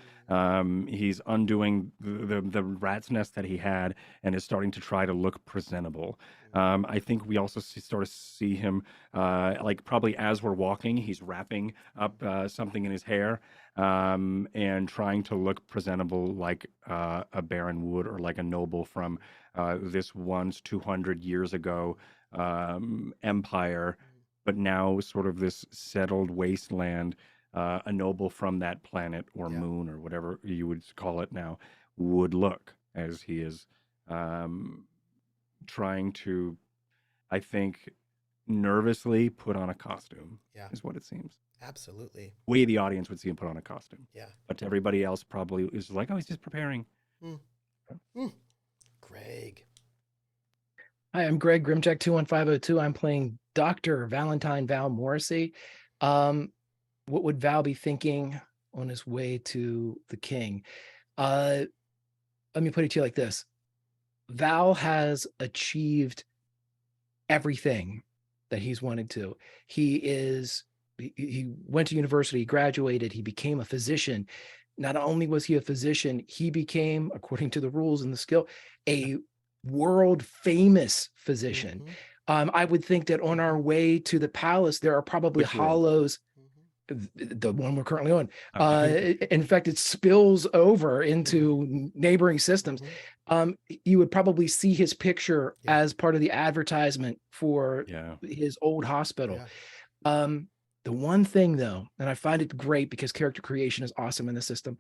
He's undoing the rat's nest that he had and is starting to try to look presentable. I think we also sort of see him, like probably as we're walking, he's wrapping up something in his hair and trying to look presentable like a baron would, or like a noble from this once 200 years ago empire, but now sort of this settled wasteland, a noble from that planet or moon or whatever you would call it now would look, as he is trying to, I think, nervously put on a costume, is what it seems. Absolutely. We, the audience, would see him put on a costume. Yeah. But everybody else probably is like, oh, he's just preparing. Greg. Hi, I'm Greg Grimjack 21502. I'm playing Dr. Valentine Val Morrissey. What would Val be thinking on his way to the king? Let me put it to you like this. Val has achieved everything that he's wanted to. He went to university, graduated, he became a physician. Not only was he a physician, he became, according to the rules and the skill, a world famous physician. I would think that on our way to the palace, there are probably hollows, the one we're currently on. In fact, it spills over into neighboring systems. You would probably see his picture as part of the advertisement for his old hospital. The one thing though, and I find it great because character creation is awesome in the system,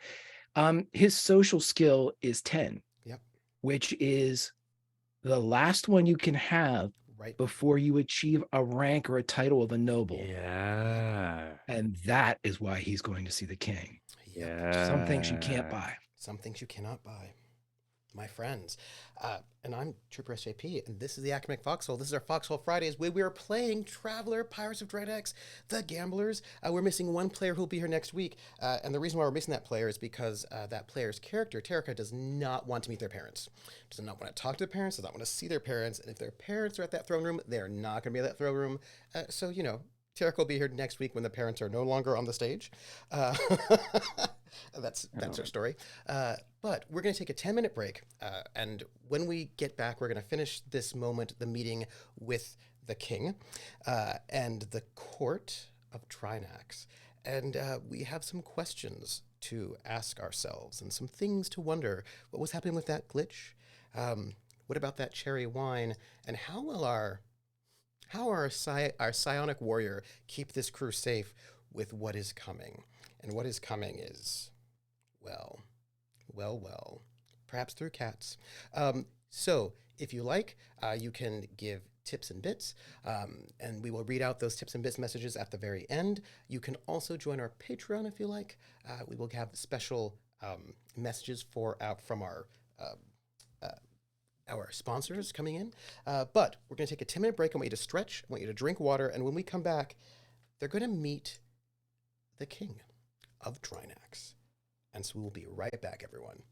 his social skill is 10, which is the last one you can have before you achieve a rank or a title of a noble. And that is why he's going to see the king. Some things you can't buy. Some things you cannot buy. My friends. And I'm troopersjp, and this is the Academic Foxhole. This is our Foxhole Fridays, where we are playing Traveler, Pirates of Drinax, the Gamblers. We're missing one player who'll be here next week, and the reason why we're missing that player is because that player's character, Terica, does not want to meet their parents. Does not want to talk to their parents, does not want to see their parents, and if their parents are at that throne room, they're not going to be at that throne room. So, you know, Terica will be here next week when the parents are no longer on the stage. That's our story. But we're going to take a 10-minute break. And when we get back, we're going to finish this moment, the meeting with the king and the court of Drinax. And we have some questions to ask ourselves and some things to wonder. What was happening with that glitch? What about that cherry wine? And how will our psionic warrior keep this crew safe with what is coming? And what is coming is, well, perhaps through cats. So if you like, you can give tips and bits, and we will read out those tips and bits messages at the very end. You can also join our Patreon if you like. We will have special messages from our sponsors coming in. But we're going to take a 10-minute break. I want you to stretch. I want you to drink water. And when we come back, they're going to meet the King of Drinax. And so we will be right back, everyone.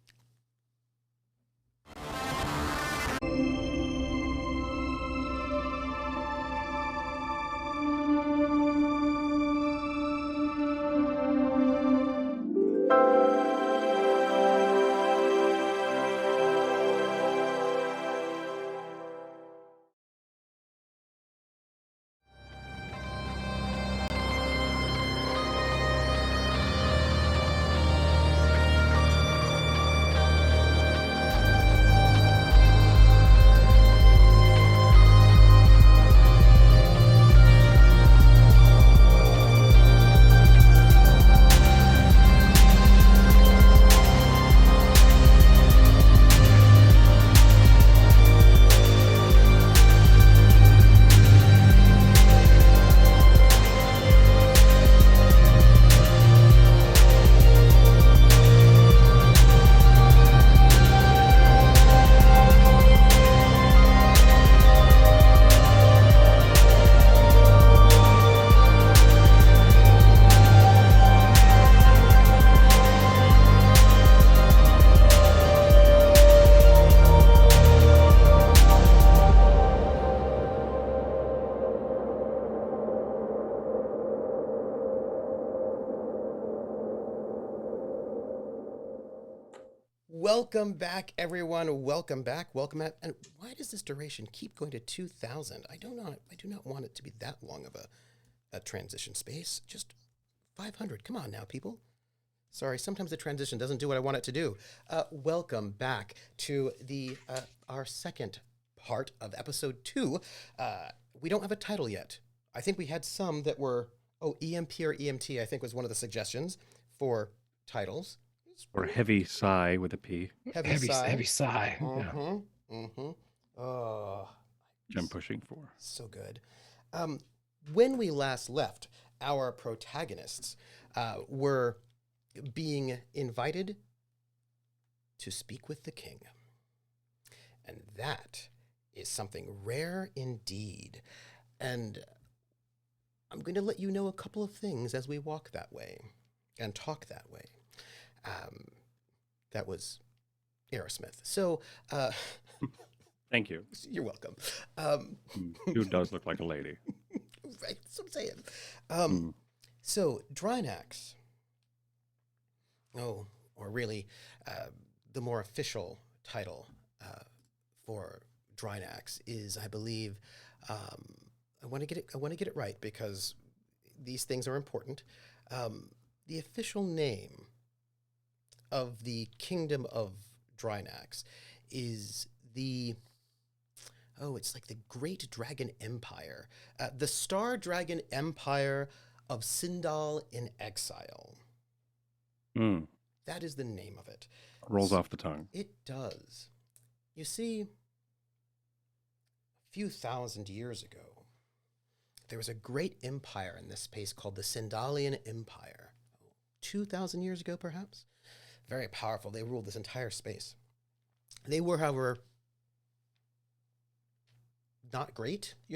Welcome back, everyone. Welcome back. Welcome back. And why does this duration keep going to 2,000? I do not want it to be that long of a transition space. Just 500. Come on now, people. Sorry, sometimes the transition doesn't do what I want it to do. Welcome back to our second part of episode 2. We don't have a title yet. I think we had some that were, EMP or EMT, I think was one of the suggestions for titles. Or heavy sigh with a P. Heavy sigh. Heavy sigh. Yeah. Mm-hmm. Mm-hmm. Oh, Which I'm pushing for. so good. When we last left, our protagonists were being invited to speak with the king. And that is something rare indeed. And I'm going to let you know a couple of things as we walk that way and talk that way. That was Aerosmith. So, Thank you. you're welcome. Who does look like a lady? Right, that's what I'm saying. So, Drinax, or really, the more official title for Drinax is, I believe, I want to get it right because these things are important. The official name of the Kingdom of Drinax is it's like the Great Dragon Empire, the Star Dragon Empire of Sindal in Exile. That is the name of it. Rolls off the tongue. It does. You see, a few thousand years ago, there was a great empire in this space called the Sindalian Empire. 2,000 years ago, perhaps? Very powerful. They ruled this entire space. They were, however, not great, a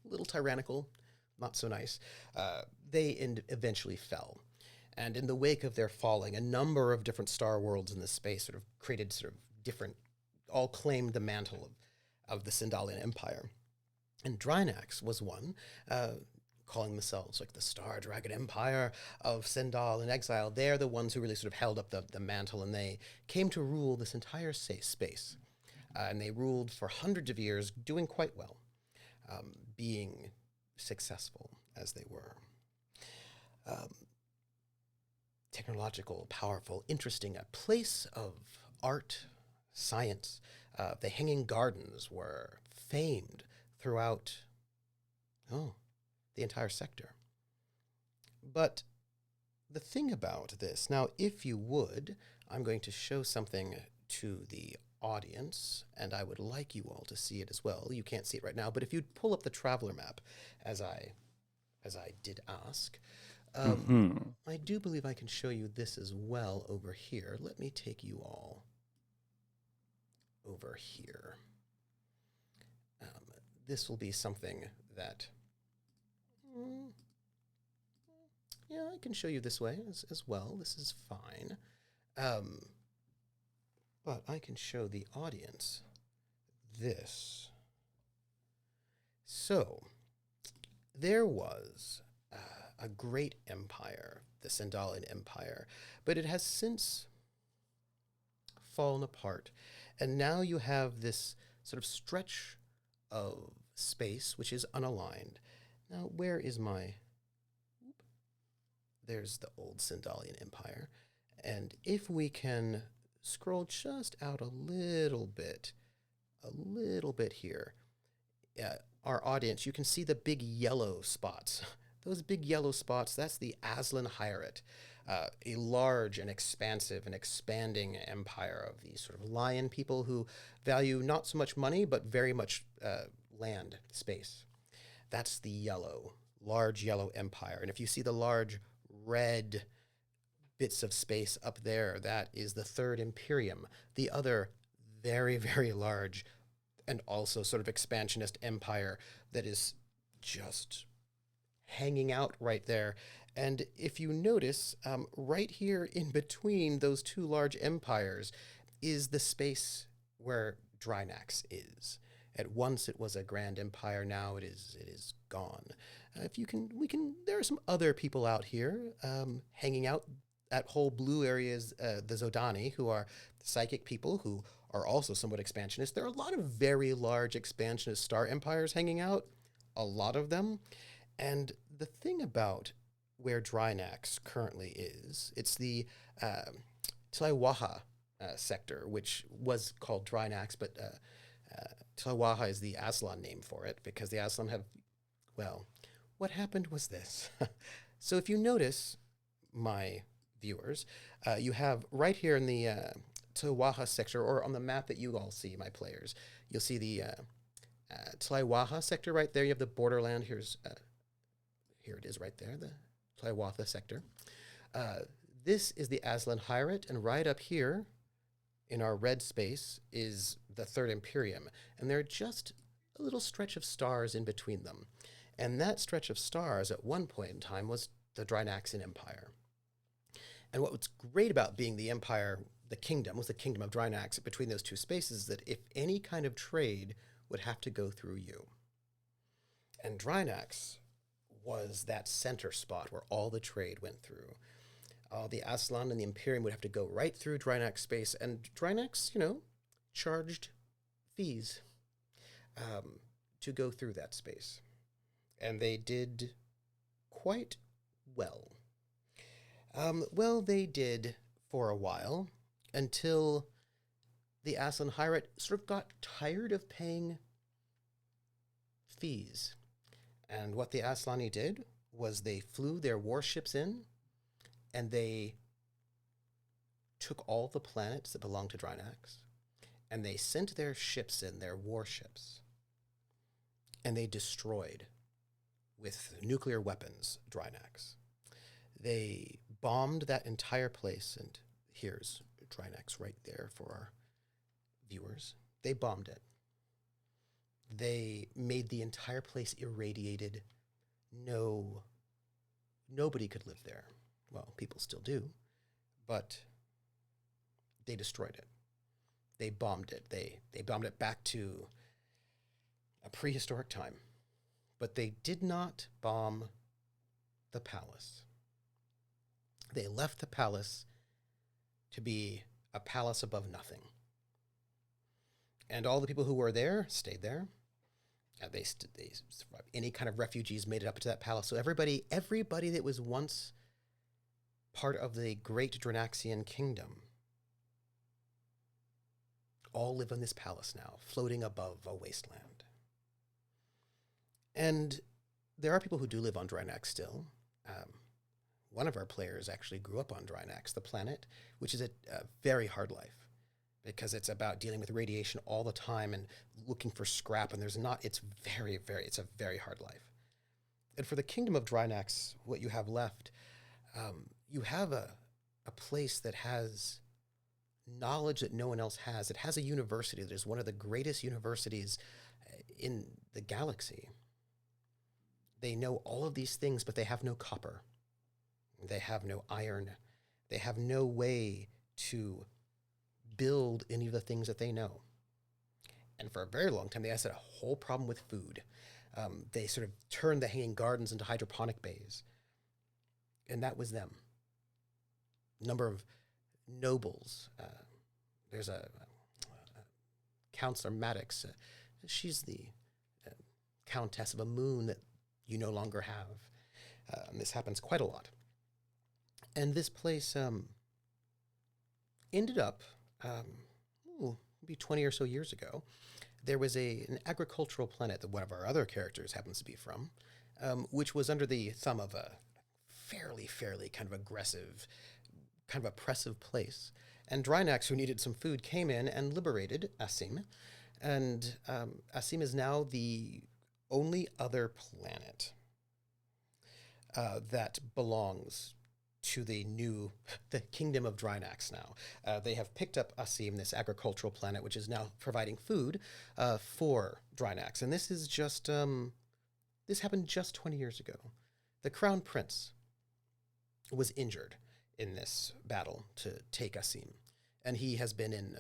little tyrannical, not so nice. They eventually fell. And in the wake of their falling, a number of different star worlds in this space sort of created different, all claimed the mantle of the Sindalian Empire. And Drinax was one, calling themselves like the Star Dragon Empire of Sindal in Exile. They're the ones who really sort of held up the mantle, and they came to rule this entire space. And they ruled for hundreds of years, doing quite well, being successful as they were. Technological, powerful, interesting, a place of art, science. The Hanging Gardens were famed throughout the entire sector. But the thing about this, now, if you would, I'm going to show something to the audience, and I would like you all to see it as well. You can't see it right now, but if you'd pull up the traveler map, as I did ask, I do believe I can show you this as well over here. Let me take you all over here. This will be something that, I can show you this way as well. This is fine. But I can show the audience this. So, there was a great empire, the Sindalian Empire, but it has since fallen apart. And now you have this sort of stretch of space which is unaligned. Now, where is my... There's the old Sindalian Empire. And if we can scroll just out a little bit here, our audience, you can see the big yellow spots. Those big yellow spots, that's the Aslan Hierate, a large and expansive and expanding empire of these sort of lion people who value not so much money, but very much land space. That's the large yellow empire. And if you see the large red bits of space up there, that is the Third Imperium, the other very, very large and also sort of expansionist empire that is just hanging out right there. And if you notice, right here in between those two large empires is the space where Drinax is. At once it was a grand empire, now it is gone. If you can, there are some other people out here hanging out. that whole blue area is the Zodani, who are psychic people who are also somewhat expansionist. There are a lot of very large expansionist star empires hanging out, a lot of them. And the thing about where Drinax currently is, it's the Tliwaha sector, which was called Drinax, but Tliwaha is the Aslan name for it, because the Aslan have, well, what happened was this. So if you notice, my viewers, you have right here in the Tliwaha sector, or on the map that you all see, my players, you'll see the Tliwaha sector right there. You have the borderland. Here it is right there, the Tliwaha sector. This is the Aslan Hierate, and right up here in our red space is the Third Imperium, and they're just a little stretch of stars in between them. And that stretch of stars at one point in time was the Drinaxian Empire. And what was great about being the empire, the kingdom, was the kingdom of Drinax between those two spaces, that if any kind of trade would have to go through you. And Drinax was that center spot where all the trade went through. The Aslan and the Imperium would have to go right through Drinax space, and Drinax, charged fees to go through that space. And they did quite well. They did for a while, until the Aslan Hierate sort of got tired of paying fees. And what the Aslani did was they flew their warships in, and they took all the planets that belonged to Drinax, and they sent their ships in, their warships, and they destroyed, with nuclear weapons, Drinax. They bombed that entire place, and here's Drinax right there for our viewers. They bombed it. They made the entire place irradiated. Nobody could live there. Well, people still do, but they destroyed it. They bombed it. They bombed it back to a prehistoric time, but they did not bomb the palace. They left the palace to be a palace above nothing. And all the people who were there stayed there. They any kind of refugees made it up to that palace. So everybody that was once part of the great Drinaxian kingdom all live in this palace now, floating above a wasteland. And there are people who do live on Drinax still. One of our players actually grew up on Drinax, the planet, which is a very hard life, because it's about dealing with radiation all the time and looking for scrap, and it's a very hard life. And for the kingdom of Drinax, what you have left, you have a place that has knowledge that no one else has. It has a university that is one of the greatest universities in the galaxy. They know all of these things, but they have no copper. They have no iron. They have no way to build any of the things that they know. And for a very long time, they had a whole problem with food. They sort of turned the hanging gardens into hydroponic bays. And that was them. Number of nobles. There's a Counselor Maddox. She's the Countess of a moon that you no longer have. And this happens quite a lot. And this place ended up, maybe 20 or so years ago, there was an agricultural planet that one of our other characters happens to be from, which was under the thumb of a fairly kind of aggressive, kind of oppressive place. And Drinax, who needed some food, came in and liberated Asim. And Asim is now the only other planet that belongs to the kingdom of Drinax now. They have picked up Asim, this agricultural planet, which is now providing food for Drinax. And this is just, this happened just 20 years ago. The crown prince was injured in this battle to take Asim. And he has been in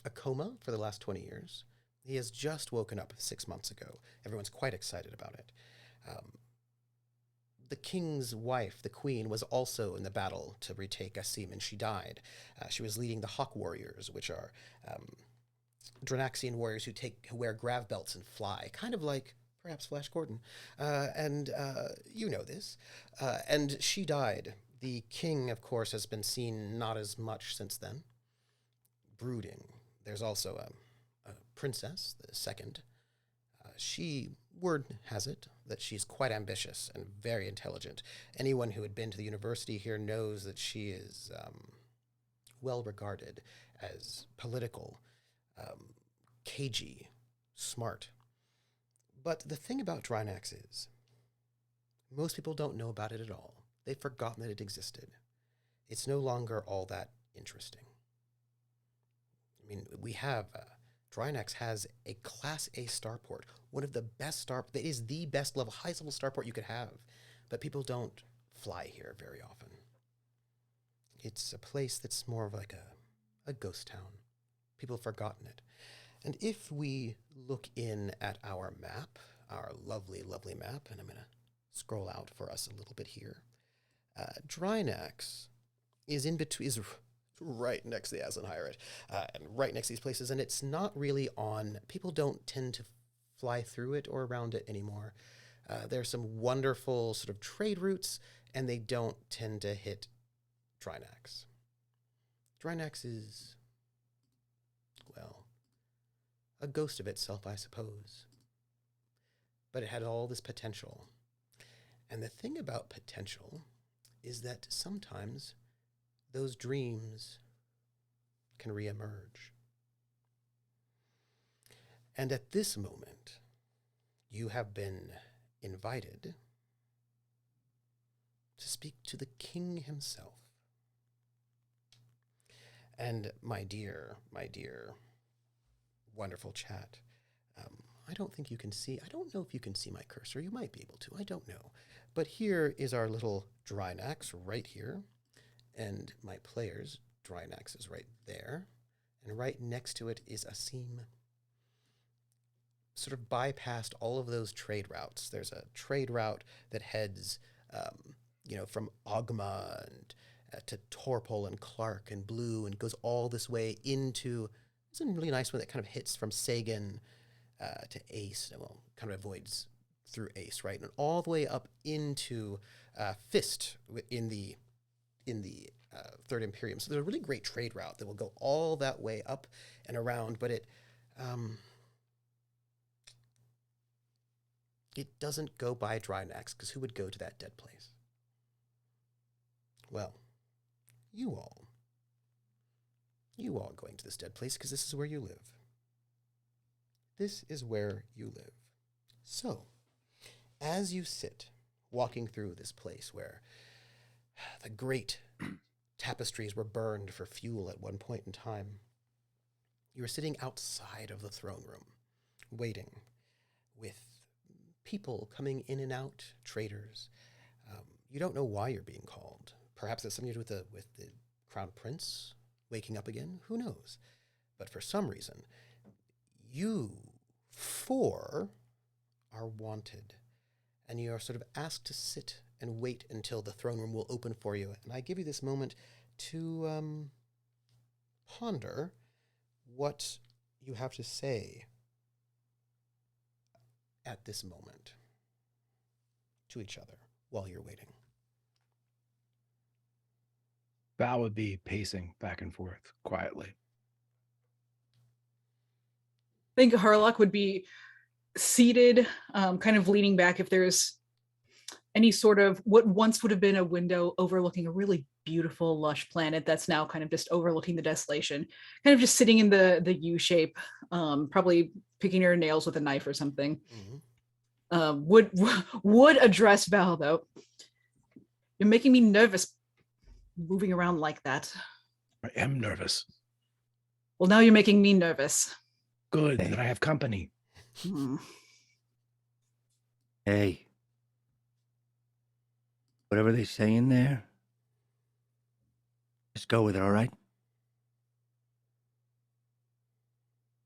a coma for the last 20 years. He has just woken up 6 months ago. Everyone's quite excited about it. the king's wife, the queen, was also in the battle to retake Asim, and she died. She was leading the Hawk Warriors, which are Drinaxian warriors who wear grav belts and fly, kind of like perhaps Flash Gordon. And you know this. And she died. The king, of course, has been seen not as much since then. Brooding. There's also a princess, the second. Word has it that she's quite ambitious and very intelligent. Anyone who had been to the university here knows that she is well regarded as political, cagey, smart. But the thing about Drinax is, most people don't know about it at all. They've forgotten that it existed. It's no longer all that interesting. I mean, Drinax has a Class A starport, one of the best that is the best level, highest level starport you could have, but people don't fly here very often. It's a place that's more of like a ghost town. People have forgotten it. And if we look in at our map, our lovely, lovely map, and I'm going to scroll out for us a little bit here, Drinax is right next to the Aslan Hyarid, and right next to these places, and it's not really on, people don't tend to fly through it or around it anymore. There's some wonderful sort of trade routes, and they don't tend to hit Drinax. Drinax is, well, a ghost of itself, I suppose. But it had all this potential. And the thing about potential is that sometimes those dreams can reemerge. And at this moment, you have been invited to speak to the king himself. And my dear, wonderful chat, I don't think you can see, I don't know if you can see my cursor. You might be able to, I don't know. But here is our little Drinax right here. And my player's Drinax is right there. And right next to it is Asim. Sort of bypassed all of those trade routes. There's a trade route that heads, from Ogma and to Torpol and Clark and Blue and goes all this way into, it's a really nice one that kind of hits from Sagan to Ace. Well, kind of avoids through Ace, right? And all the way up into Fist in the Third Imperium. So there's a really great trade route that will go all that way up and around, but it doesn't go by Drinax, because who would go to that dead place? Well, you all going to this dead place because this is where you live. This is where you live. So, as you sit walking through this place where the great tapestries were burned for fuel at one point in time, you are sitting outside of the throne room, waiting, with people coming in and out, traders. You don't know why you're being called. Perhaps it's something to do with the Crown Prince waking up again. Who knows? But for some reason, you four are wanted, and you are sort of asked to sit and wait until the throne room will open for you. And I give you this moment to ponder what you have to say at this moment to each other while you're waiting. Val would be pacing back and forth quietly. I think Harlock would be seated, kind of leaning back if there's any sort of what once would have been a window overlooking a really beautiful, lush planet that's now kind of just overlooking the desolation, kind of just sitting in the U shape, probably picking her nails with a knife or something. Mm-hmm. Would address Val, though. You're making me nervous moving around like that. I am nervous. Well, now you're making me nervous. Good, that I have company. Hey. Whatever they say in there, just go with it, all right?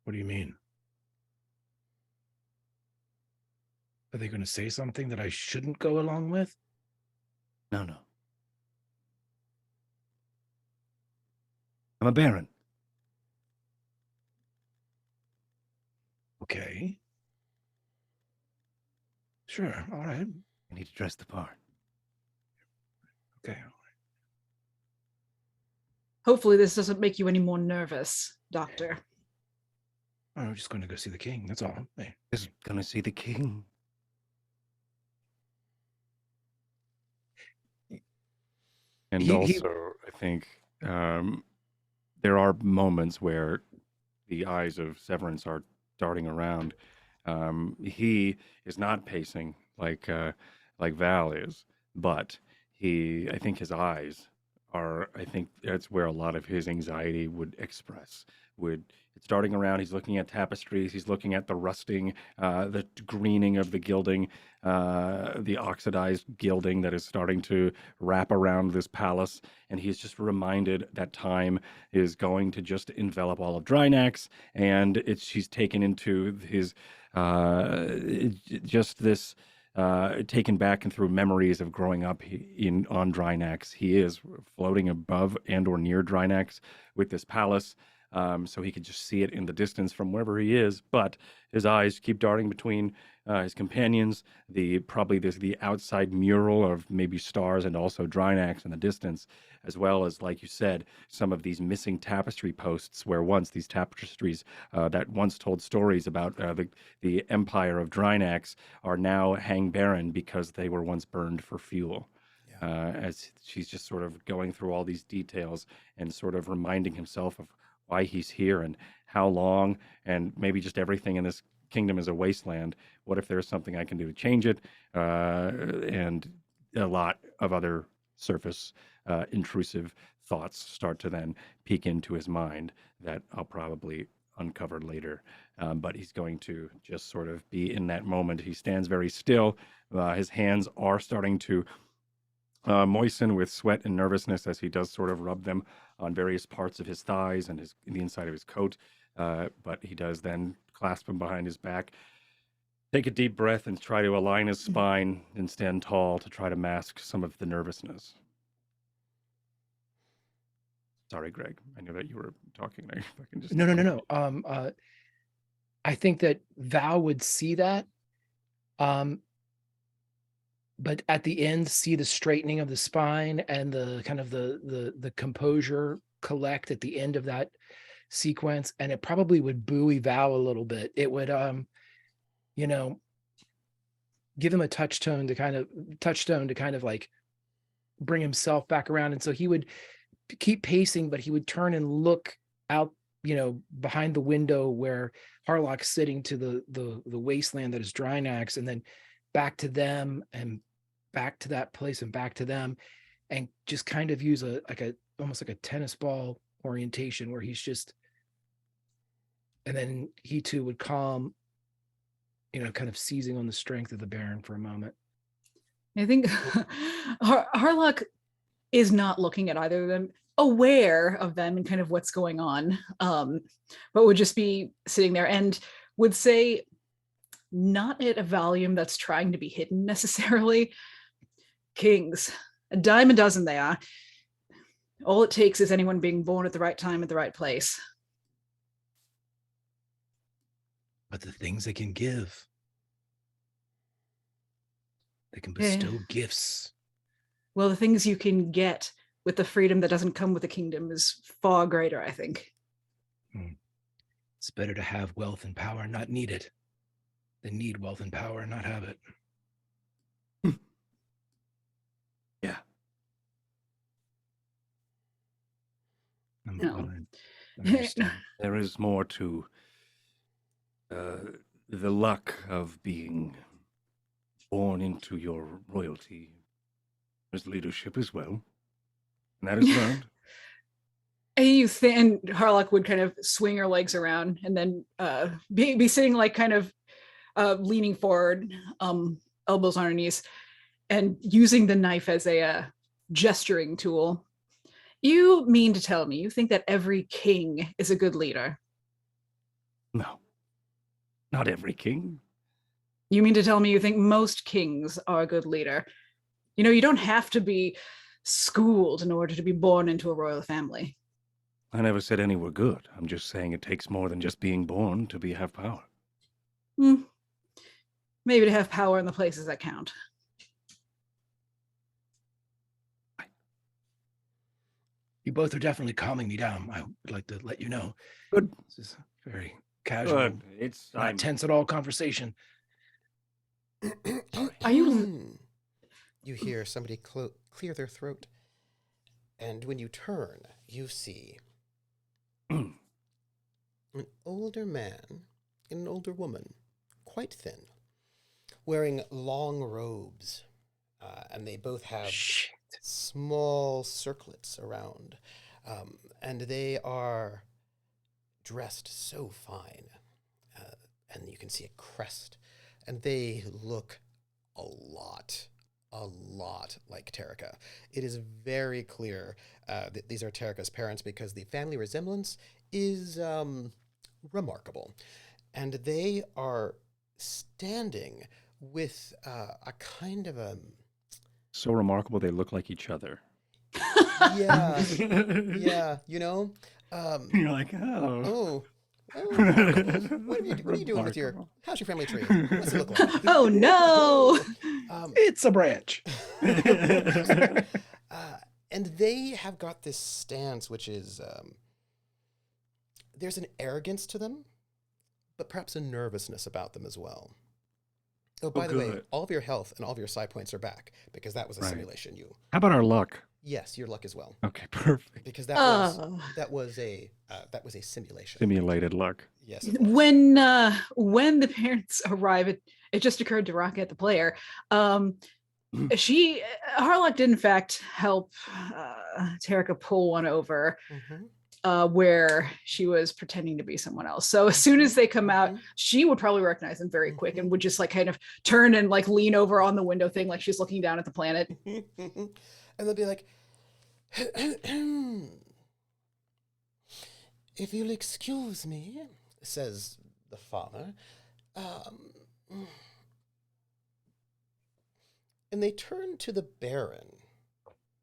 What do you mean? Are they going to say something that I shouldn't go along with? No, no. I'm a baron. Okay. Sure. All right. I need to dress the part. Okay. Hopefully this doesn't make you any more nervous, Doctor. I'm just going to go see the king. That's all. Hey. Just gonna see the king. And He- also, I think there are moments where the eyes of Severance are darting around. He is not pacing like Val is, but I think his eyes are. I think that's where a lot of his anxiety would express. It's darting around. He's looking at tapestries. He's looking at the rusting, the greening of the gilding, the oxidized gilding that is starting to wrap around this palace. And he's just reminded that time is going to just envelop all of Drinax, and she's taken into his just this. Taken back and through memories of growing up on Drinax. He is floating above and or near Drinax with this palace, so he could just see it in the distance from wherever he is. But his eyes keep darting between his companions. Probably there's the outside mural of maybe stars and also Drinax in the distance, as well as, like you said, some of these missing tapestry posts where once these tapestries that once told stories about the empire of Drinax are now hang barren because they were once burned for fuel. As she's just sort of going through all these details and sort of reminding himself of why he's here and how long, and maybe just everything in this kingdom is a wasteland. What if there's something I can do to change it? And a lot of other surface intrusive thoughts start to then peek into his mind that I'll probably uncover later. But he's going to just sort of be in that moment. He stands very still. His hands are starting to moisten with sweat and nervousness as he does sort of rub them on various parts of his thighs and the inside of his coat. But he does then clasp him behind his back, take a deep breath, and try to align his spine and stand tall to try to mask some of the nervousness. Sorry, Greg. I know that you were talking. If I can just No. I think that Val would see that. But at the end, see the straightening of the spine and the kind of the composure collect at the end of that sequence, and it probably would buoy Val a little bit. It would give him a touchstone to kind of like bring himself back around. And so he would keep pacing, but he would turn and look out, behind the window where Harlock's sitting, to the wasteland that is Drinax, and then back to them and back to that place and back to them, and just kind of use almost like a tennis ball orientation where he's just, and then he too would calm, kind of seizing on the strength of the Baron for a moment. I think Harlock is not looking at either of them, aware of them and kind of what's going on, but would just be sitting there and would say, not at a volume that's trying to be hidden necessarily, "Kings, a dime a dozen they are. All it takes is anyone being born at the right time at the right place." But the things they can give, they can bestow gifts. Well, the things you can get with the freedom that doesn't come with the kingdom is far greater, I think. It's better to have wealth and power and not need it than need wealth and power and not have it. Yeah. No. I understand. There is more to the luck of being born into your royalty. There's leadership as well. And that is learned. And Harlock would kind of swing her legs around and then be sitting like kind of leaning forward, elbows on her knees, and using the knife as a gesturing tool. "You mean to tell me you think that every king is a good leader?" No. Not every king. "You mean to tell me you think most kings are a good leader?" You don't have to be schooled in order to be born into a royal family. I never said any were good. I'm just saying it takes more than just being born to have power. Maybe to have power in the places that count. You both are definitely calming me down. I would like to let you know. Good. This is very casual, Good. It's not tense at all conversation. Are you? You hear somebody clear their throat, and when you turn, you see an older man and an older woman, quite thin, wearing long robes, and they both have small circlets around, and they are dressed so fine, and you can see a crest, and they look a lot like Terrica. It is very clear that these are Terrica's parents because the family resemblance is remarkable, and they are standing with a kind of a... So remarkable they look like each other. Yeah, yeah, you know? You're like, oh. What are you doing with your... How's your family tree? What's it look like? Oh, no! It's a branch. And they have got this stance, which is... there's an arrogance to them, but perhaps a nervousness about them as well. Oh, by the way, all of your health and all of your psi points are back because that was a simulation. How about our luck? Yes, your luck as well. Okay, perfect. Because that was a simulation. Simulated luck. Yes. When the parents arrive, it just occurred to Rocket the player. Harlock did in fact help Terrica pull one over. Where she was pretending to be someone else. So as soon as they come out, she would probably recognize them very quick and would just like kind of turn and like lean over on the window thing like she's looking down at the planet. And they'll be like, if you'll excuse me, says the father. And they turn to the Baron.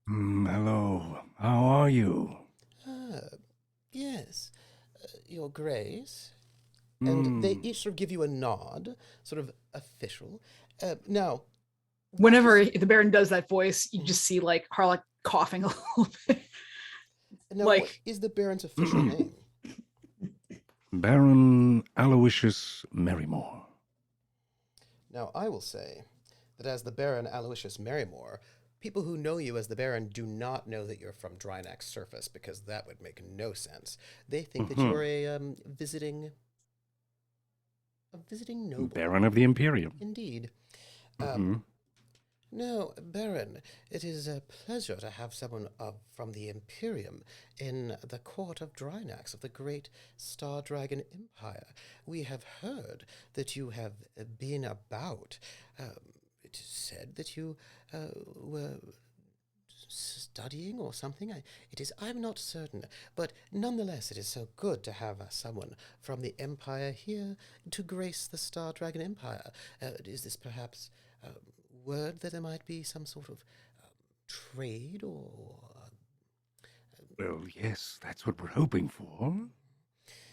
Hello, how are you? Yes, Your Grace. And they each sort of give you a nod, sort of official. Now, whenever the Baron does that voice, you just see like Harlock coughing a little bit. Now, like, what is the Baron's official name? Baron Aloysius Merrymore. Now, I will say that as the Baron Aloysius Merrymore, people who know you as the Baron do not know that you're from Drinax surface because that would make no sense. They think that you're a visiting noble. Baron of the Imperium. Indeed. No, Baron, it is a pleasure to have someone from the Imperium in the court of Drinax of the great Star Dragon Empire. We have heard that you have been about. It is said that you were studying or something. I'm not certain, but nonetheless, it is so good to have someone from the Empire here to grace the Star Dragon Empire. Is this perhaps word that there might be some sort of trade or... Well, yes, that's what we're hoping for.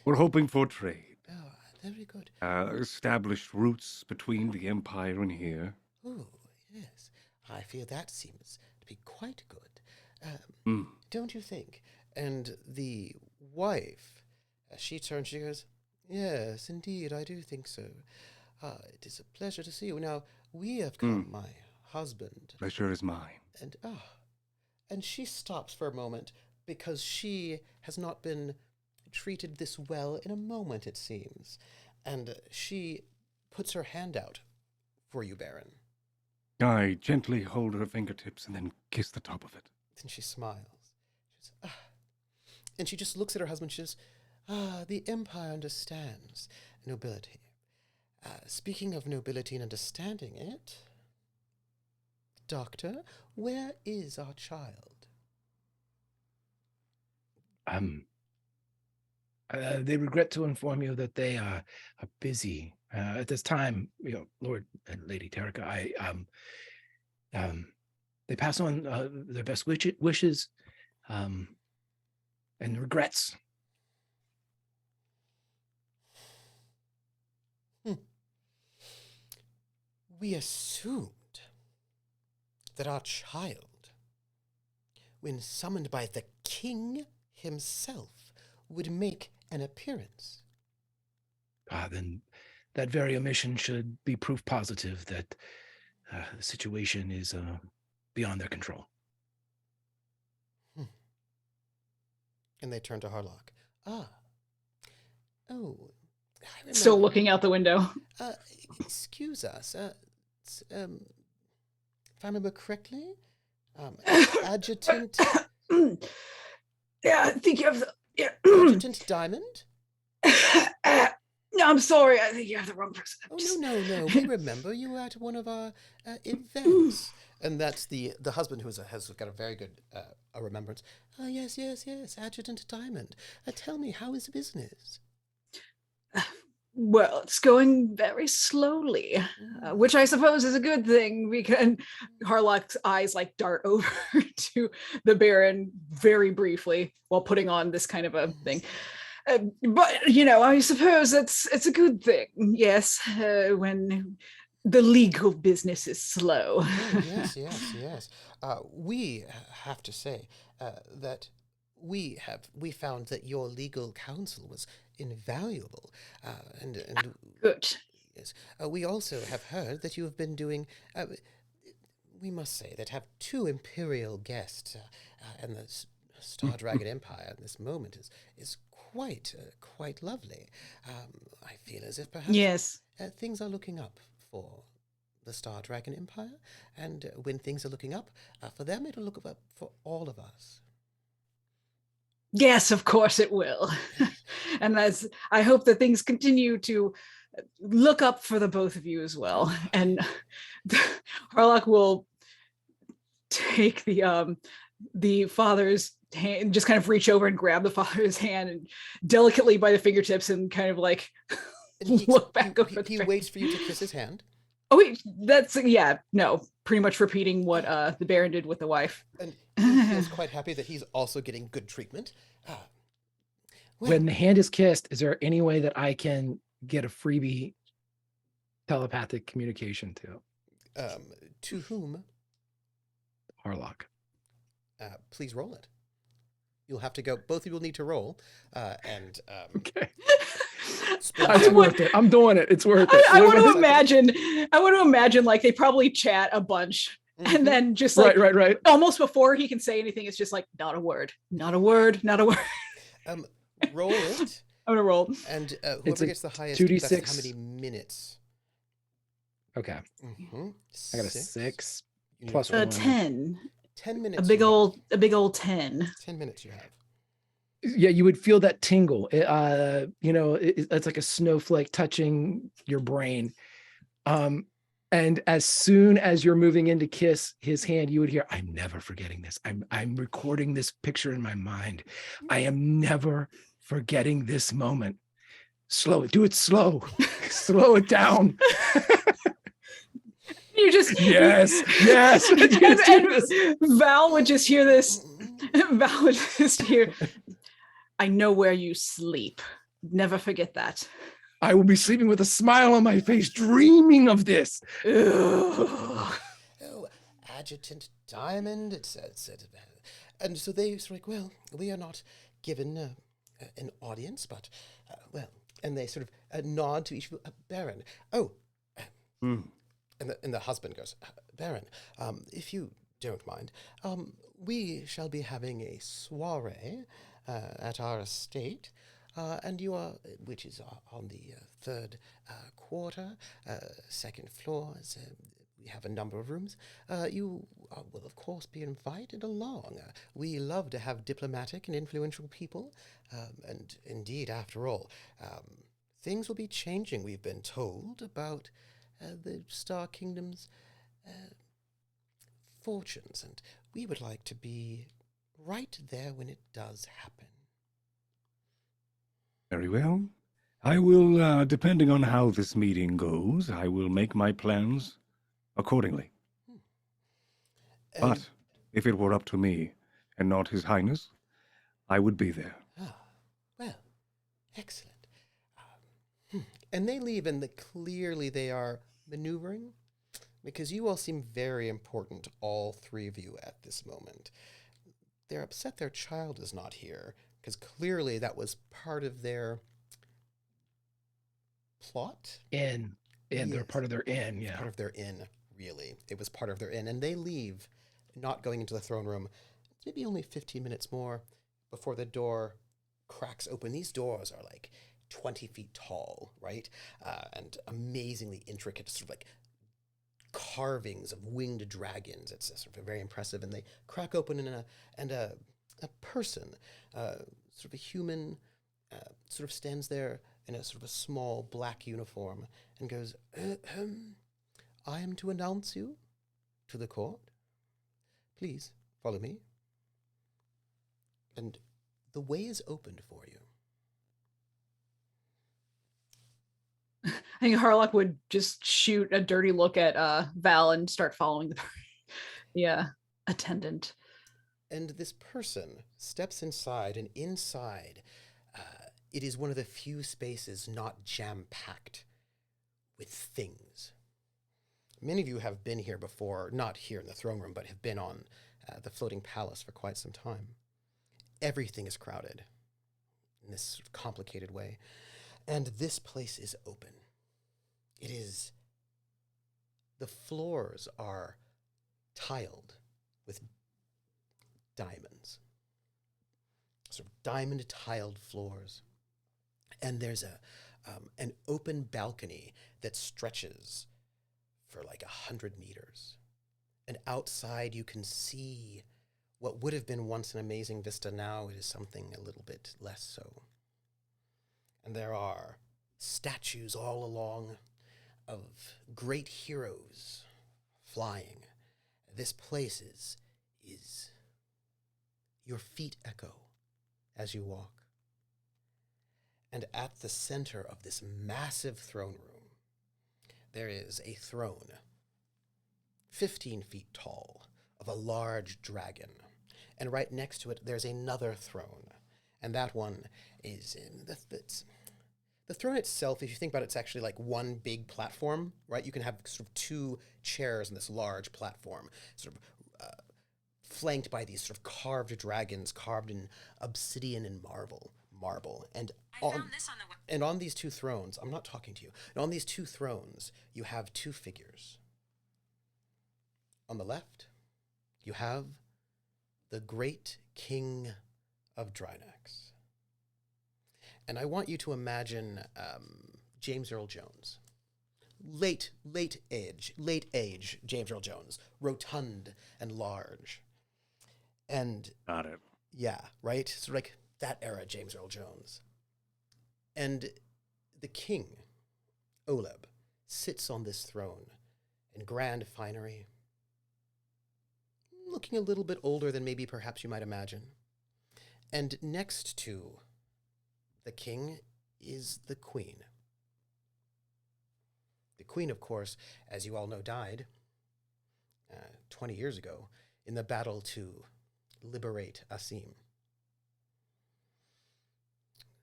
We're hoping for trade. Oh, very good. Established roots between the Empire and here. Oh, yes. I feel that seems to be quite good. Don't you think? And the wife, as she turns, she goes, yes, indeed, I do think so. It is a pleasure to see you. Now, we have come, my husband. Pleasure is mine. And she stops for a moment because she has not been treated this well in a moment, it seems. And she puts her hand out for you, Baron. I gently hold her fingertips and then kiss the top of it. Then she smiles. She says, and she just looks at her husband. She says, the Empire understands nobility. Speaking of nobility and understanding it, Doctor, where is our child? They regret to inform you that they are busy at this time. Lord and Lady Terrica, They pass on their best wishes and regrets. We assumed that our child, when summoned by the king himself, would make an appearance. Then that very omission should be proof positive that the situation is beyond their control. And they turn to Harlock. Oh, I remember. Still looking out the window. Excuse us. If I remember correctly, Adjutant. Yeah, I think you have the. Yeah. Adjutant Diamond. No, I'm sorry. I think you have the wrong person. Oh no! We remember you were at one of our events, and that's the husband who has got a very good a remembrance. Oh yes, Adjutant Diamond. Tell me, how is business? Well, it's going very slowly, which I suppose is a good thing, because Harlock's eyes like dart over to the Baron very briefly while putting on this kind of a thing. But, I suppose it's a good thing, yes, when the legal business is slow. Oh, yes. We have to say that we found that your legal counsel was invaluable, and good. Yes, we also have heard that you have been doing. We must say that have two imperial guests, and the Star Dragon Empire at this moment is quite lovely. I feel as if perhaps things are looking up for the Star Dragon Empire, and when things are looking up for them, it'll look up for all of us. Yes, of course it will. And I hope that things continue to look up for the both of you as well. And Harlock will take the father's hand, just kind of reach over and grab the father's hand and delicately by the fingertips and kind of like look back over. He waits for you to kiss his hand. Oh wait, pretty much repeating what the Baron did with the wife. And he feels quite happy that he's also getting good treatment. When the hand is kissed, is there any way that I can get a freebie telepathic communication to? To whom? Harlock. Please roll it. You'll have to go. Both of you will need to roll. Okay. It's worth it. I'm doing it. It's worth it. I want to imagine like they probably chat a bunch. Mm-hmm. And then just like right. Almost before he can say anything, it's just like not a word. Roll it. I'm gonna roll. And whoever gets the highest, 2d6. That's how many minutes. Okay. Mm-hmm. I got a 6 plus 1. 10. 10 minutes. A big old 10. 10 minutes you have. Yeah, you would feel that tingle. It's like a snowflake touching your brain. And as soon as you're moving in to kiss his hand, you would hear, "I'm never forgetting this. I'm recording this picture in my mind. I am never forgetting this moment. Slow it. Do it slow. Slow it down." You just yes. And Val would just hear this. Val would just hear, "I know where you sleep. Never forget that. I will be sleeping with a smile on my face, dreaming of this." Oh, Adjutant Diamond, and so they sort of like, "Well, we are not given an audience, but and they sort of nod to each Baron. And the husband goes, "Baron, if you don't mind, we shall be having a soiree at our estate. And you are, which is on the third quarter, second floor. We have a number of rooms. You will, of course, be invited along. We love to have diplomatic and influential people. And indeed, after all, things will be changing, we've been told, about the Star Kingdom's fortunes. And we would like to be right there when it does happen." Very well. I will, depending on how this meeting goes, I will make my plans accordingly. But And- if it were up to me, and not His Highness, I would be there. Well, excellent. And they leave, and clearly they are maneuvering, because you all seem very important, all three of you, at this moment. They're upset their child is not here, because clearly that was part of their plot. And they're Yes. part of their inn, yeah. Part of their inn, really. It was part of their inn. And they leave, not going into the throne room. It's maybe only 15 minutes more before the door cracks open. These doors are like 20 feet tall, right? And amazingly intricate, sort of like carvings of winged dragons. It's sort of very impressive. And they crack open, and a person, sort of a human, sort of stands there in a sort of a small black uniform and goes, I am to announce you to the court. Please follow me. And the way is opened for you. I think Harlock would just shoot a dirty look at Val and start following the attendant. And this person steps inside, and inside, it is one of the few spaces not jam-packed with things. Many of you have been here before, not here in the throne room, but have been on the floating palace for quite some time. Everything is crowded in this sort of complicated way. And this place is open. The floors are tiled with diamonds. Sort of diamond tiled floors. And there's an open balcony that stretches for like 100 meters. And outside you can see what would have been once an amazing vista. Now it is something a little bit less so. And there are statues all along of great heroes flying. This place is your feet echo as you walk. And at the center of this massive throne room, there is a throne, 15 feet tall, of a large dragon. And right next to it, there's another throne. And that one is the throne itself, if you think about it, it's actually like one big platform, right? You can have sort of two chairs on this large platform, sort of flanked by these sort of carved dragons, carved in obsidian and marble. And on these two thrones, I'm not talking to you. And on these two thrones, you have two figures. On the left, you have the great King of Drinax. And I want you to imagine James Earl Jones. Late age James Earl Jones. Rotund and large. And Got it. yeah, right? So like that era James Earl Jones. And the king, Oleb, sits on this throne in grand finery, looking a little bit older than maybe perhaps you might imagine. And next to the king is the queen. The queen, of course, as you all know, died 20 years ago in the battle to liberate Asim.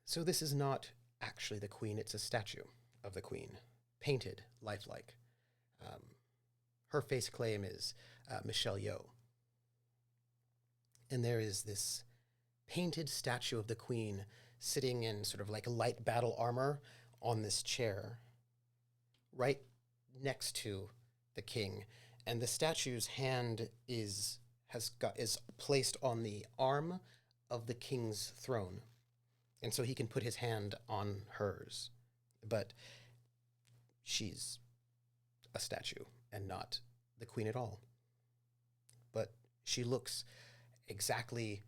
So this is not actually the queen, it's a statue of the queen, painted lifelike. Her face claim is Michelle Yeoh. And there is this painted statue of the queen sitting in sort of like light battle armor on this chair right next to the king. And the statue's hand is placed on the arm of the king's throne. And so he can put his hand on hers. But she's a statue and not the queen at all. But she looks exactly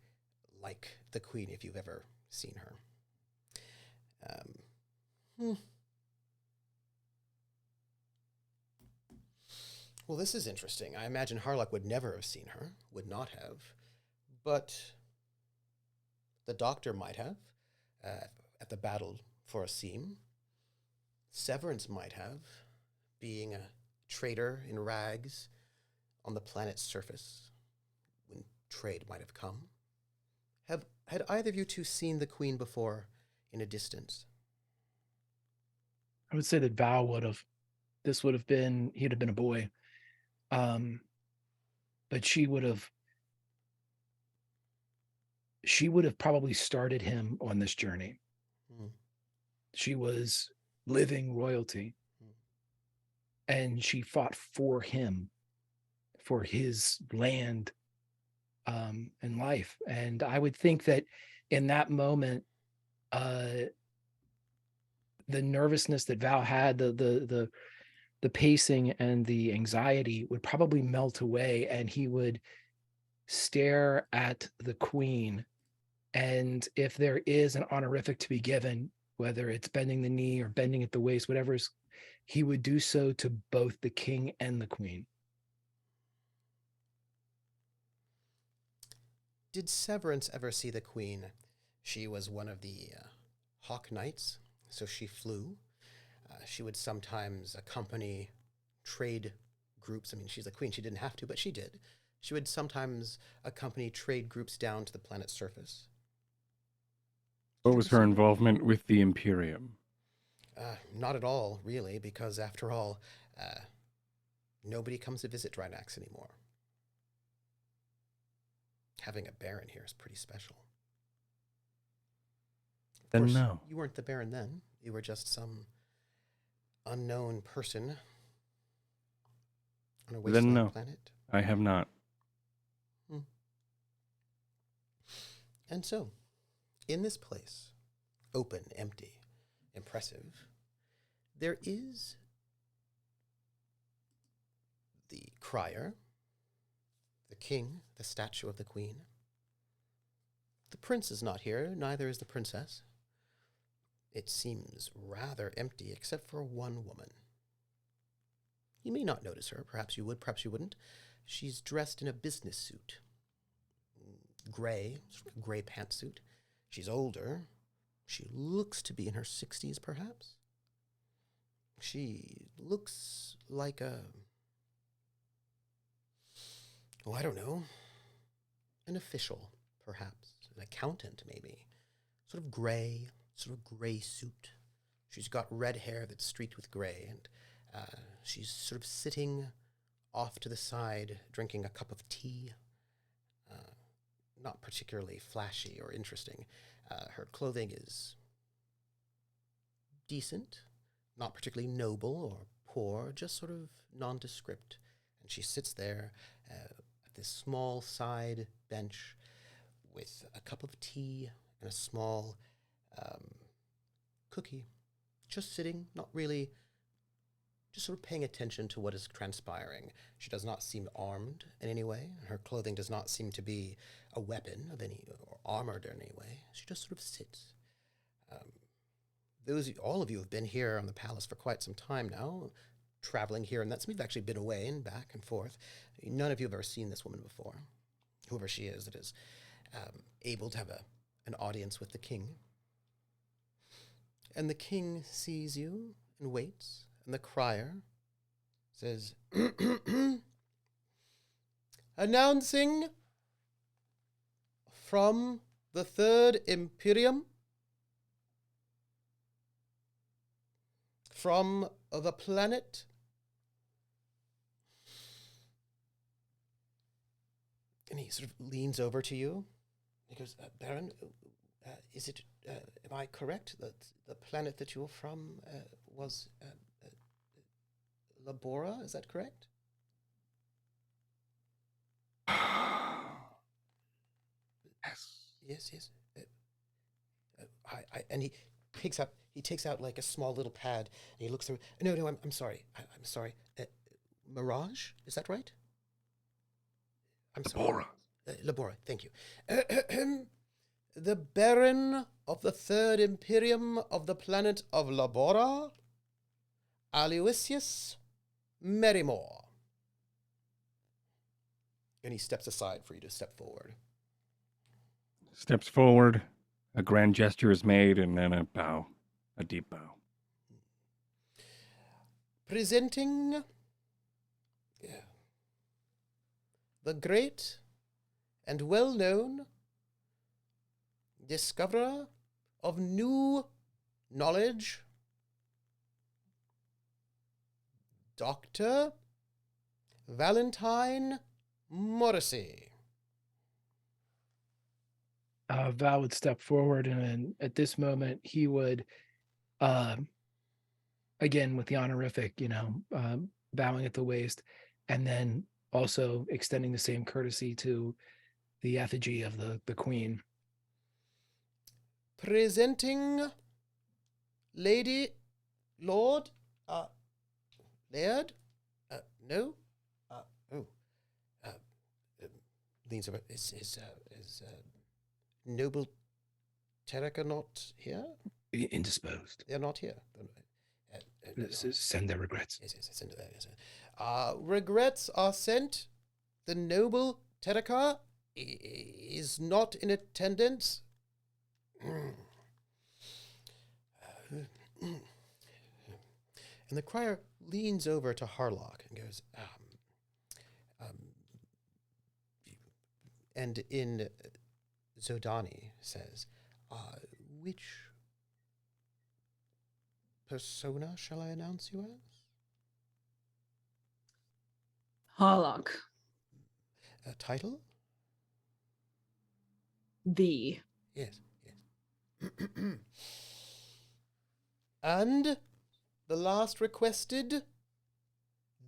like the queen if you've ever seen her. Well, this is interesting. I imagine Harlock would never have seen her, would not have, but the doctor might have at the battle for Asim. Severance might have, being a traitor in rags on the planet's surface. trade might have come. Had either of you two seen the queen before in a distance? I would say that Val would have. This would have been, he'd have been a boy. But she would have probably started him on this journey. Hmm. She was living royalty. And she fought for him, for his land and life. And I would think that in that moment, the nervousness that Val had, the pacing and the anxiety would probably melt away, and he would stare at the queen. And if there is an honorific to be given, whether it's bending the knee or bending at the waist, whatever, he would do so to both the king and the queen. Did Severance ever see the queen? She was one of the Hawk Knights, so she flew. She would sometimes accompany trade groups. I mean, she's a queen. She didn't have to, but she did. She would sometimes accompany trade groups down to the planet's surface. What was her involvement with the Imperium? Not at all, really, because after all, nobody comes to visit Drinax anymore. Having a Baron here is pretty special. Of Then course, no. You weren't the Baron then. You were just some unknown person on a Then wasteland no. planet. I have not. And so, in this place, open, empty, impressive, there is the crier, the king, the statue of the queen. The prince is not here, neither is the princess. It seems rather empty, except for one woman. You may not notice her. Perhaps you would, perhaps you wouldn't. She's dressed in a business suit. Gray, sort of gray pantsuit. She's older. She looks to be in her 60s, perhaps. She looks like I don't know, an official, perhaps, an accountant, maybe. Sort of gray suit. She's got red hair that's streaked with gray, and she's sort of sitting off to the side, drinking a cup of tea. Not particularly flashy or interesting. Her clothing is decent, not particularly noble or poor, just sort of nondescript. And she sits there at this small side bench with a cup of tea and a small cookie, just sitting, not really, just sort of paying attention to what is transpiring. She does not seem armed in any way. Her clothing does not seem to be a weapon of any, or armored in any way. She just sort of sits. All of you have been here on the palace for quite some time now, traveling here and that. Some of you have actually been away and back and forth. None of you have ever seen this woman before, whoever she is that is able to have an audience with the king. And the king sees you and waits, and the crier says, announcing from the Third Imperium, from the planet and he sort of leans over to you. He goes, Baron, is it, am I correct that the planet that you're from was Labora? Is that correct? Yes. And he takes out like a small little pad, and he looks through. No, I'm sorry. I'm sorry. Mirage, is that right? I'm sorry. Labora, thank you. The Baron of the Third Imperium of the planet of Labora, Aloysius Merrymore. And he steps aside for you to step forward. Steps forward, a grand gesture is made, and then a bow, a deep bow. Presenting the great and well-known discoverer of new knowledge, Dr. Valentine Morrissey. Val would step forward, and at this moment, he would, again with the honorific, bowing at the waist, and then also extending the same courtesy to the effigy of the queen. Presenting Lady, Lord, Laird, no, leans over. Is Noble Terraca not here? Indisposed. They're not here. Send their regrets. Yes. Regrets are sent. The noble Terraca is not in attendance. And the crier leans over to Harlock and goes, and in Zodani says, which persona shall I announce you as? Harlock. Title? The. Yes. And the last requested,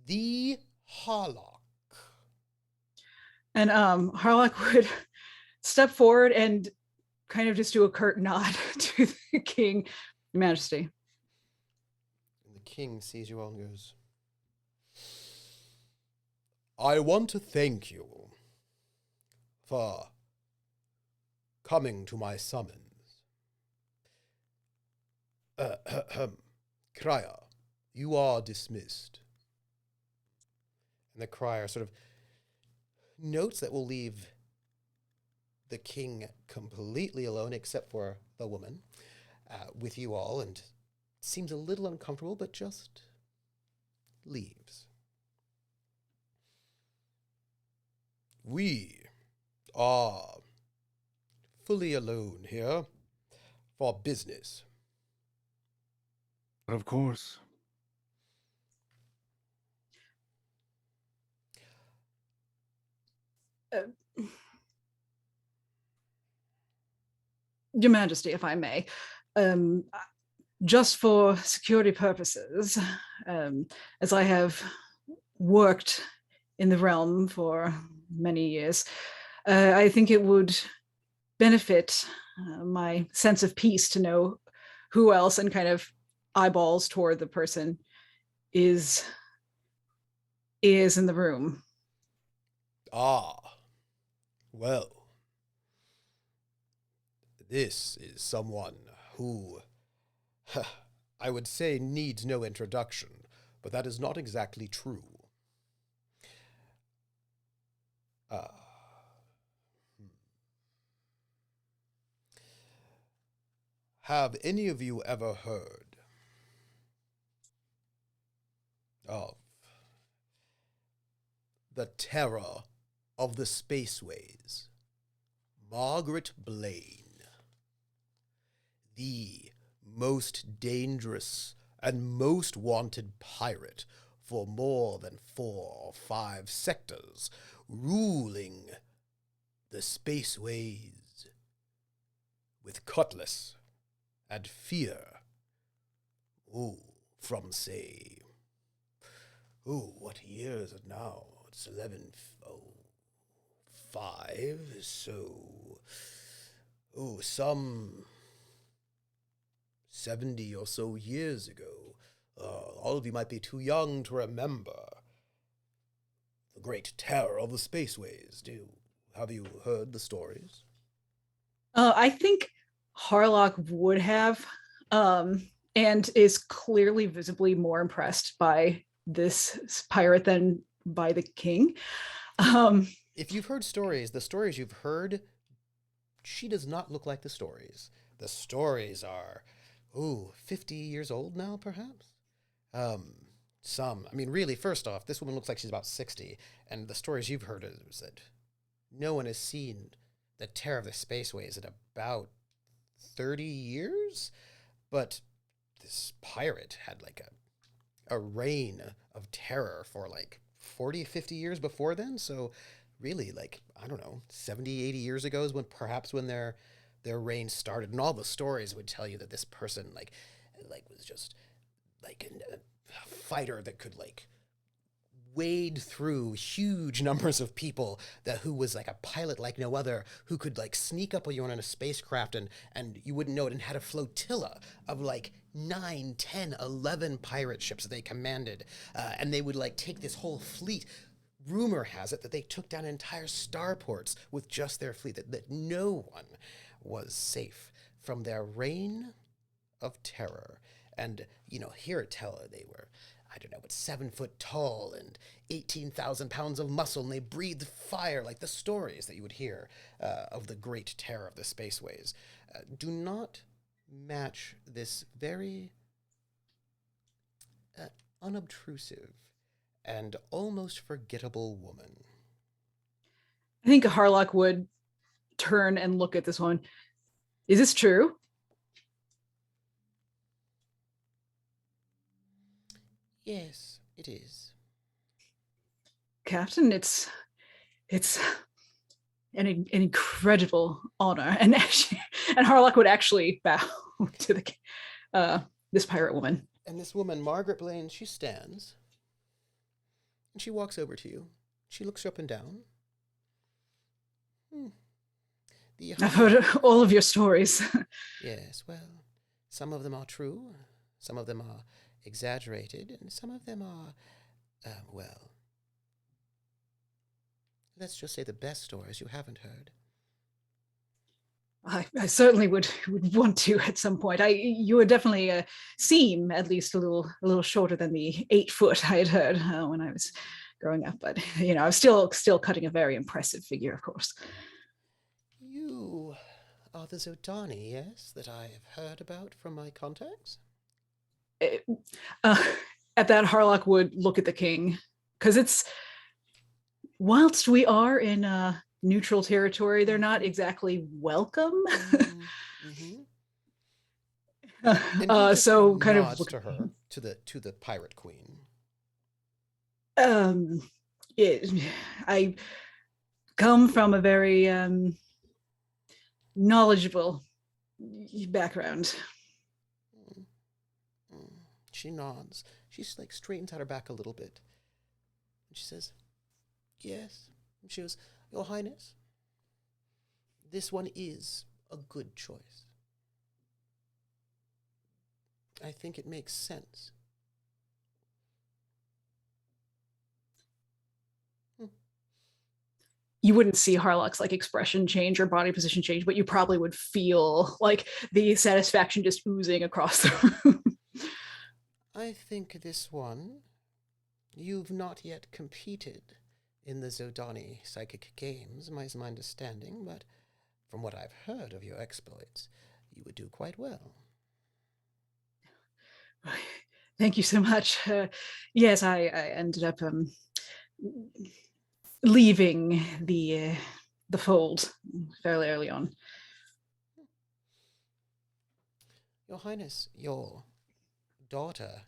the Harlock. And Harlock would step forward and kind of just do a curt nod to the king, Majesty. And the king sees you all and goes, I want to thank you for coming to my summons. Crier, you are dismissed. And the crier sort of notes that will leave the king completely alone, except for the woman, with you all, and seems a little uncomfortable, but just leaves. We are fully alone here for business. Of course. Your Majesty, if I may, just for security purposes, as I have worked in the realm for many years, I think it would benefit my sense of peace to know who else, and kind of eyeballs toward the person, is in the room. Well, this is someone who, I would say, needs no introduction, but that is not exactly true. Have any of you ever heard of the terror of the spaceways, Margaret Blaine, the most dangerous and most wanted pirate for more than 4 or 5 sectors, ruling the spaceways with cutlass and fear? From say, what year is it now? It's 1105, so, some 70 or so years ago. All of you might be too young to remember the great terror of the spaceways. Have you heard the stories? I think Harlock would have, and is clearly visibly more impressed by this pirate than by the king. If you've heard stories, the stories you've heard, she does not look like the stories. The stories are, 50 years old now, perhaps? Really, first off, this woman looks like she's about 60, and the stories you've heard is that no one has seen the terror of the spaceways in about 30 years, but this pirate had like a reign of terror for like 40, 50 years before then. So really, like, I don't know, 70, 80 years ago is when their reign started. And all the stories would tell you that this person like was just like a fighter that could like wade through huge numbers of people, who was like a pilot like no other, who could like sneak up on you on a spacecraft and you wouldn't know it, and had a flotilla of like 9, 10, 11 pirate ships that they commanded. And they would like take this whole fleet. Rumor has it that they took down entire starports with just their fleet, that no one was safe from their reign of terror. And, here at Tella, they were, I don't know, but 7 foot tall and 18,000 pounds of muscle, and they breathed fire, like the stories that you would hear of the great terror of the spaceways. Do not match this very unobtrusive and almost forgettable woman. I think Harlock would turn and look at this woman. Is this true? Yes, it is. Captain, it's an incredible honor. And Harlock would actually bow to this pirate woman. And this woman, Margaret Blaine, she stands and she walks over to you. She looks up and down. I've heard all of your stories. Yes, well, some of them are true, some of them are exaggerated, and some of them are, well, let's just say the best stories you haven't heard. I certainly would want to at some point. You would definitely seem at least a little shorter than the 8 foot I had heard when I was growing up. But I was still cutting a very impressive figure, of course. You are the Zodani, yes, that I have heard about from my contacts? At that, Harlock would look at the king, because whilst we are in neutral territory, they're not exactly welcome. And so kind of nods to her, to the pirate queen. I come from a very knowledgeable background. She nods. She's like straightens out her back a little bit. And she says, yes. And she goes, Your Highness, this one is a good choice. I think it makes sense. You wouldn't see Harlock's like expression change or body position change, but you probably would feel like the satisfaction just oozing across the room. I think this one, you've not yet competed in the Zodani Psychic Games, is my understanding, but from what I've heard of your exploits, you would do quite well. Thank you so much. Yes, I ended up leaving the fold fairly early on. Your Highness, your daughter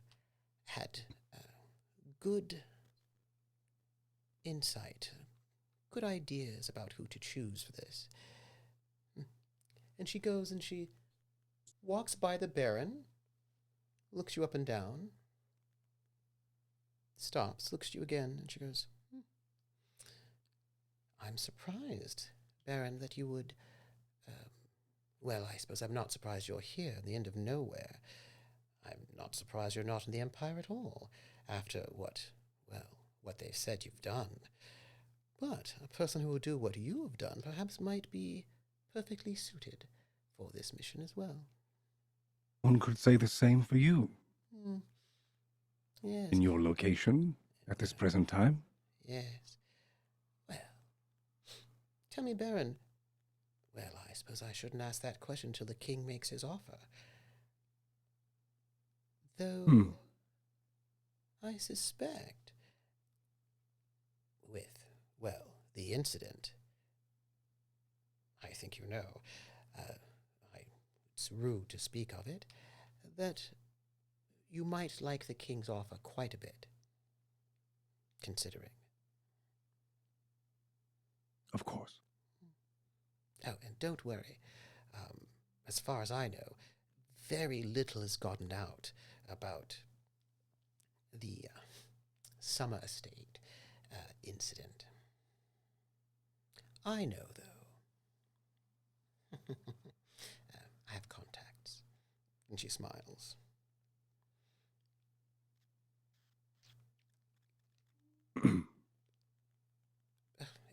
had good insight, good ideas about who to choose for this. And she goes and she walks by the Baron, looks you up and down, stops, looks at you again, and she goes, I'm surprised, Baron, that you would, well, I suppose I'm not surprised you're here in the end of nowhere. I'm not surprised you're not in the Empire at all, after what they've said you've done. But a person who will do what you have done perhaps might be perfectly suited for this mission as well. One could say the same for you. Yes. In your location at this present time? Yes. Well, tell me, Baron. Well, I suppose I shouldn't ask that question till the king makes his offer. Though, I suspect, with, the incident I think you know, it's rude to speak of it, that you might like the king's offer quite a bit, considering. Of course. Oh, and don't worry. As far as I know, very little has gotten out about the summer estate incident. I know, though. I have contacts. And she smiles.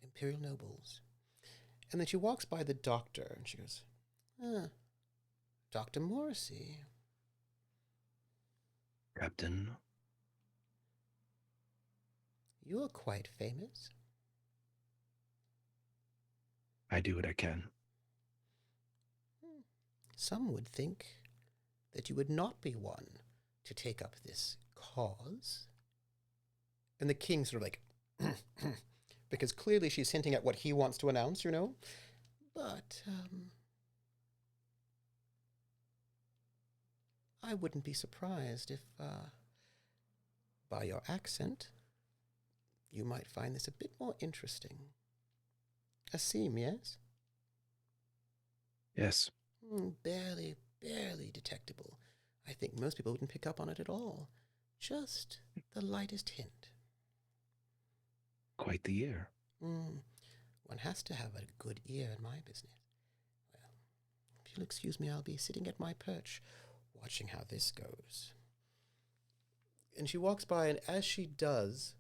Imperial nobles. And then she walks by the doctor and she goes, Dr. Morrissey. Captain. You're quite famous. I do what I can. Some would think that you would not be one to take up this cause. And the king sort of like, because clearly she's hinting at what he wants to announce, you know? But, I wouldn't be surprised if, by your accent, you might find this a bit more interesting. Asim, yes? Yes. Barely detectable. I think most people wouldn't pick up on it at all. Just the lightest hint. Quite the ear. One has to have a good ear in my business. Well, if you'll excuse me, I'll be sitting at my perch, watching how this goes. And she walks by, and as she does,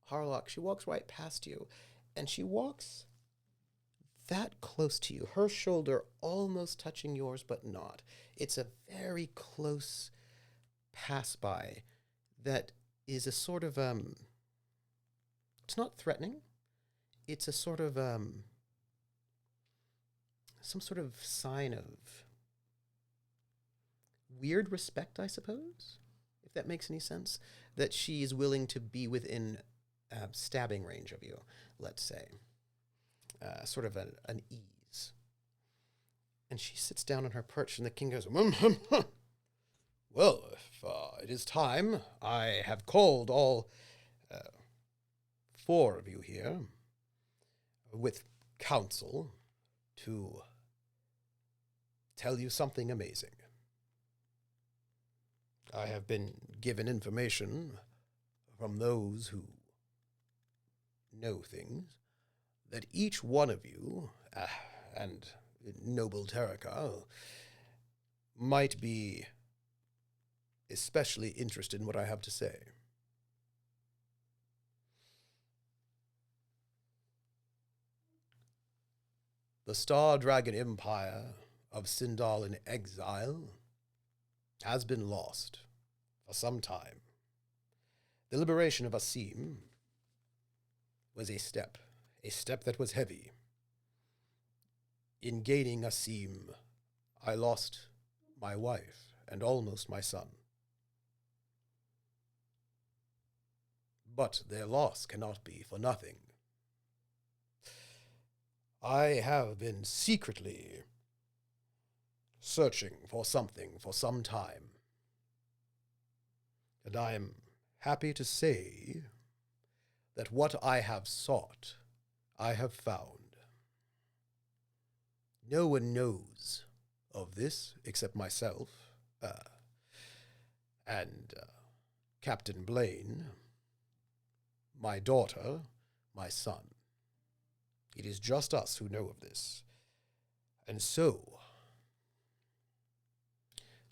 Harlock, she walks right past you, and she walks that close to you, her shoulder almost touching yours, but not. It's a very close pass-by that is a sort of, it's not threatening. It's a sort of, some sort of sign of weird respect, I suppose, if that makes any sense, that she is willing to be within stabbing range of you, let's say. Sort of an ease. And she sits down on her perch, and the king goes, well, if it is time, I have called all 4 of you here with counsel to tell you something amazing. I have been given information from those who know things that each one of you, and noble Terraka, might be especially interested in what I have to say. The Star Dragon Empire of Sindal in exile has been lost for some time. The liberation of Asim was a step that was heavy. In gaining Asim, I lost my wife and almost my son. But their loss cannot be for nothing. I have been secretly searching for something for some time. And I am happy to say that what I have sought, I have found. No one knows of this except myself, and Captain Blaine, my daughter, my son. It is just us who know of this. And so,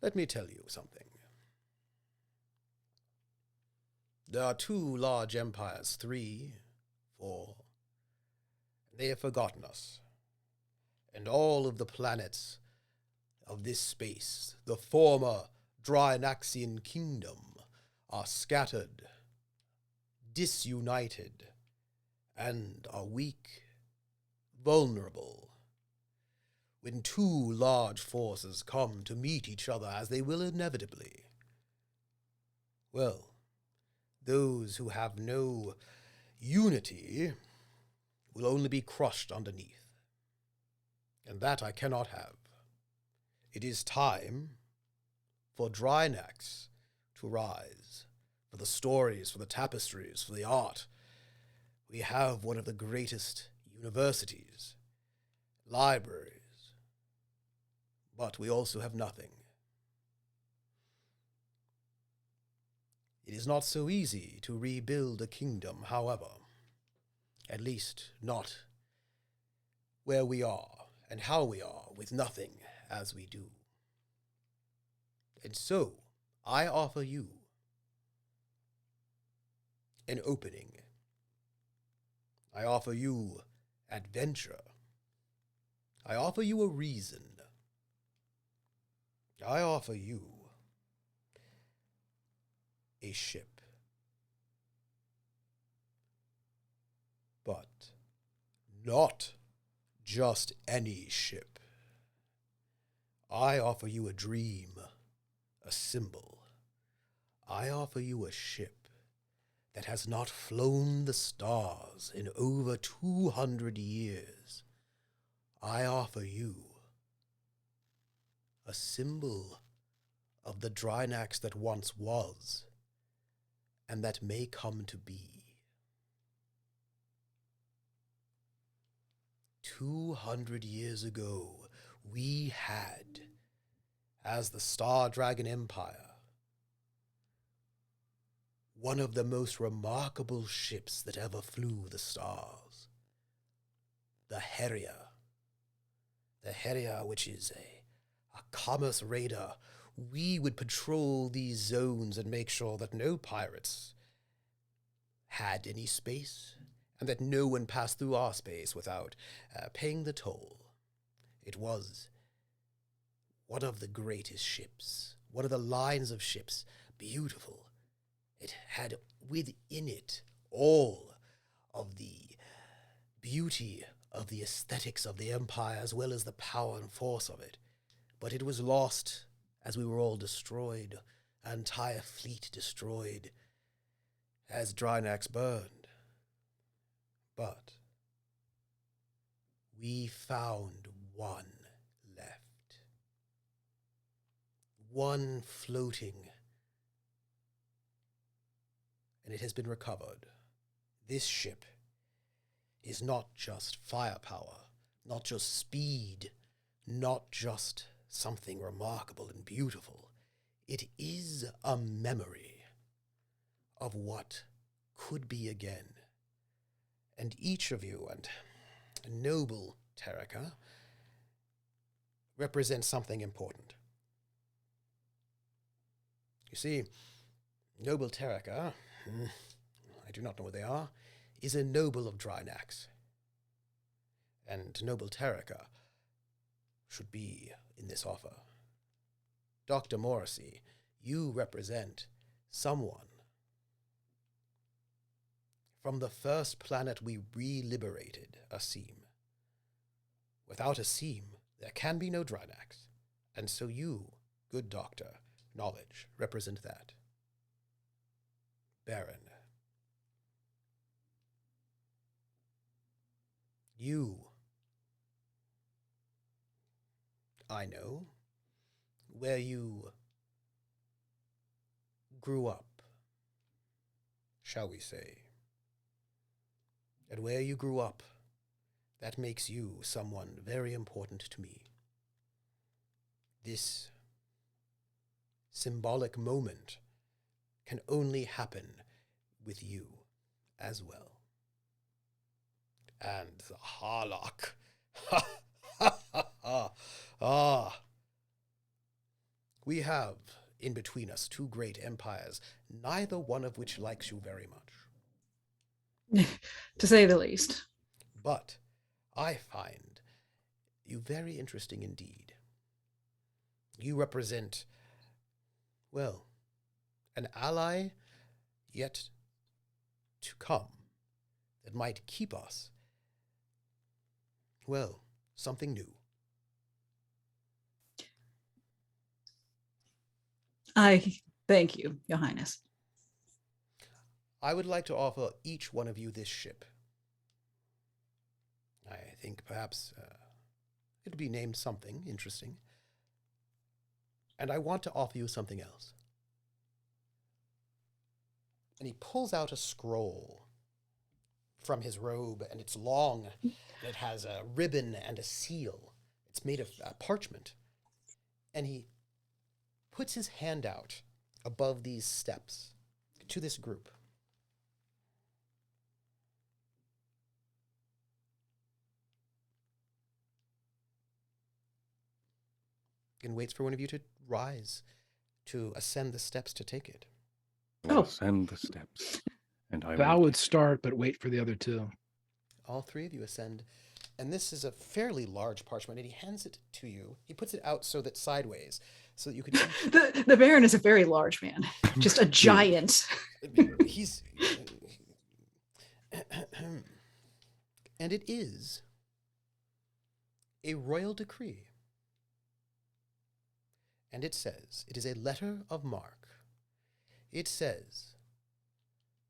let me tell you something. There are 2 large empires, 3, 4. They have forgotten us. And all of the planets of this space, the former Drinaxian kingdom, are scattered, disunited, and are weak, vulnerable. When 2 large forces come to meet each other, as they will inevitably, well, those who have no unity will only be crushed underneath. and that I cannot have. It is time for Drinax to rise, for the stories, for the tapestries, for the art. We have one of the greatest universities, libraries, but we also have nothing. It is not so easy to rebuild a kingdom, however, at least not where we are and how we are with nothing as we do. And so, I offer you an opening. I offer you adventure. I offer you a reason. I offer you a ship. But not just any ship. I offer you a dream, a symbol. I offer you a ship that has not flown the stars in over 200 years. I offer you a symbol of the Drinax that once was and that may come to be. 200 years ago, we had, as the Star Dragon Empire, one of the most remarkable ships that ever flew the stars. The Harrier. The Harrier, which is a commerce raider. We would patrol these zones and make sure that no pirates had any space, and that no one passed through our space without paying the toll. It was one of the greatest ships, one of the lines of ships, beautiful. It had within it all of the beauty of the aesthetics of the Empire, as well as the power and force of it. But it was lost as we were all destroyed, an entire fleet destroyed, as Drinax burned. But we found one left. One floating, and it has been recovered. This ship is not just firepower, not just speed, not just something remarkable and beautiful. It is a memory of what could be again. And each of you, and noble Terika, represents something important. You see, noble Terika, I do not know what they are, is a noble of Drinax. And noble Terika should be in this offer. Dr. Morrissey, you represent someone from the first planet we re-liberated, Asim. Without Asim, there can be no Drinax. And so you, good doctor, knowledge, represent that. Baron, you, I know, where you grew up, shall we say. And where you grew up, that makes you someone very important to me. This symbolic moment can only happen with you as well. And the Harlock. We have in between us two great empires, neither one of which likes you very much. To say the least. But I find you very interesting indeed. You represent, well, an ally yet to come that might keep us, well, something new. I thank you, Your Highness. I would like to offer each one of you this ship. I think perhaps It'll be named something interesting. And I want to offer you something else. And he pulls out a scroll from his robe, and it's long, and it has a ribbon and a seal. It's made of parchment. And he puts his hand out above these steps to this group. And waits for one of you to rise, to ascend the steps to take it. I'll ascend the steps. And I Val will would start, but wait for the other two. All three of you ascend. And this is a fairly large parchment, and he hands it to you. He puts it out so that sideways, so that you could... The Baron is a very large man. Just a giant. He's... And it is a royal decree. And it says, it is a letter of marque. It says,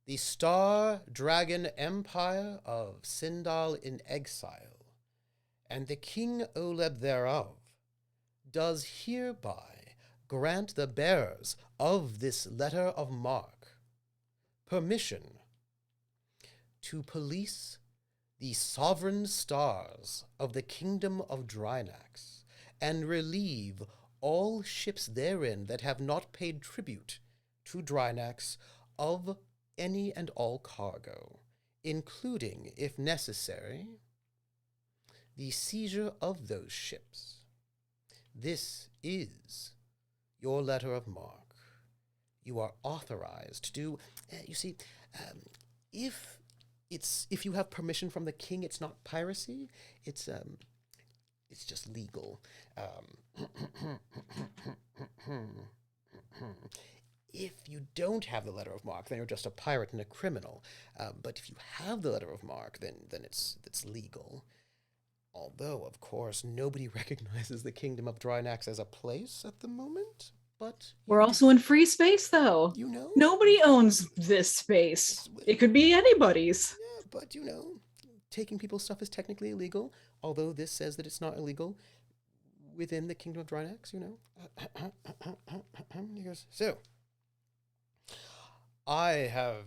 the Star Dragon Empire of Sindal in exile, and the King Oleb thereof, does hereby grant the bearers of this letter of marque permission to police the sovereign stars of the Kingdom of Drinax, and relieve all ships therein that have not paid tribute to Drinax of any and all cargo, including, if necessary, the seizure of those ships. This is your letter of marque. You are authorized to do, if you have permission from the king, it's not piracy, it's just legal. If you don't have the letter of marque, then you're just a pirate and a criminal. But if you have the letter of marque, then it's legal. Although, of course, nobody recognizes the Kingdom of Drinax as a place at the moment. But we're also in free space, though. You know? Nobody owns this space. It could be anybody's. Yeah, but taking people's stuff is technically illegal, although this says that it's not illegal within the Kingdom of Drinax, He goes, so, I have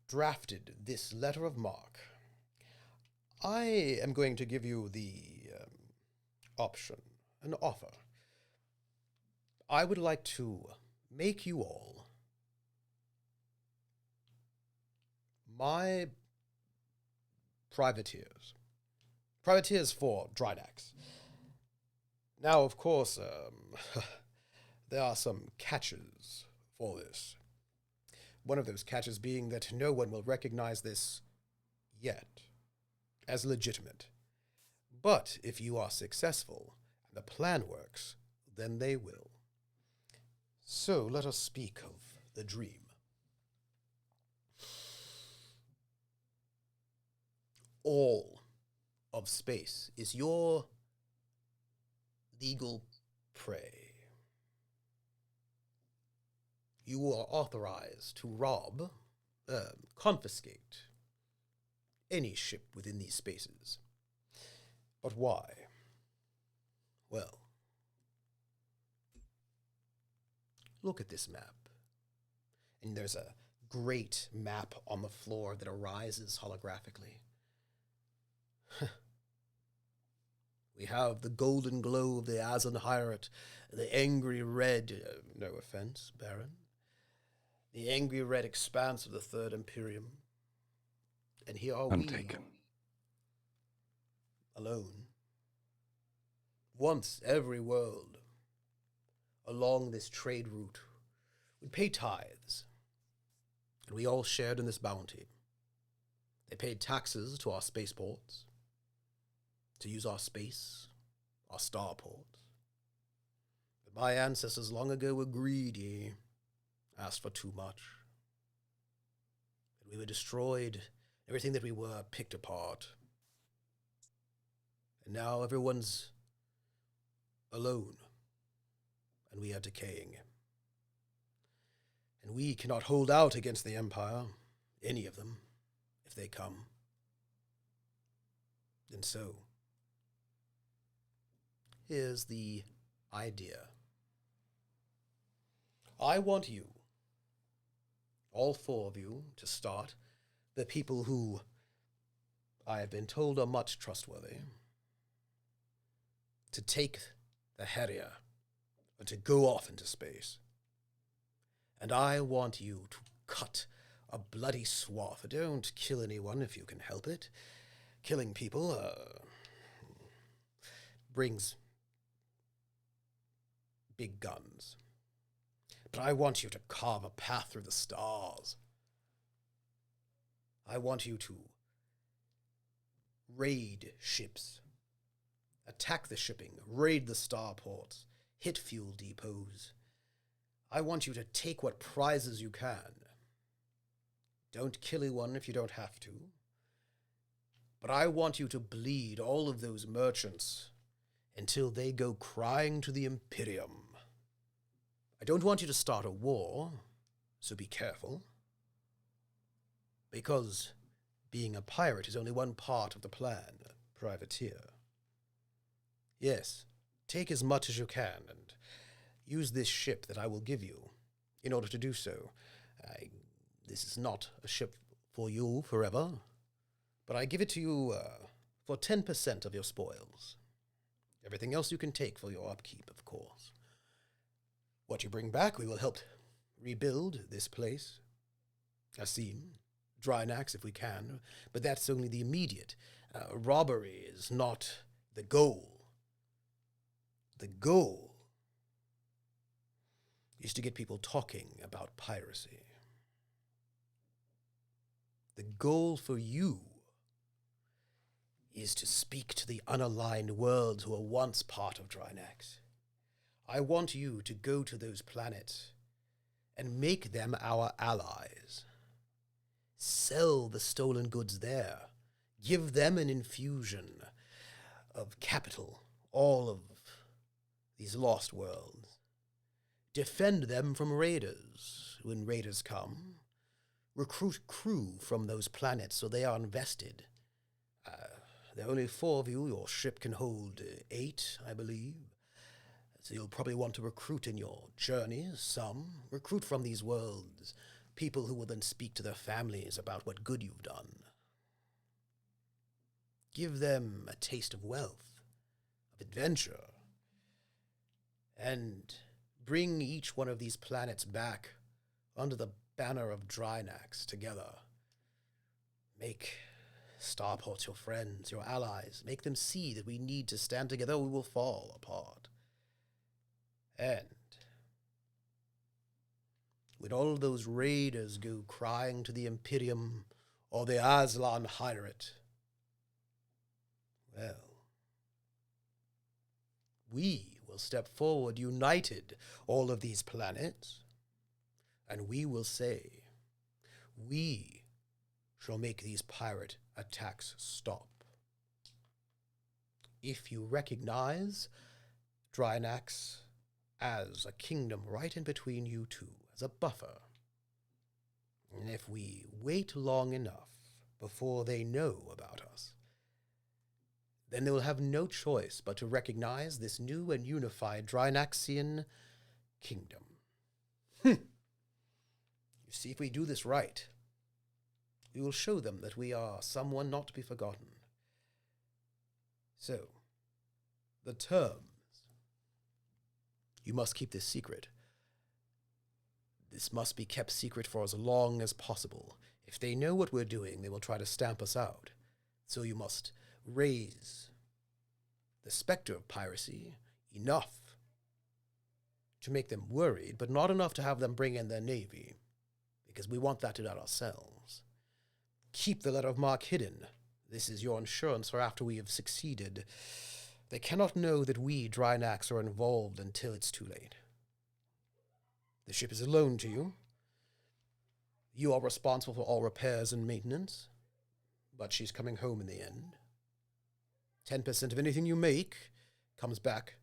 drafted this letter of marque. I am going to give you the option, an offer. I would like to make you all my privateers. Privateers for Drinax. Now, of course, there are some catches for this. One of those catches being that no one will recognize this yet as legitimate. But if you are successful and the plan works, then they will. So let us speak of the dream. All of space is your legal prey. You are authorized to rob, confiscate any ship within these spaces. But why? Well, look at this map. And there's a great map on the floor that arises holographically. We have the golden glow of the Azenheirat, the angry red, no offense, Baron, the angry red expanse of the Third Imperium. And here are Undertaken. we, alone. Once every world along this trade route would pay tithes, and we all shared in this bounty. They paid taxes to our spaceports, to use our space, our starports. But my ancestors long ago were greedy, asked for too much. And we were destroyed, everything that we were picked apart. And now everyone's alone, and we are decaying. And we cannot hold out against the Empire, any of them, if they come. And so, here's the idea. I want you, all four of you, to start, the people who I have been told are much trustworthy, to take the Harrier and to go off into space. And I want you to cut a bloody swath. Don't kill anyone if you can help it. Killing people brings big guns. But I want you to carve a path through the stars. I want you to raid ships, attack the shipping, raid the starports, hit fuel depots. I want you to take what prizes you can. Don't kill anyone if you don't have to. But I want you to bleed all of those merchants until they go crying to the Imperium. I don't want you to start a war, so be careful. Because being a pirate is only one part of the plan, privateer. Yes, take as much as you can and use this ship that I will give you in order to do so. This is not a ship for you forever, but I give it to you for 10% of your spoils. Everything else you can take for your upkeep, of course. What you bring back, we will help rebuild this place. Asim, Drinax if we can, but that's only the immediate. Robbery is not the goal. The goal is to get people talking about piracy. The goal for you is to speak to the unaligned worlds who were once part of Drinax. I want you to go to those planets and make them our allies. Sell the stolen goods there. Give them an infusion of capital, all of these lost worlds. Defend them from raiders when raiders come. Recruit crew from those planets so they are invested. There are only 4 of you. Your ship can hold 8, I believe. So you'll probably want to recruit in your journeys, some. Recruit from these worlds, people who will then speak to their families about what good you've done. Give them a taste of wealth, of adventure, and bring each one of these planets back under the banner of Drinax together. Make starports your friends, your allies. Make them see that we need to stand together or we will fall apart. And when all those raiders go crying to the Imperium or the Aslan Pirate, well, we will step forward united, all of these planets, and we will say, we shall make these pirate attacks stop. If you recognize Drinax as a kingdom right in between you two, as a buffer, and if we wait long enough before they know about us, then they will have no choice but to recognize this new and unified Drinaxian kingdom. You see, if we do this right, we will show them that we are someone not to be forgotten. So, the terms. You must keep this secret. This must be kept secret for as long as possible. If they know what we're doing, they will try to stamp us out. So you must raise the specter of piracy enough to make them worried, but not enough to have them bring in their navy, because we want that to do ourselves. Keep the letter of marque hidden. This is your insurance for after we have succeeded. They cannot know that we, Drinax, are involved until it's too late. The ship is a loan to you. You are responsible for all repairs and maintenance, but she's coming home in the end. 10% of anything you make comes back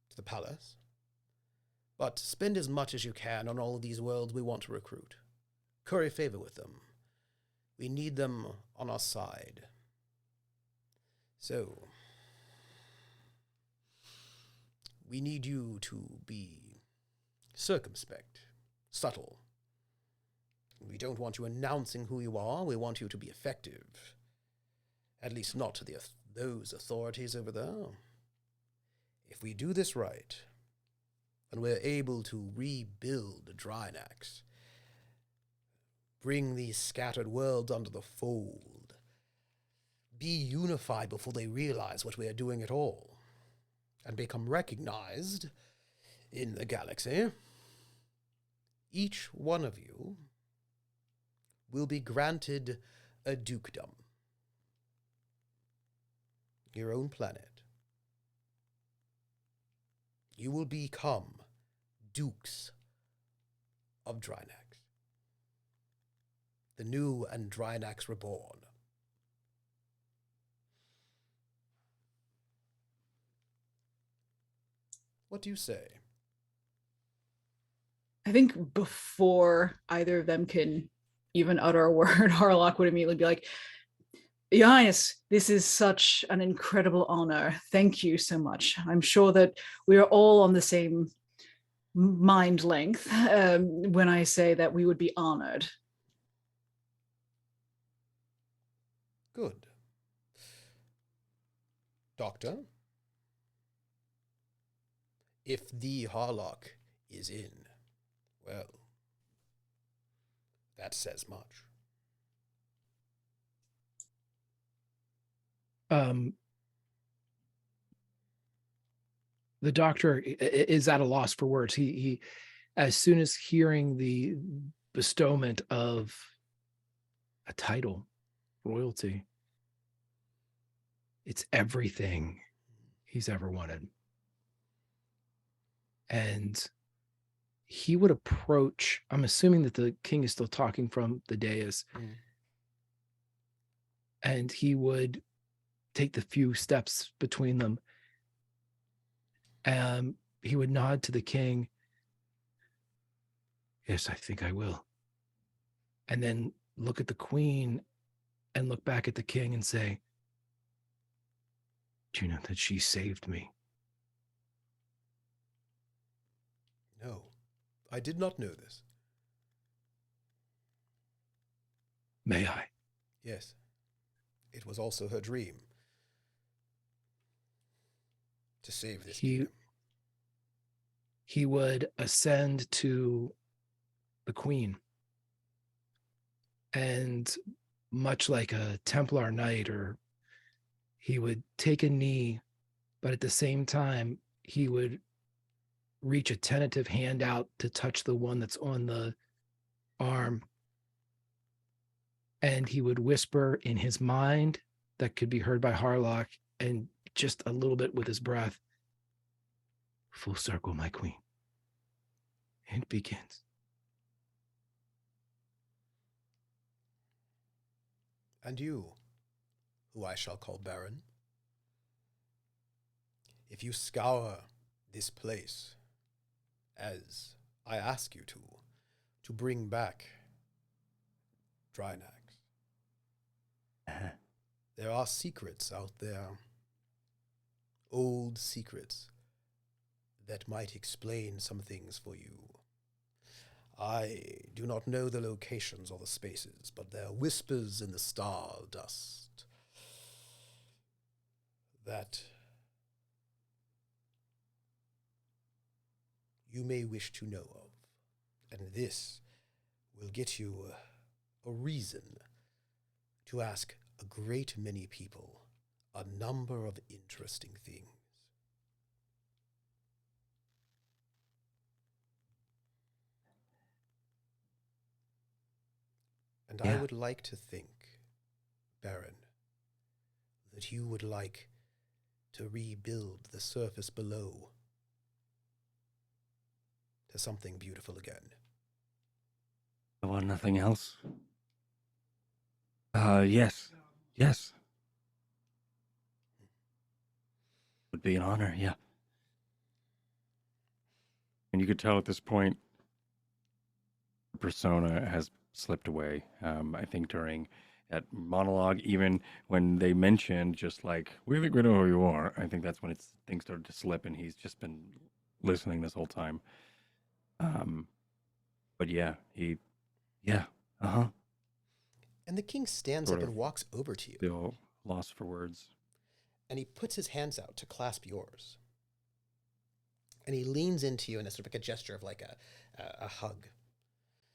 to the palace. But spend as much as you can on all of these worlds we want to recruit. Curry favor with them. We need them on our side. So, we need you to be circumspect, subtle. We don't want you announcing who you are. We want you to be effective. At least not to those authorities over there. If we do this right, and we're able to rebuild Drinax, bring these scattered worlds under the fold, be unified before they realize what we are doing at all, and become recognized in the galaxy, each one of you will be granted a dukedom. Your own planet. You will become Dukes of Drinax. The new and Drinax reborn. What do you say? I think before either of them can even utter a word, Harlock would immediately be like, Your Highness, this is such an incredible honor. Thank you so much. I'm sure that we are all on the same mind length when I say that we would be honored. Good. Doctor? If the Harlock is in, well, that says much. The doctor is at a loss for words. He as soon as hearing the bestowment of a title, royalty, it's everything he's ever wanted. And he would approach, I'm assuming that the king is still talking from the dais, and he would take the few steps between them. He would nod to the king. Yes, I think I will. And then look at the queen and look back at the king and say, do you know that she saved me? No, I did not know this. May I? Yes, it was also her dream to save this kingdom. He would ascend to the queen, and much like a Templar knight, or he would take a knee, but at the same time, he would reach a tentative hand out to touch the one that's on the arm. And he would whisper in his mind that could be heard by Harlock, and just a little bit with his breath, full circle, my queen. It begins. And you, who I shall call Baron, if you scour this place, as I ask you to bring back Drinax, there are secrets out there, old secrets, that might explain some things for you. I do not know the locations or the spaces, but there are whispers in the star dust that you may wish to know of. And this will get you a reason to ask a great many people a number of interesting things. And I would like to think, Baron, that you would like to rebuild the surface below to something beautiful again. I want nothing else. Yes. Yes. Would be an honor, yeah. And you could tell at this point, persona has slipped away. I think during that monologue, even when they mentioned just like, we think we know who you are. I think that's when things started to slip, and he's just been listening this whole time. But yeah, uh-huh. And the king stands Sort up of and walks over to you. Still lost for words. And he puts his hands out to clasp yours. And he leans into you in a sort of like a gesture of like a hug.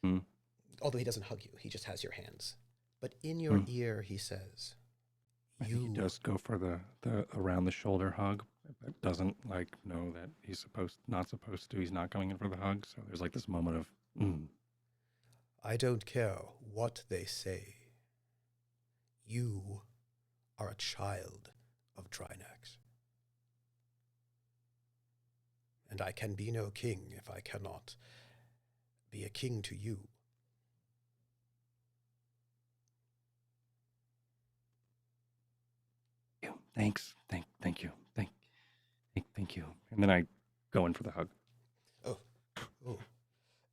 Hmm. Although he doesn't hug you, he just has your hands. But in your ear, he says, I think he does go for the around the shoulder hug, but doesn't like know that he's not supposed to. He's not going in for the hug. So there's like this moment of, I don't care what they say. You are a child of Drinax. And I can be no king if I cannot be a king to you. Thanks. Thank you. Thank you. And then I go in for the hug. Oh.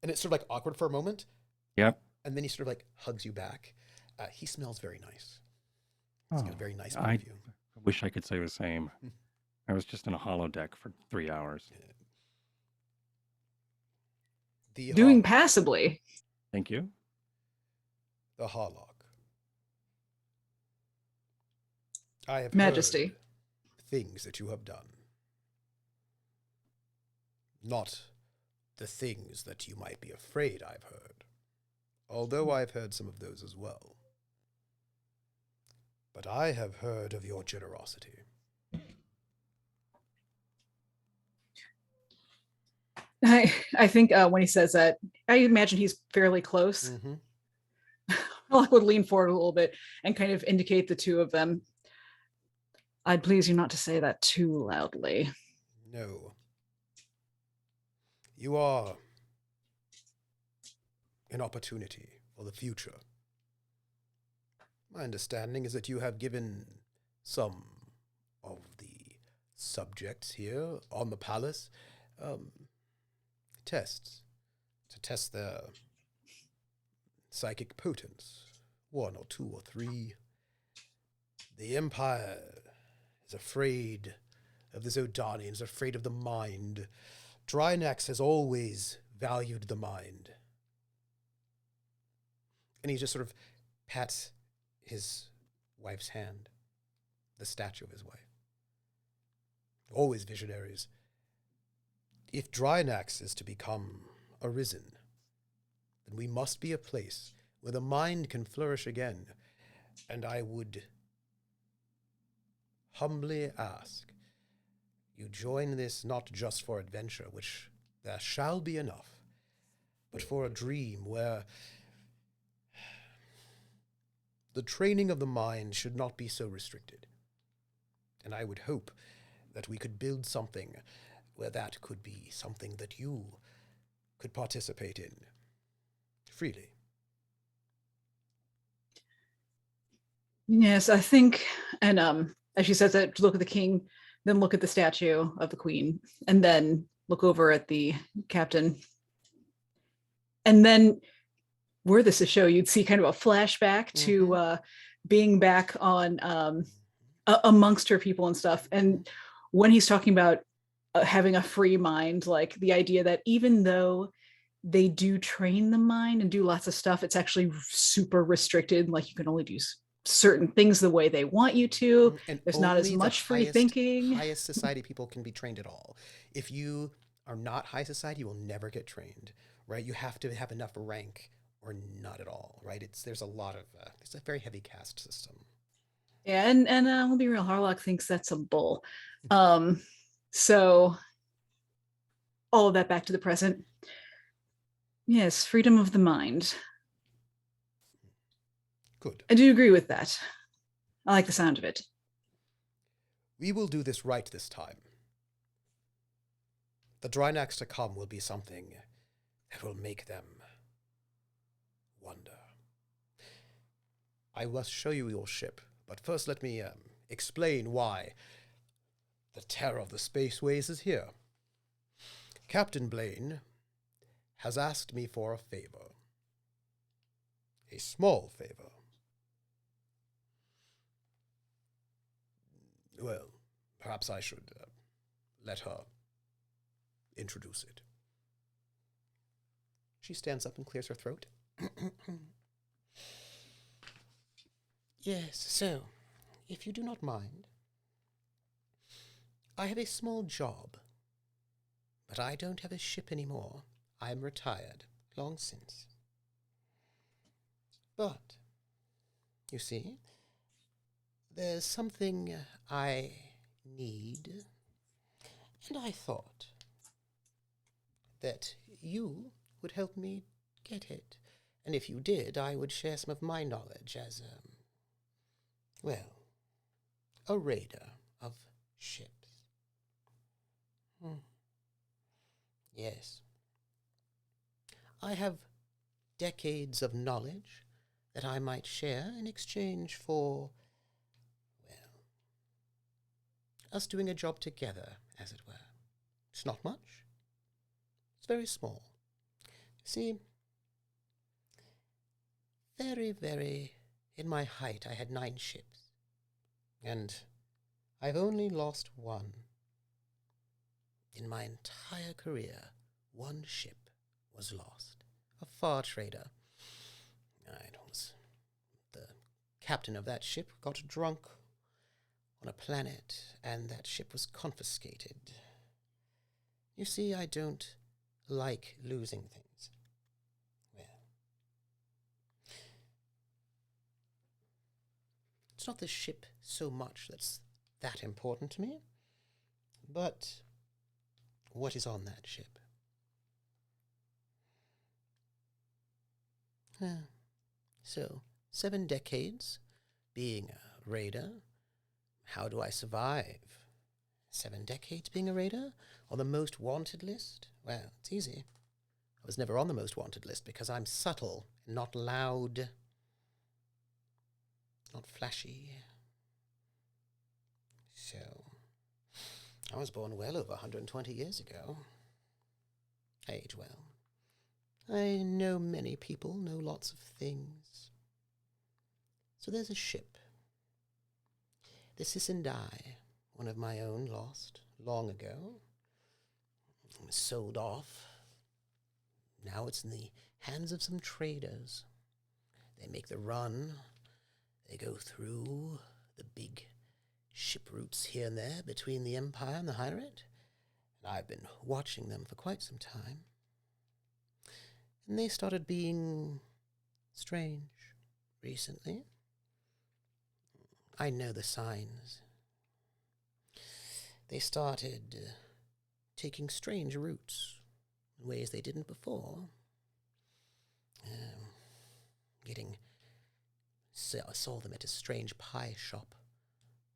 And it's sort of like awkward for a moment. Yep. And then he sort of like hugs you back. He smells very nice. He's got a very nice point I of view. wish I could say the same. I was just in a holodeck for 3 hours. Doing passably. Thank you. The Harlock. I have Majesty. heard things that you have done. Not the things that you might be afraid I've heard. Although I've heard some of those as well. But I have heard of your generosity. I think when he says that, I imagine he's fairly close. Mm-hmm. Harlock would lean forward a little bit and kind of indicate the two of them. I'd please you not to say that too loudly. No. You are an opportunity for the future. My understanding is that you have given some of the subjects here on the palace tests to test their psychic potence. 1 or 2 or 3. The Empire is afraid of the Zodanians, afraid of the mind. Drinax has always valued the mind. And he just sort of pats his wife's hand, the statue of his wife. Always visionaries. If Drinax is to become arisen, then we must be a place where the mind can flourish again. And I would humbly ask you join this not just for adventure, which there shall be enough, but for a dream where the training of the mind should not be so restricted. And I would hope that we could build something where that could be something that you could participate in freely. Yes, I think, and as she says that, look at the king, then look at the statue of the queen, and then look over at the captain. And then, were this a show, you'd see kind of a flashback to being back on amongst her people and stuff. And when he's talking about having a free mind, like the idea that even though they do train the mind and do lots of stuff, it's actually super restricted. Like you can only do certain things the way they want you to. And there's not as much free thinking. Highest society people can be trained at all. If you are not high society, you will never get trained, right? You have to have enough rank or not at all, right? There's a lot of it's a very heavy caste system. Yeah, and we'll be real, Harlock thinks that's a bull. So all of that back to the present. Yes, freedom of the mind. Good. I do agree with that. I like the sound of it. We will do this right this time. The Drinax to come will be something that will make them wonder. I must show you your ship, but first let me explain why the terror of the spaceways is here. Captain Blaine has asked me for a favor. A small favor. perhaps I should let her introduce it. She stands up and clears her throat. Yes, so, if you do not mind, I have a small job, but I don't have a ship anymore. I am retired, long since. But, you see, there's something I need, and I thought that you would help me get it. And if you did, I would share some of my knowledge as, a raider of ships. Yes. I have decades of knowledge that I might share in exchange for, us doing a job together, as it were. It's not much. It's very small. See, in my height, I had 9 ships. And I've only lost one. In my entire career, 1 ship was lost. A far trader. The captain of that ship got drunk on a planet, and that ship was confiscated. You see, I don't like losing things. It's not the ship so much that's that important to me, but what is on that ship. So, 7 decades being a raider. How do I survive? 7 decades being a raider? On the most wanted list? Well, it's easy. I was never on the most wanted list because I'm subtle, not loud, not flashy. So, I was born well over 120 years ago. I age well. I know many people, know lots of things. So there's a ship. The Sisendai, one of my own, lost long ago. It was sold off. Now it's in the hands of some traders. They make the run. They go through the big ship routes here and there between the Empire and the Hyrate. And I've been watching them for quite some time. And they started being strange recently. I know the signs. They started taking strange routes in ways they didn't before. I saw them at a strange pie shop,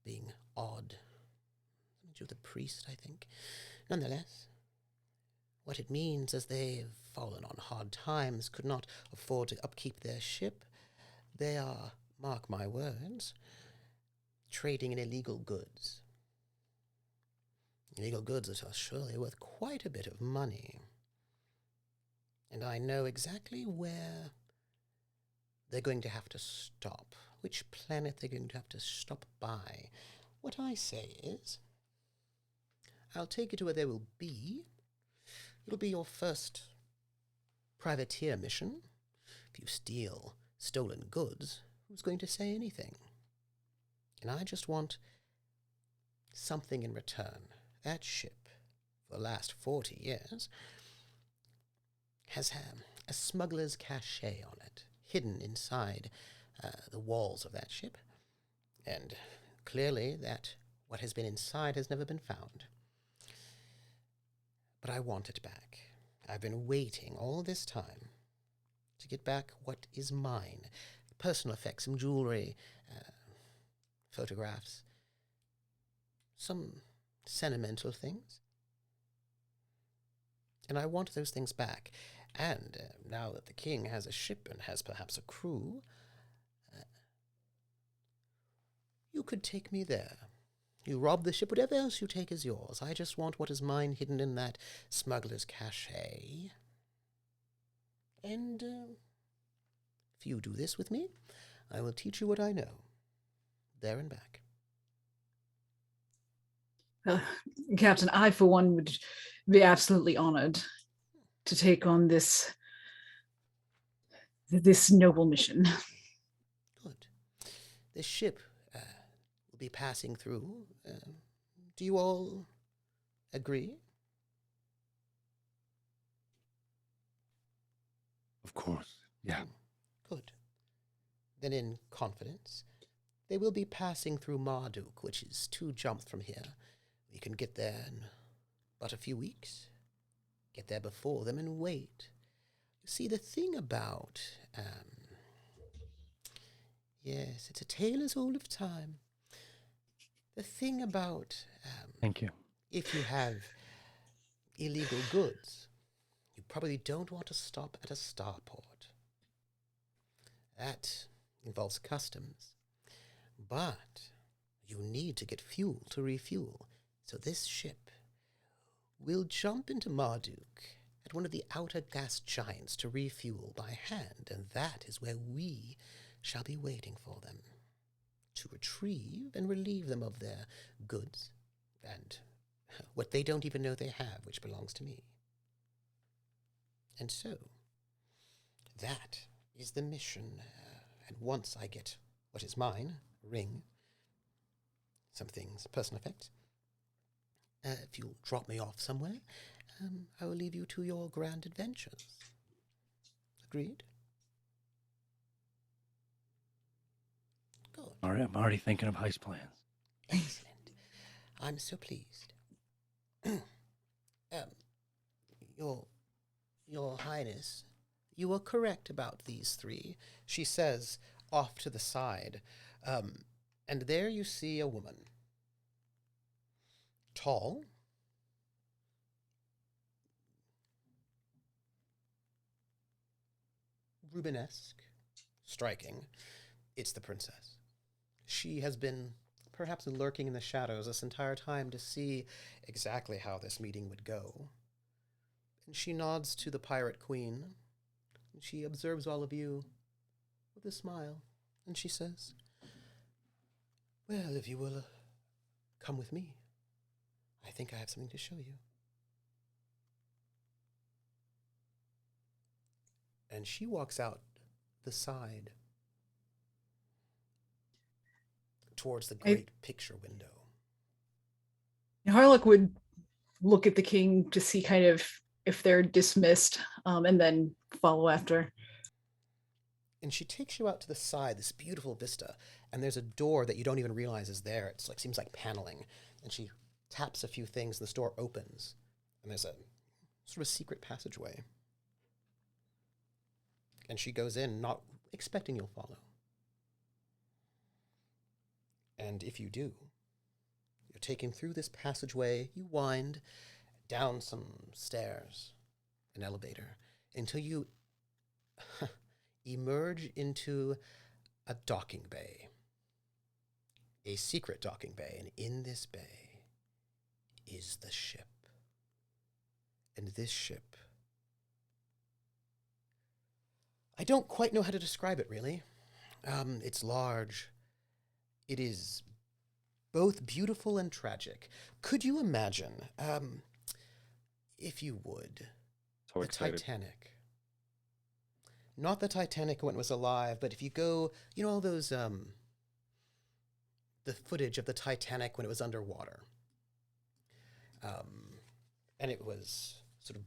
being odd. Something to do with a priest, I think. Nonetheless, what it means is they've fallen on hard times, could not afford to upkeep their ship. They are, mark my words, trading in illegal goods. Illegal goods that are surely worth quite a bit of money. And I know exactly where they're going to have to stop, which planet they're going to have to stop by. What I say is, I'll take you to where they will be. It'll be your first privateer mission. If you steal stolen goods, who's going to say anything? And I just want something in return. That ship, for the last 40 years, has a smuggler's cachet on it, hidden inside the walls of that ship. And clearly that what has been inside has never been found. But I want it back. I've been waiting all this time to get back what is mine. Personal effects, some jewelry, photographs, some sentimental things. And I want those things back. And now that the king has a ship and has perhaps a crew, you could take me there. You rob the ship, whatever else you take is yours. I just want what is mine hidden in that smuggler's cachet. And if you do this with me, I will teach you what I know. There and back. Captain, I for one would be absolutely honored to take on this noble mission. Good. This ship will be passing through. Do you all agree? Of course. Yeah. Good. Then in confidence, they will be passing through Marduk, which is 2 jumps from here. We can get there in but a few weeks. Get there before them and wait. You see, the thing about... yes, it's a tale as old of time. The thing about... Thank you. if you have illegal goods, you probably don't want to stop at a starport. That involves customs. But you need to get fuel to refuel. So this ship will jump into Marduk at one of the outer gas giants to refuel by hand, and that is where we shall be waiting for them, to retrieve and relieve them of their goods and what they don't even know they have, which belongs to me. And so, that is the mission, and once I get what is mine, a ring, some things, personal effects, if you'll drop me off somewhere, I will leave you to your grand adventures. Agreed? Good. All right, I'm already thinking of heist plans. Excellent. I'm so pleased. Your Highness, you are correct about these 3, she says off to the side. And there you see a woman. Tall. Rubenesque. Striking. It's the princess. She has been perhaps lurking in the shadows this entire time to see exactly how this meeting would go. And she nods to the pirate queen. And she observes all of you with a smile. And she says, well, if you will come with me, I think I have something to show you. And she walks out the side towards the great picture window. Harlock would look at the king to see kind of if they're dismissed, and then follow after. And she takes you out to the side, this beautiful vista, and there's a door that you don't even realize is there. It's like, seems like paneling. And she taps a few things, and this door opens. And there's a sort of secret passageway. And she goes in, not expecting you'll follow. And if you do, you're taken through this passageway, you wind down some stairs, an elevator, until you emerge into a docking bay, a secret docking bay, and in this bay is the ship. And this ship, I don't quite know how to describe it, really. It's large. It is both beautiful and tragic. Could you imagine, if you would, So the excited. Titanic? Not the Titanic when it was alive, but if you go, you know all those, the footage of the Titanic when it was underwater. And it was sort of,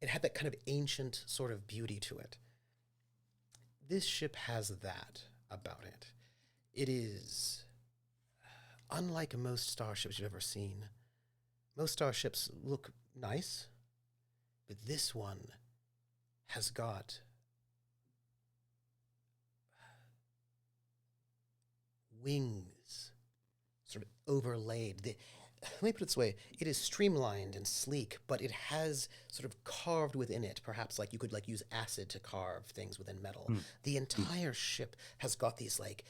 it had that kind of ancient sort of beauty to it. This ship has that about it. It is unlike most starships you've ever seen. Most starships look nice, but this one has got wings sort of overlaid. Let me put it this way. It is streamlined and sleek, but it has sort of carved within it, perhaps like you could like use acid to carve things within metal. The entire ship has got these like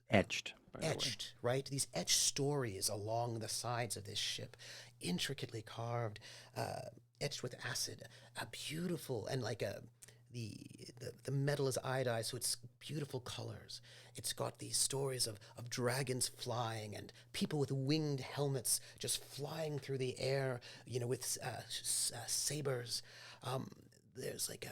Etched. By the way. etched, right? These etched stories along the sides of this ship, intricately carved, etched with acid, beautiful, and like the metal is iodized, so it's beautiful colors. It's got these stories of dragons flying and people with winged helmets just flying through the air, with sabers. There's like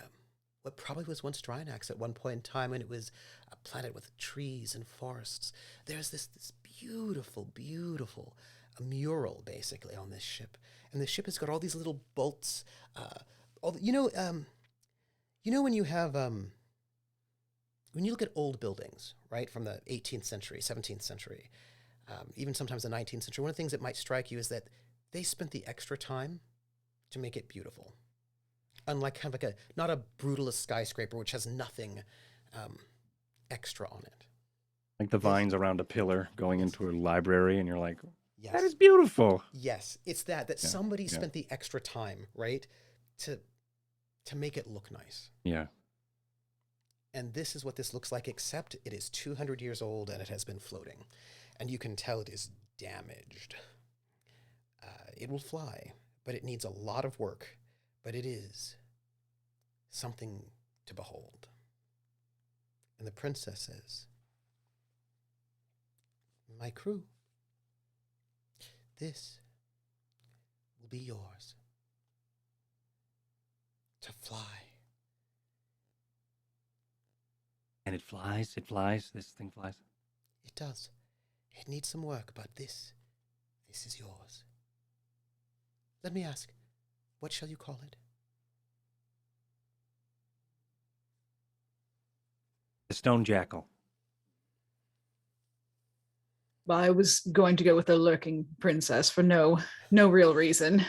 what probably was once Drinax at one point in time, and it was a planet with trees and forests. There's this beautiful, beautiful mural basically on this ship, and the ship has got all these little bolts. When you have when you look at old buildings, right, from the 18th century, 17th century, even sometimes the 19th century, one of the things that might strike you is that they spent the extra time to make it beautiful. Unlike kind of like not a brutalist skyscraper, which has nothing extra on it. Like the vines around a pillar going into a library, and you're like, yes, that is beautiful. Yes, it's that somebody spent the extra time, right, to make it look nice. Yeah. And this is what this looks like, except it is 200 years old and it has been floating. And you can tell it is damaged. It will fly, but it needs a lot of work. But it is something to behold. And the princess says, my crew, this will be yours to fly. And it flies, this thing flies. It does. It needs some work, but this is yours. Let me ask, what shall you call it? The stone jackal. Well, I was going to go with the lurking princess for no real reason.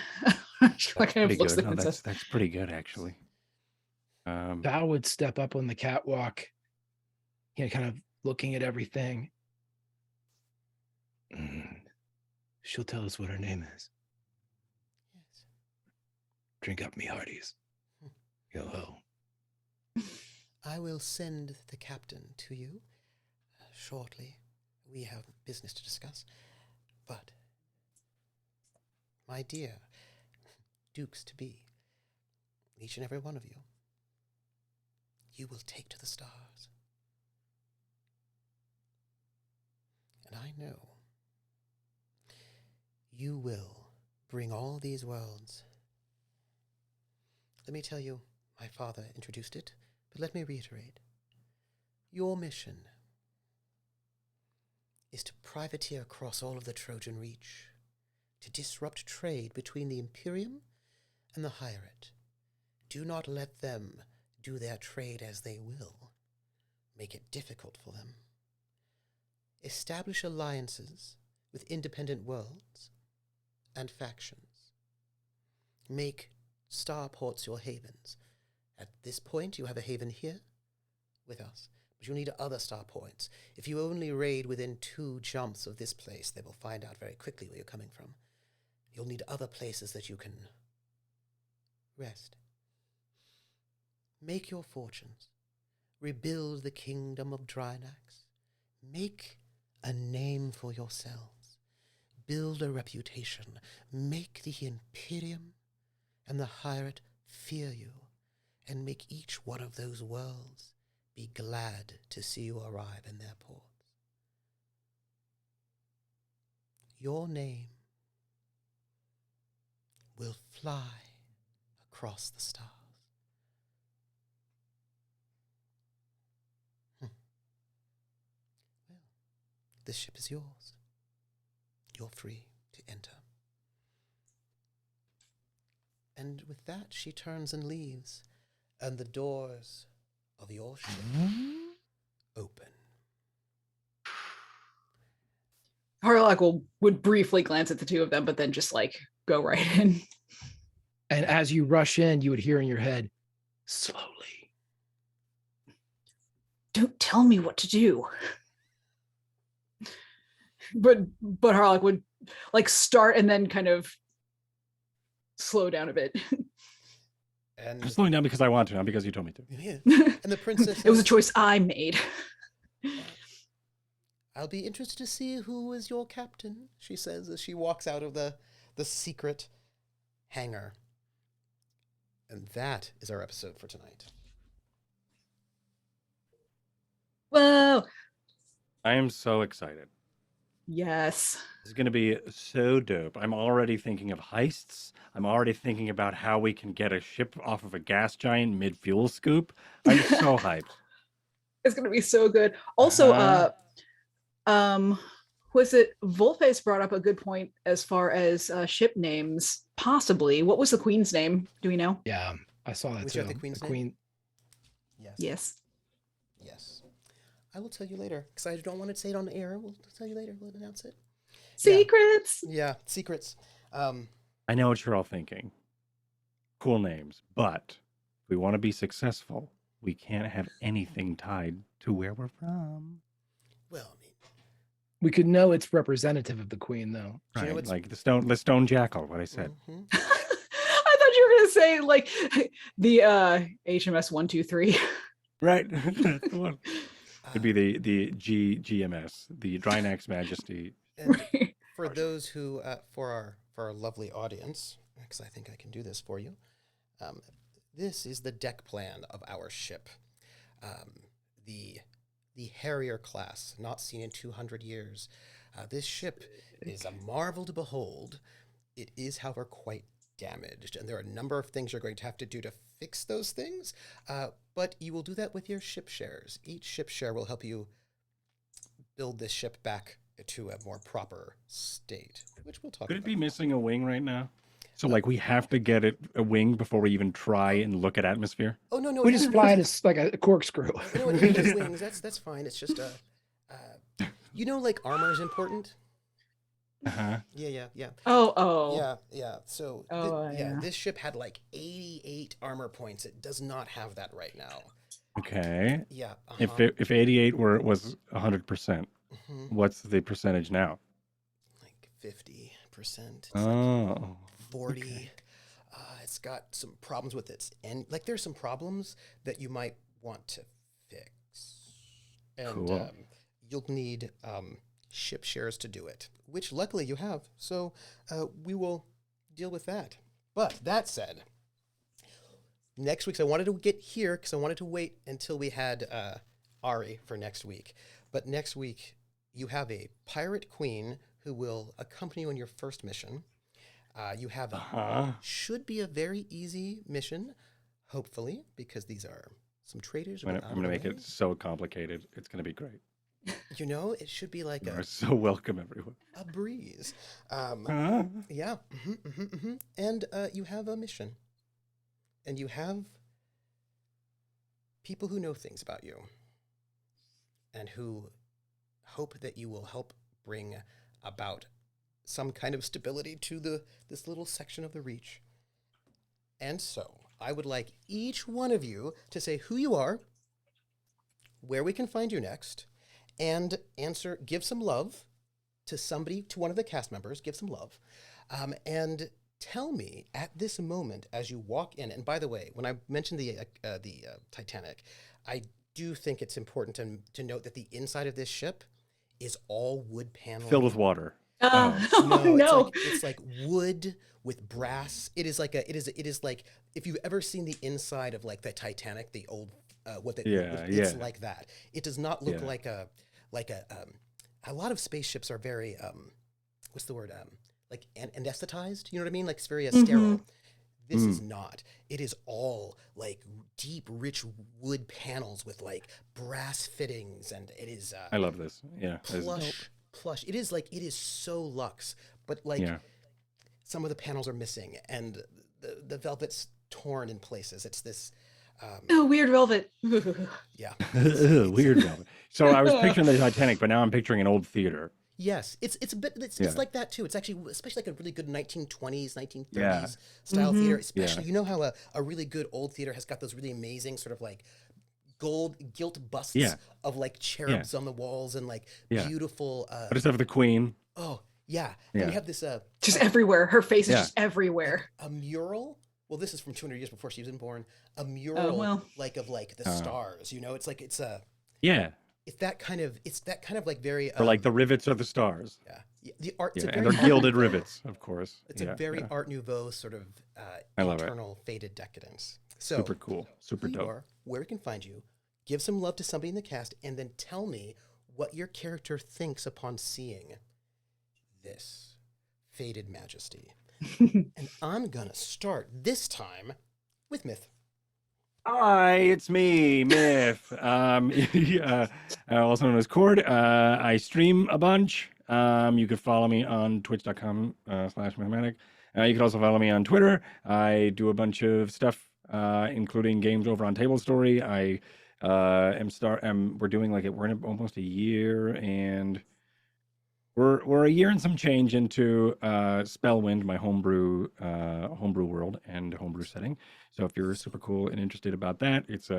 She kind of looks the princess. That's pretty good, actually. Val would step up on the catwalk, kind of looking at everything. She'll tell us what her name is. Yes. Drink up, me hearties. Yo ho. I will send the captain to you shortly. We have business to discuss. But, my dear Dukes-to-be, each and every one of you, you will take to the stars. And I know you will bring all these worlds. Let me tell you, my father introduced it, but let me reiterate. Your mission is to privateer across all of the Trojan Reach, to disrupt trade between the Imperium and the Hierate. Do not let them do their trade as they will. Make it difficult for them. Establish alliances with independent worlds and factions. Make starports your havens. At this point, you have a haven here with us, but you'll need other starports. If you only raid within 2 jumps of this place, they will find out very quickly where you're coming from. You'll need other places that you can rest. Make your fortunes. Rebuild the kingdom of Drinax. Make a name for yourselves. Build a reputation. Make the Imperium and the Hierate fear you, and make each one of those worlds be glad to see you arrive in their ports. Your name will fly across the stars. Well, this ship is yours. You're free to enter. And with that, she turns and leaves, and the doors of your ship open. Harlock would briefly glance at the two of them, but then just go right in. And as you rush in, you would hear in your head, slowly. Don't tell me what to do. But Harlock would start and then kind of slow down a bit. And I'm slowing down because I want to, not because you told me to. Yeah. And the princess It was a choice I made. I'll be interested to see who is your captain, she says as she walks out of the secret hangar. And that is our episode for tonight. Whoa. I am so excited. Yes. It's going to be so dope. I'm already thinking of heists. I'm already thinking about how we can get a ship off of a gas giant mid-fuel scoop. I'm so hyped. It's gonna be so good. Also, was it Volpe's brought up a good point as far as ship names? Possibly. What was the queen's name? Do we know? Yeah, I saw that Which too. of the queen's name? Queen. Yes. Yes. Yes. I will tell you later because I don't want to say it on the air. We'll tell you later. We'll announce it. Secrets. Yeah, secrets. I know what you're all thinking. Cool names, but if we want to be successful, we can't have anything tied to where we're from. Well, I mean, We could know it's representative of the queen, though. Do you know Right, what's- like the stone jackal, what I said. mhm. I thought you were gonna say like the HMS 123. Right. That's the one. It'd be the GMS, the Drinax Majesty. And for those who, for our lovely audience, because I think I can do this for you, this is the deck plan of our ship. The Harrier class, not seen in 200 years. This ship is a marvel to behold. It is, however, quite damaged, and there are a number of things you're going to have to do to fix those things, but you will do that with your ship shares. Each ship share will help you build this ship back to a more proper state, which we'll talk Could it about. be missing a wing right now? So like we have to get it a wing before we even try and look at atmosphere? Oh, no, We just fly it as like a corkscrew. You know what, it has wings, that's fine. It's just, you know, like armor is important? Uh-huh. Yeah. Oh. Yeah. So, Yeah. this ship had like 88 armor points. It does not have that right now. Okay. Yeah. If 88 was 100%, Mhm. what's the percentage now? Like 50%. Oh. 40. Okay. It's got some problems with its and like there's some problems that you might want to fix. And Cool. you'll need ship shares to do it, which luckily you have. So we will deal with that. But that said, next week, so I wanted to get here because I wanted to wait until we had Ari for next week. But next week, you have a pirate queen who will accompany you on your first mission. You have should be a very easy mission, hopefully, because these are some traders. I'm gonna make it so complicated. It's gonna be great. You know, it should be like You are so welcome, everyone. a breeze. Huh? Yeah. And you have a mission. And you have people who know things about you and who hope that you will help bring about some kind of stability to this little section of the Reach. And so I would like each one of you to say who you are, where we can find you next, and give some love to somebody, to one of the cast members, give some love, and tell me at this moment as you walk in. And by the way, when I mentioned the Titanic, I do think it's important to note that the inside of this ship is all wood paneling, Filled with water. No. It's like wood with brass. It is like if you've ever seen the inside of like the Titanic, the old it's like that. It does not look like a lot of spaceships are very what's the word like anesthetized. You know what I mean? Like it's very sterile. This is not. It is all like deep, rich wood panels with like brass fittings, and it is. I love this. Yeah. Plush. It is so luxe, but like some of the panels are missing, and the velvet's torn in places. It's this. Weird velvet. Yeah. Weird velvet. So I was picturing the Titanic, but now I'm picturing an old theater. Yes, it's a bit. It's like that too. It's actually especially like a really good 1920s, 1930s style theater. Especially, you know how a really good old theater has got those really amazing sort of like gold gilt busts of like cherubs on the walls and like beautiful. But instead of the Queen. Oh yeah, and you have this just everywhere. Her face is just everywhere. A mural. Well, this is from 200 years before she was born. A mural like of like the stars. You know, it's like it's a It's that kind of like very or like the rivets of the stars. Yeah, the art. It's and they're gilded rivets, of course. It's a very Art Nouveau sort of I love internal faded decadence. So super cool, super dope. Where we can find you, give some love to somebody in the cast, and then tell me what your character thinks upon seeing this faded majesty. And I'm gonna start this time with Myth. Hi, it's me, Myth. Also known as Cord. I stream a bunch. You could follow me on twitch.com/mathematic. You can also follow me on Twitter. I do a bunch of stuff, including games over on Table Story. We're doing we're in almost a year, and we're a year and some change into Spellwind, my homebrew world and homebrew setting. So if you're super cool and interested about that, it's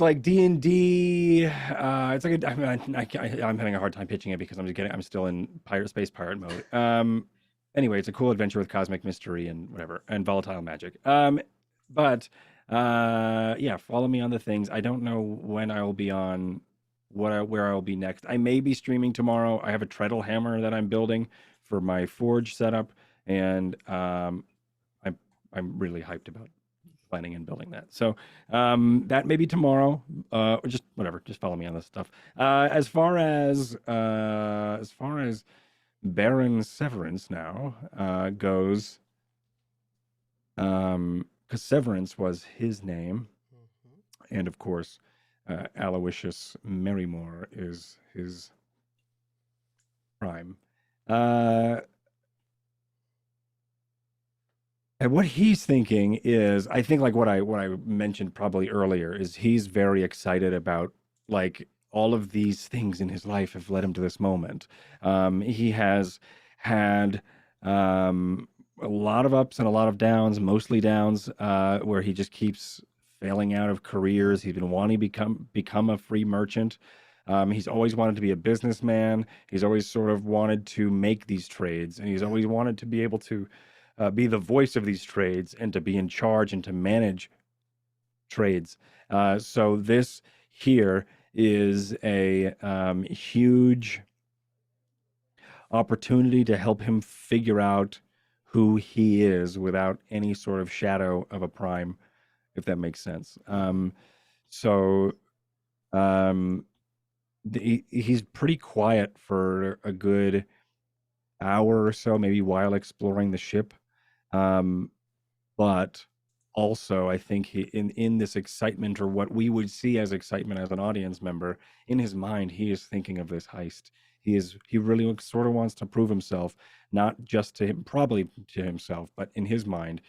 like D&D. I'm having a hard time pitching it because I'm still in space pirate mode. Anyway, it's a cool adventure with cosmic mystery and whatever and volatile magic. But follow me on the things. I don't know when I will be on where I will be next. I may be streaming tomorrow. I have a treadle hammer that I'm building for my forge setup, and I'm really hyped about planning and building that. So that may be tomorrow, or just whatever. Just follow me on this stuff. As far as Baron Severance now goes, because Severance was his name, and of course, Aloysius Merrymore is his prime. And what he's thinking is, I think like what I mentioned probably earlier is he's very excited about like all of these things in his life have led him to this moment. He has had a lot of ups and a lot of downs, mostly downs, where he just keeps failing out of careers. He's been wanting to become a free merchant. He's always wanted to be a businessman. He's always sort of wanted to make these trades, and he's always wanted to be able to be the voice of these trades and to be in charge and to manage trades. So this here is a huge opportunity to help him figure out who he is without any sort of shadow of a prime, if that makes sense. He's pretty quiet for a good hour or so, maybe while exploring the ship. But also, I think he in this excitement, or what we would see as excitement as an audience member, in his mind, he is thinking of this heist. He really sort of wants to prove himself, not just to him, probably to himself, but in his mind,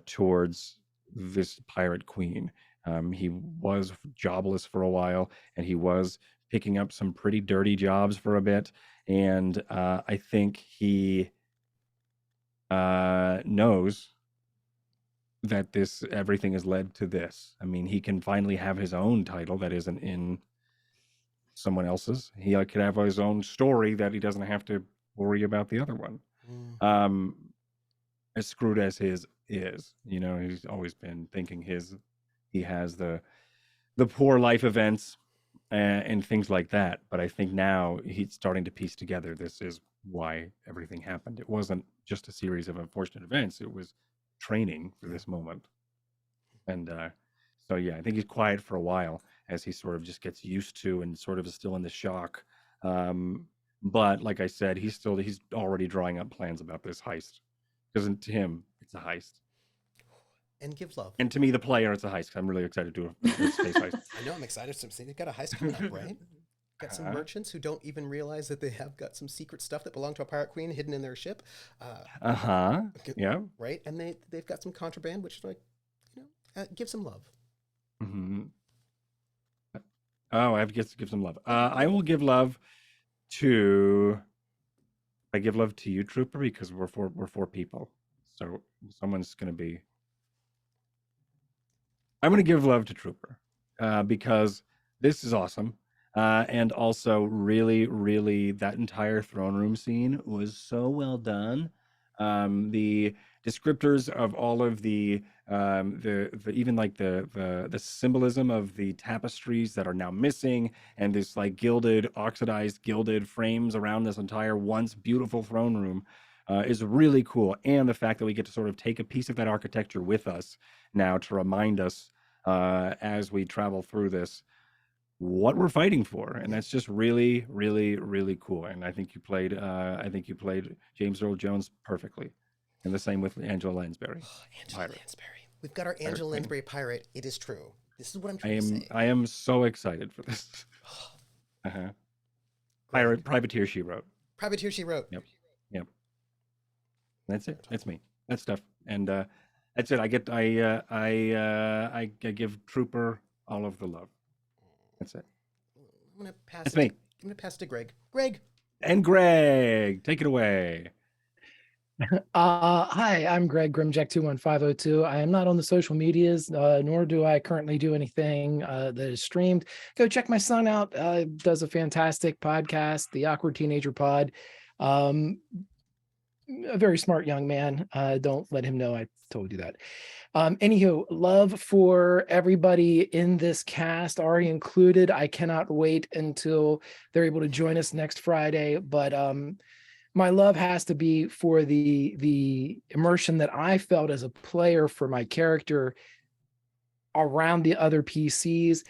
towards this pirate queen. He was jobless for a while, and he was picking up some pretty dirty jobs for a bit. And I think he knows that everything has led to this. I mean, he can finally have his own title that isn't in someone else's. He could have his own story that he doesn't have to worry about the other one. As screwed as his is, he's always been thinking he has the poor life events and things like that. But I think now he's starting to piece together this is why everything happened. It wasn't just a series of unfortunate events. It was training for this moment. And so, yeah, I think he's quiet for a while as he sort of just gets used to and sort of is still in the shock. But like I said, he's already drawing up plans about this heist. Because to him, it's a heist. And give love. And to me, the player, it's a heist. I'm really excited to do a space heist. I know, I'm excited. They've got a heist coming up, right? Got some merchants who don't even realize that they have got some secret stuff that belonged to a pirate queen hidden in their ship. Yeah. Right? And they've got some contraband, which, like, give some love. Mm-hmm. Oh, I have to give some love. I will give love to... I give love to you, Trooper, because we're four people. So someone's going to be... I'm going to give love to Trooper because this is awesome. And also really, really, that entire throne room scene was so well done. The descriptors of all of the even like the symbolism of the tapestries that are now missing, and this like oxidized gilded frames around this entire once beautiful throne room is really cool. And the fact that we get to sort of take a piece of that architecture with us now to remind us as we travel through this, what we're fighting for, and that's just really, really, really cool. And I think you played James Earl Jones perfectly, and the same with Angela Lansbury. Angela Pirate. Lansbury. We've got our Angela Queen. Lansbury pirate. It is true. This is what I'm trying to say. I am so excited for this. Privateer she wrote. Privateer she wrote. Yep. That's it. That's me. That's stuff. And that's it. I give Trooper all of the love. That's it. I'm gonna pass. That's me. I'm gonna pass to Greg. Greg. And Greg, take it away. Hi, I'm Greg Grimjack21502. I am not on the social medias, nor do I currently do anything that is streamed. Go check my son out. Does a fantastic podcast, the Awkward Teenager Pod. A very smart young man. Don't let him know I told you that. Anywho, love for everybody in this cast, already included. I cannot wait until they're able to join us next Friday. But my love has to be for the immersion that I felt as a player for my character around the other PCs.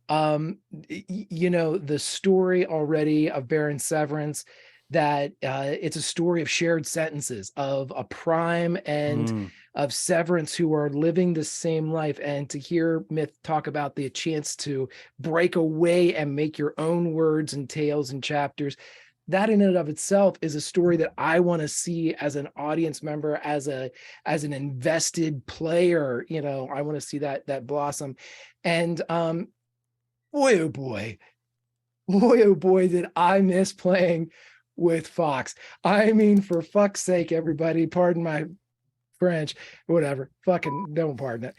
The story already of Baron Severance, that it's a story of shared sentences of a Prime and of Severance who are living the same life. And to hear Myth talk about the chance to break away and make your own words and tales and chapters, that in and of itself is a story that I want to see as an audience member, as an invested player. I want to see that blossom. And boy, oh boy, did I miss playing with Fox. I mean, for fuck's sake, everybody, pardon my French, whatever, fucking don't pardon it.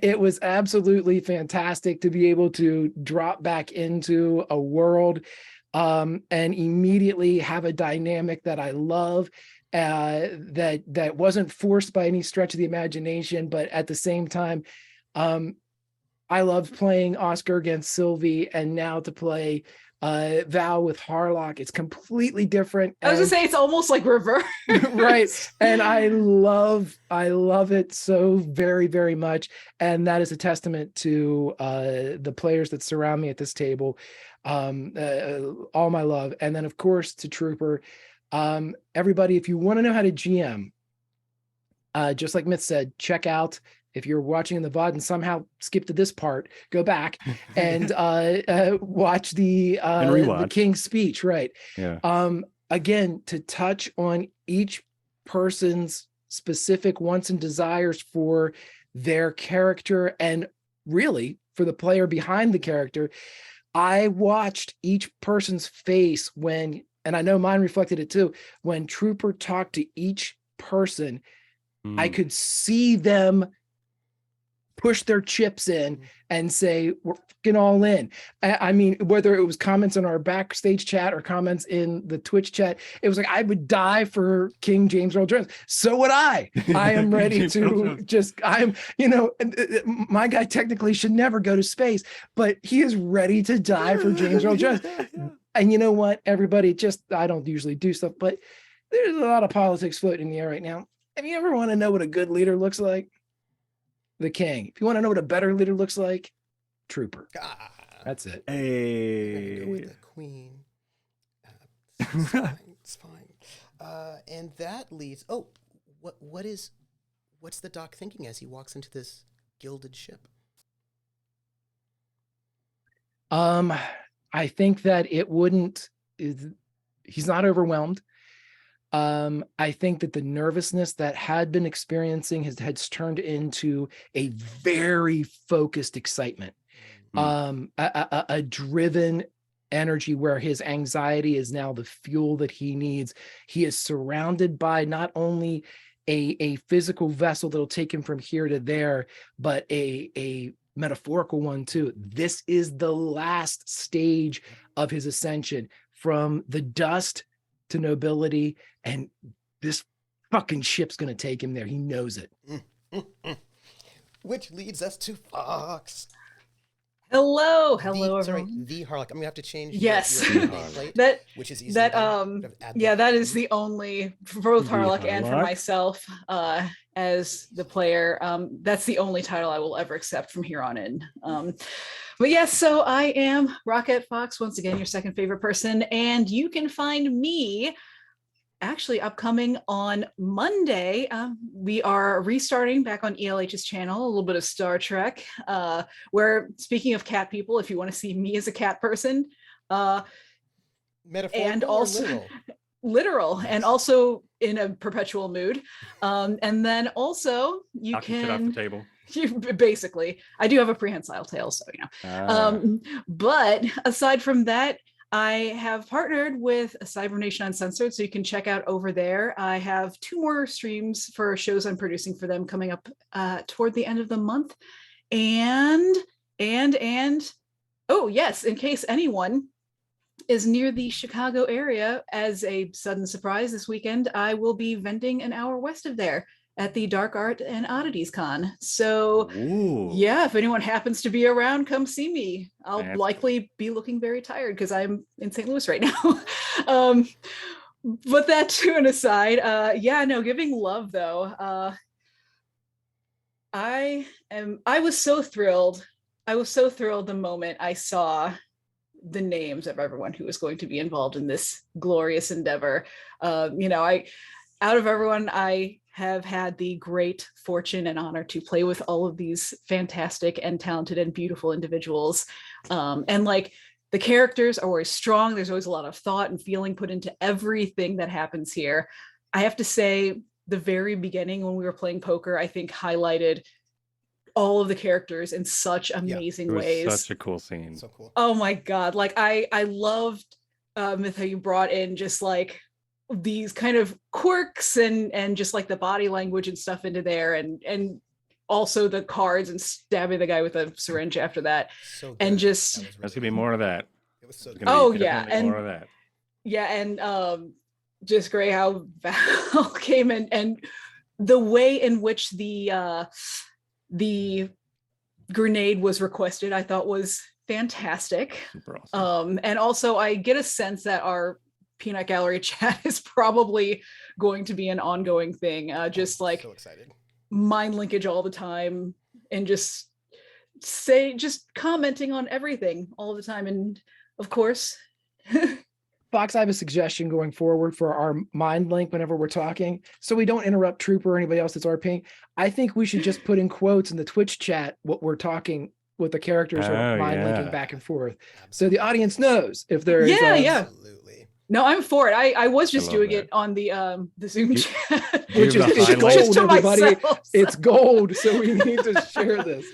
It was absolutely fantastic to be able to drop back into a world and immediately have a dynamic that I love, that wasn't forced by any stretch of the imagination, but at the same time, I loved playing Oscar against Sylvie, and now to play Val with Harlock, it's completely different. I was gonna say it's almost like reverse. Right. And I love it so very, very much. And that is a testament to the players that surround me at this table. All my love. And then of course to Trooper. Everybody, if you want to know how to GM, just like Myth said, check out, if you're watching in the VOD and somehow skip to this part, go back and watch the King's speech, right? Yeah. Again, to touch on each person's specific wants and desires for their character, and really for the player behind the character. I watched each person's face when, and I know mine reflected it too, when Trooper talked to each person, I could see them push their chips in and say, we're fucking all in. I mean, whether it was comments in our backstage chat or comments in the Twitch chat, it was like, I would die for King James Earl Jones. So would I. I am ready to my guy technically should never go to space, but he is ready to die for James Earl Jones. And you know what, everybody, I don't usually do stuff, but there's a lot of politics floating in the air right now. If you ever want to know what a good leader looks like, the King. If you want to know what a better leader looks like, Trooper. That's it. Hey. Go with the Queen. It's fine. It's fine. And that leads. Oh, what's the Doc thinking as he walks into this gilded ship? I think that he's not overwhelmed. I think that the nervousness that had been experiencing has turned into a very focused excitement, a driven energy where his anxiety is now the fuel that he needs. He is surrounded by not only a physical vessel that'll take him from here to there, but a metaphorical one too. This is the last stage of his ascension from the dust to nobility, and this fucking ship's gonna take him there. He knows it. Which leads us to Fox. Hello, Sorry, everyone. the Harlock. I'm gonna have to change Yes. your nameplate, That which is easy. that yeah, that is Mhm. the only for both The Harlock and for Harlock? myself as the player. That's the only title I will ever accept from here on in. But yes, so I am Rocket Fox, once again, your second favorite person, and you can find me actually upcoming on Monday. We are restarting back on ELH's channel, a little bit of Star Trek, where, speaking of cat people, if you want to see me as a cat person, Metaphorical and or also literal? literal, Nice. and also in a perpetual mood. And then also you Knock your shit off the can table. basically, I do have a prehensile tail, so you know. Ah. But aside from that, I have partnered with Cybernation Uncensored, so you can check out over there. I have 2 more streams for shows I'm producing for them coming up toward the end of the month. And oh yes, in case anyone is near the Chicago area, as a sudden surprise this weekend, I will be vending an hour west of there at the Dark Art and Oddities Con. So Ooh. yeah, if anyone happens to be around, come see me. I'll That's likely be looking very tired because I'm in St. Louis right now. But that to an aside, yeah, no, giving love though. I was so thrilled. I was so thrilled the moment I saw the names of everyone who was going to be involved in this glorious endeavor. You know, out of everyone, I have had the great fortune and honor to play with all of these fantastic and talented and beautiful individuals. And like, the characters are always strong. There's always a lot of thought and feeling put into everything that happens here. I have to say, the very beginning when we were playing poker, I think highlighted all of the characters in such amazing It was ways. such a cool scene. So cool. Oh my God. Like I loved Myth, how you brought in just like these kind of quirks and just like the body language and stuff into there, and also the cards and stabbing the guy with a syringe after that. So good. And just That was There's really gonna be more of that. It was so There's good. gonna Oh, be yeah, definitely more and- of that. yeah, and just great how Val came in, and the way in which the grenade was requested, I thought was fantastic. Super awesome. And also I get a sense that our peanut gallery chat is probably going to be an ongoing thing. Just like so excited. mind linkage all the time, and just commenting on everything all the time. And of course, Fox, I have a suggestion going forward for our mind link whenever we're talking, so we don't interrupt Trooper or anybody else that's RPing. I think we should just put in quotes in the Twitch chat what we're talking, what the characters are mind linking back and forth, so the audience knows if there is. Yeah. Absolutely. No, I'm for it. I was just love doing that. it on the Zoom chat, do you Which have is the it's highlight? just gold, to everybody. myself. It's gold, so we need to share this.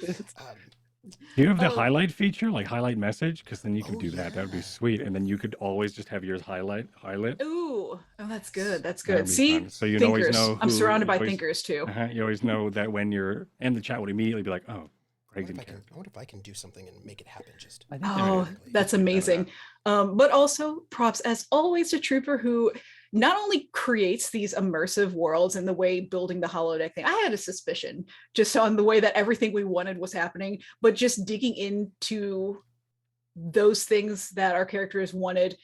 Do you have the Oh. highlight feature, like highlight message? Because then you could Oh, do that. That would be yeah. sweet. And then you could always just have yours highlight. Ooh, oh, that's good. That's That'd good. be See, fun. So you'd thinkers. always know I'm who- surrounded by you always- thinkers too. You always know that when you're, and the chat would immediately be like, oh, I Greg's wonder, in if I character. wonder if I can do something and make it happen. Just I think Oh, that's amazing. But also props as always to Trooper, who not only creates these immersive worlds and the way building the holodeck thing. I had a suspicion just on the way that everything we wanted was happening, but just digging into those things that our characters wanted,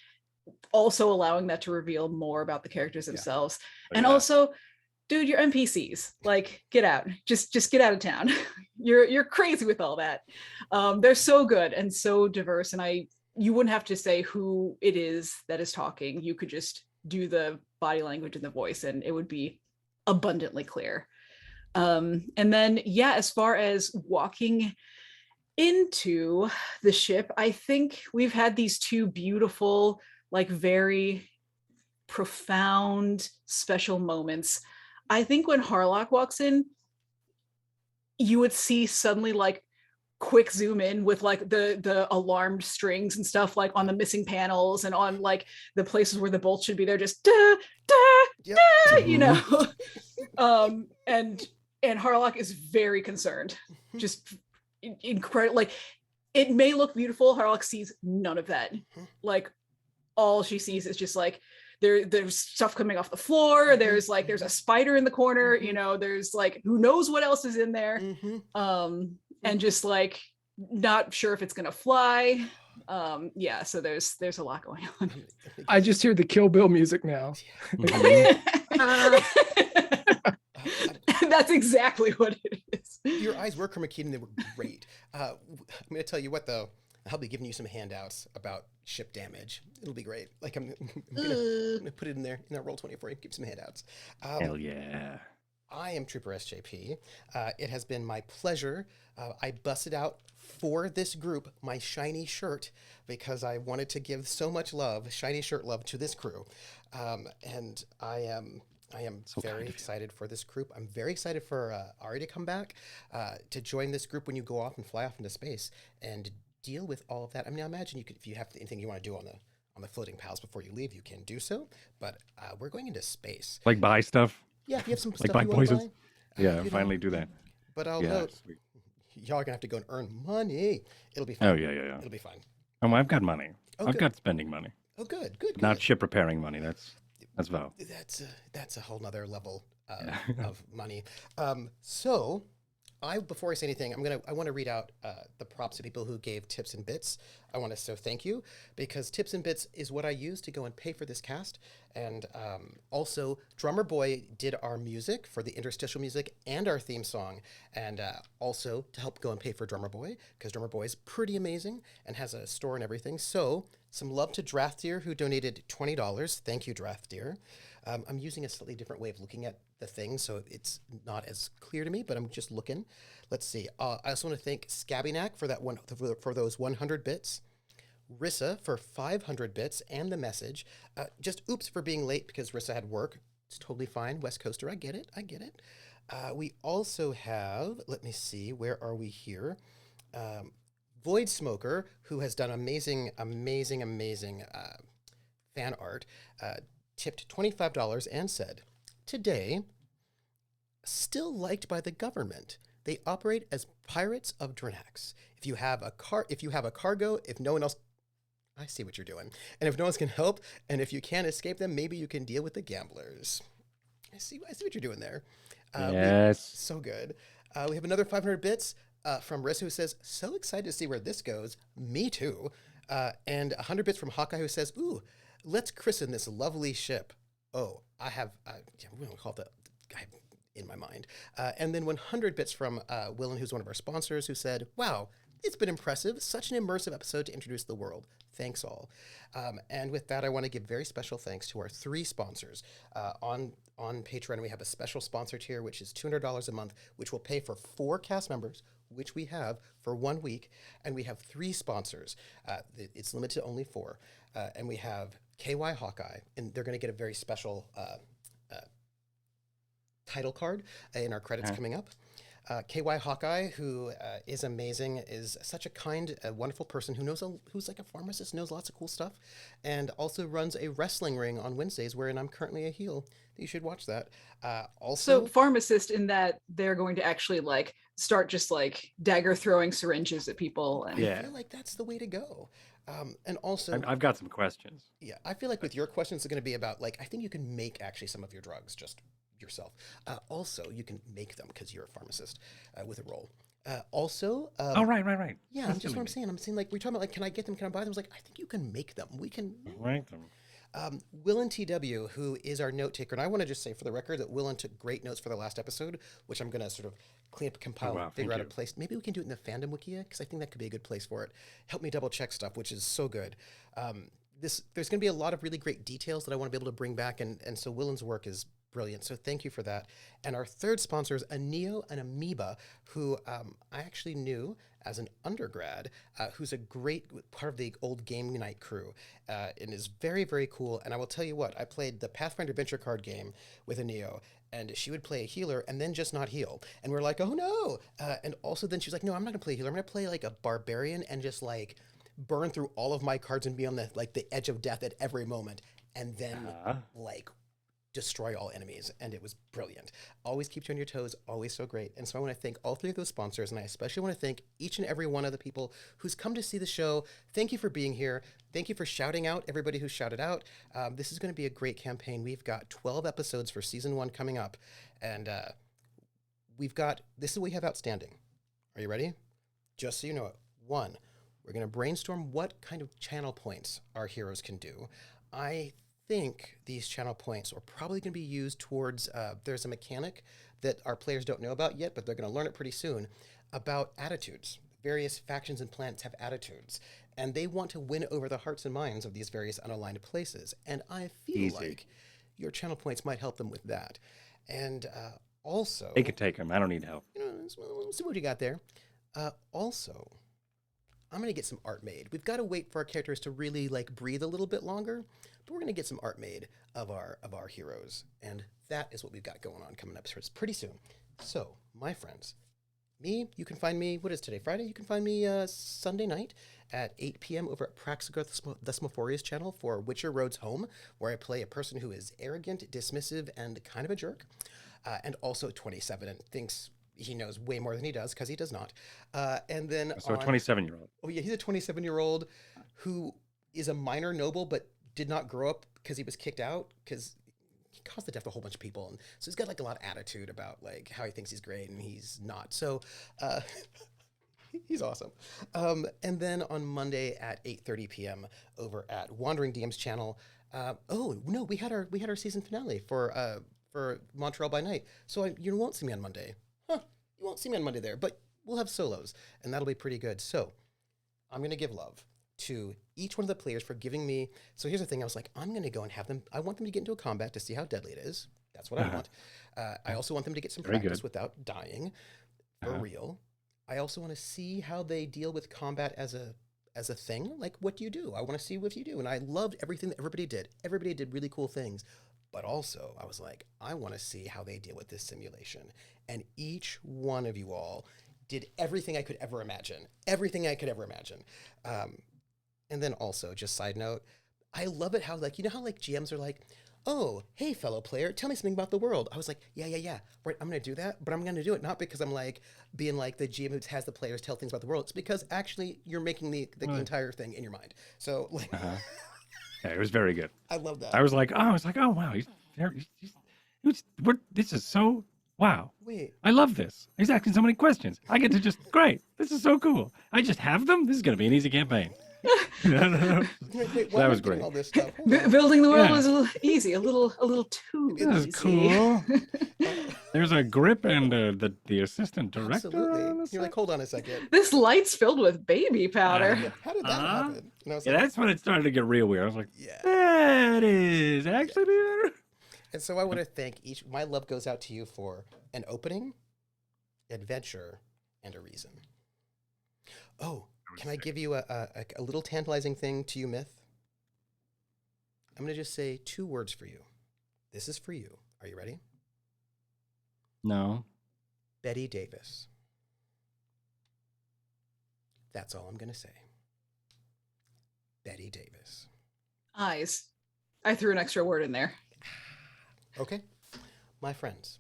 also allowing that to reveal more about the characters themselves. And also, dude, your NPCs, like, get out, just get out of town. You're crazy with all that. They're so good and so diverse, and you wouldn't have to say who it is that is talking. You could just do the body language and the voice, and it would be abundantly clear. And then, yeah, as far as walking into the ship, I think we've had these 2 beautiful, like very profound, special moments. I think when Harlock walks in, you would see suddenly like quick zoom in with like the alarmed strings and stuff, like on the missing panels and on like the places where the bolts should be. They're just da da Yep. da, you know. And Harlock is very concerned, just incredible. Like, it may look beautiful, Harlock sees none of that. Like, all she sees is just like there's stuff coming off the floor, there's a spider in the corner, you know, there's like who knows what else is in there. And just like not sure if it's gonna fly. Yeah, so there's a lot going on. I just hear the Kill Bill music now. That's exactly what it is. Your eyes were chroma keyed and they were great. I'm going to tell you what, though. I'll be giving you some handouts about ship damage. It'll be great. Like, I'm gonna put it in there, in that roll 20 for you. Give some handouts. Hell yeah. I am troopersjp. It has been my pleasure. I busted out for this group my shiny shirt because I wanted to give so much love, shiny shirt love, to this crew. And I am So very kind of you. excited for this group. I'm very excited for Ari to come back, to join this group when you go off and fly off into space and deal with all of that. I mean, I imagine you could, if you have anything you want to do on the floating pals before you leave, you can do so. But we're going into space. Like buy stuff. Yeah, if you have some Like stuff buy you want to poisons? buy. Yeah, you finally know. do that. But I'll Yeah. note, Sweet. y'all are gonna have to go and earn money. It'll be fine. Oh yeah. It'll be fine. Oh, I've got money. Oh, I've good. got spending money. Oh, good, good, Not good. ship repairing money. That's Val. That's a whole nother level of money. So before I say anything, I want to read out the props to people who gave tips and bits. I want to say thank you, because tips and bits is what I use to go and pay for this cast. And also, Drummer Boy did our music for the interstitial music and our theme song, and also to help go and pay for Drummer Boy, because Drummer Boy is pretty amazing and has a store and everything. So some love to Draftdeer, who donated $20. Thank you, Draftdeer. I'm using a slightly different way of looking at the thing, so it's not as clear to me, but I'm just looking. Let's see. I also want to thank Scabbynack for that one, for those 100 bits. Rissa for 500 bits and the message. Just oops for being late because Rissa had work. It's totally fine. West Coaster, I get it. We also have, let me see, where are we here? Void Smoker, who has done amazing fan art, tipped $25 and said, "Today, still liked by the government. They operate as pirates of Drinax. If you have a cargo, if no one else, I see what you're doing. And if no one else can help, and if you can't escape them, maybe you can deal with the gamblers." I see what you're doing there. Yes. So good. We have another 500 bits from Riss, who says, "So excited to see where this goes." Me too. And 100 bits from Hawkeye, who says, "Ooh, let's christen this lovely ship." Oh, I have, we're going to call it the guy in my mind. And then 100 bits from Willen, who's one of our sponsors, who said, "Wow, it's been impressive. Such an immersive episode to introduce the world. Thanks all." And with that, I want to give very special thanks to our 3 sponsors. On Patreon, we have a special sponsor tier, which is $200 a month, which will pay for 4 cast members, which we have for 1 week. And we have 3 sponsors. It's limited to only 4. And we have KY Hawkeye, and they're going to get a very special title card in our credits coming up. KY Hawkeye, who is amazing, is such a kind, wonderful person who's like a pharmacist, knows lots of cool stuff, and also runs a wrestling ring on Wednesdays, wherein I'm currently a heel. You should watch that. So pharmacist, in that they're going to actually like start just like dagger throwing syringes at people. And I feel like that's the way to go. And also, I've got some questions. yeah, I feel like with your questions, it's going to be about like, I think you can make actually some of your drugs just yourself. Also, you can make them because you're a pharmacist with a role. Oh, right. Yeah, That's just what silly I'm me. saying. I'm saying like, we're talking about like, can I get them? Can I buy them? I was like, I think you can make them. We can. Right. Willen TW, who is our note taker, and I want to just say for the record that Willen took great notes for the last episode, which I'm going to sort of clean up, compile, wow, figure thank out a you. place. Maybe we can do it in the fandom wikia, because I think that could be a good place for it. Help me double check stuff, which is so good. There's going to be a lot of really great details that I want to be able to bring back, and so Willen's work is brilliant. So thank you for that. And our third sponsor is a Neo and Amoeba, who I actually knew as an undergrad, who's a great part of the old game night crew, and is very, very cool. And I will tell you what, I played the Pathfinder Adventure card game with a Neo, and she would play a healer and then just not heal. And we're like, oh no. And also then she was like, no, I'm not gonna play a healer. I'm gonna play like a barbarian and just like burn through all of my cards and be on the edge of death at every moment. And then like destroy all enemies, and it was brilliant. Always keeps you on your toes, always so great. And so I want to thank all 3 of those sponsors, and I especially want to thank each and every one of the people who's come to see the show. Thank you for being here. Thank you for shouting out everybody who shouted out. This is going to be a great campaign. We've got 12 episodes for season 1 coming up, and this is what we have outstanding. Are you ready? Just so you know it, One, we're going to brainstorm what kind of channel points our heroes can do. I think these channel points are probably going to be used towards, there's a mechanic that our players don't know about yet, but they're going to learn it pretty soon, about attitudes. Various factions and planets have attitudes, and they want to win over the hearts and minds of these various unaligned places. And I feel like your channel points might help them with that. And also... They could take them. I don't need help. Let's see what you got there. Also, I'm going to get some art made. We've got to wait for our characters to really breathe a little bit longer, but we're going to get some art made of our heroes. And that is what we've got going on coming up pretty soon. So, my friends, you can find me, what is today, Friday? You can find me Sunday night at 8 p.m. over at Praxagoth Thesmophoria's channel for Witcher Road's Home, where I play a person who is arrogant, dismissive, and kind of a jerk, and also 27 and thinks he knows way more than he does, because he does not. And then So a 27-year-old. Oh, yeah, he's a 27-year-old who is a minor noble, but did not grow up because he was kicked out, because he caused the death of a whole bunch of people. And so he's got a lot of attitude about how he thinks he's great and he's not. So he's awesome. And then on Monday at 8:30 p.m. over at Wandering DM's channel. We had our season finale for Montreal by Night. So you won't see me on Monday. You won't see me on Monday there, but we'll have solos, and that'll be pretty good. So I'm going to give love to each one of the players for giving me. So here's the thing. I was like, I'm going to go and have them. I want them to get into a combat to see how deadly it is. That's what I want. I also want them to get some practice without dying for real. I also want to see how they deal with combat as a thing. What do you do? I want to see what you do. And I loved everything that everybody did. Everybody did really cool things. But also, I was like, I want to see how they deal with this simulation. And each one of you all did everything I could ever imagine. Everything I could ever imagine. And then also, just side note, I love it how, how GMs are like, oh, hey, fellow player, tell me something about the world. I was like, yeah. Right, I'm going to do that, but I'm going to do it not because I'm being the GM who has the players tell things about the world. It's because actually you're making the entire thing in your mind. So, Yeah, it was very good. I love that. I was like, oh wow, this is so wow. Wait, I love this. He's asking so many questions. I get to great. This is so cool. I just have them. This is gonna be an easy campaign. wait, That was great. All this stuff? Building the world is a little easy, a little too This easy. is cool. There's a grip and the assistant director. Absolutely. You're hold on a second. This light's filled with baby powder. How did that happen? And I was That's when it started to get real weird. I was like, yeah. that is actually better. And so I want to thank my love goes out to you for an opening, adventure, and a reason. Oh, can I give you a little tantalizing thing to you, Myth? I'm going to just say 2 words for you. This is for you. Are you ready? No. Betty Davis. That's all I'm going to say. Betty Davis. Eyes. I threw an extra word in there. Okay. My friends,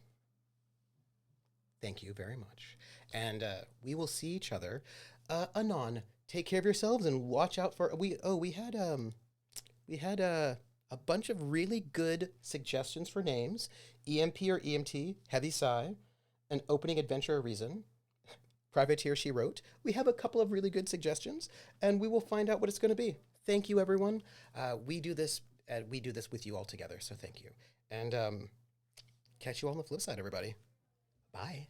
thank you very much. And we will see each other anon. Take care of yourselves and watch out for... We had a bunch of really good suggestions for names. EMP or EMT, Heavy Sigh, an opening adventure reason. Privateer She Wrote. We have a couple of really good suggestions, and we will find out what it's going to be. Thank you, everyone. We do this with you all together, so thank you. And catch you all on the flip side, everybody. Bye.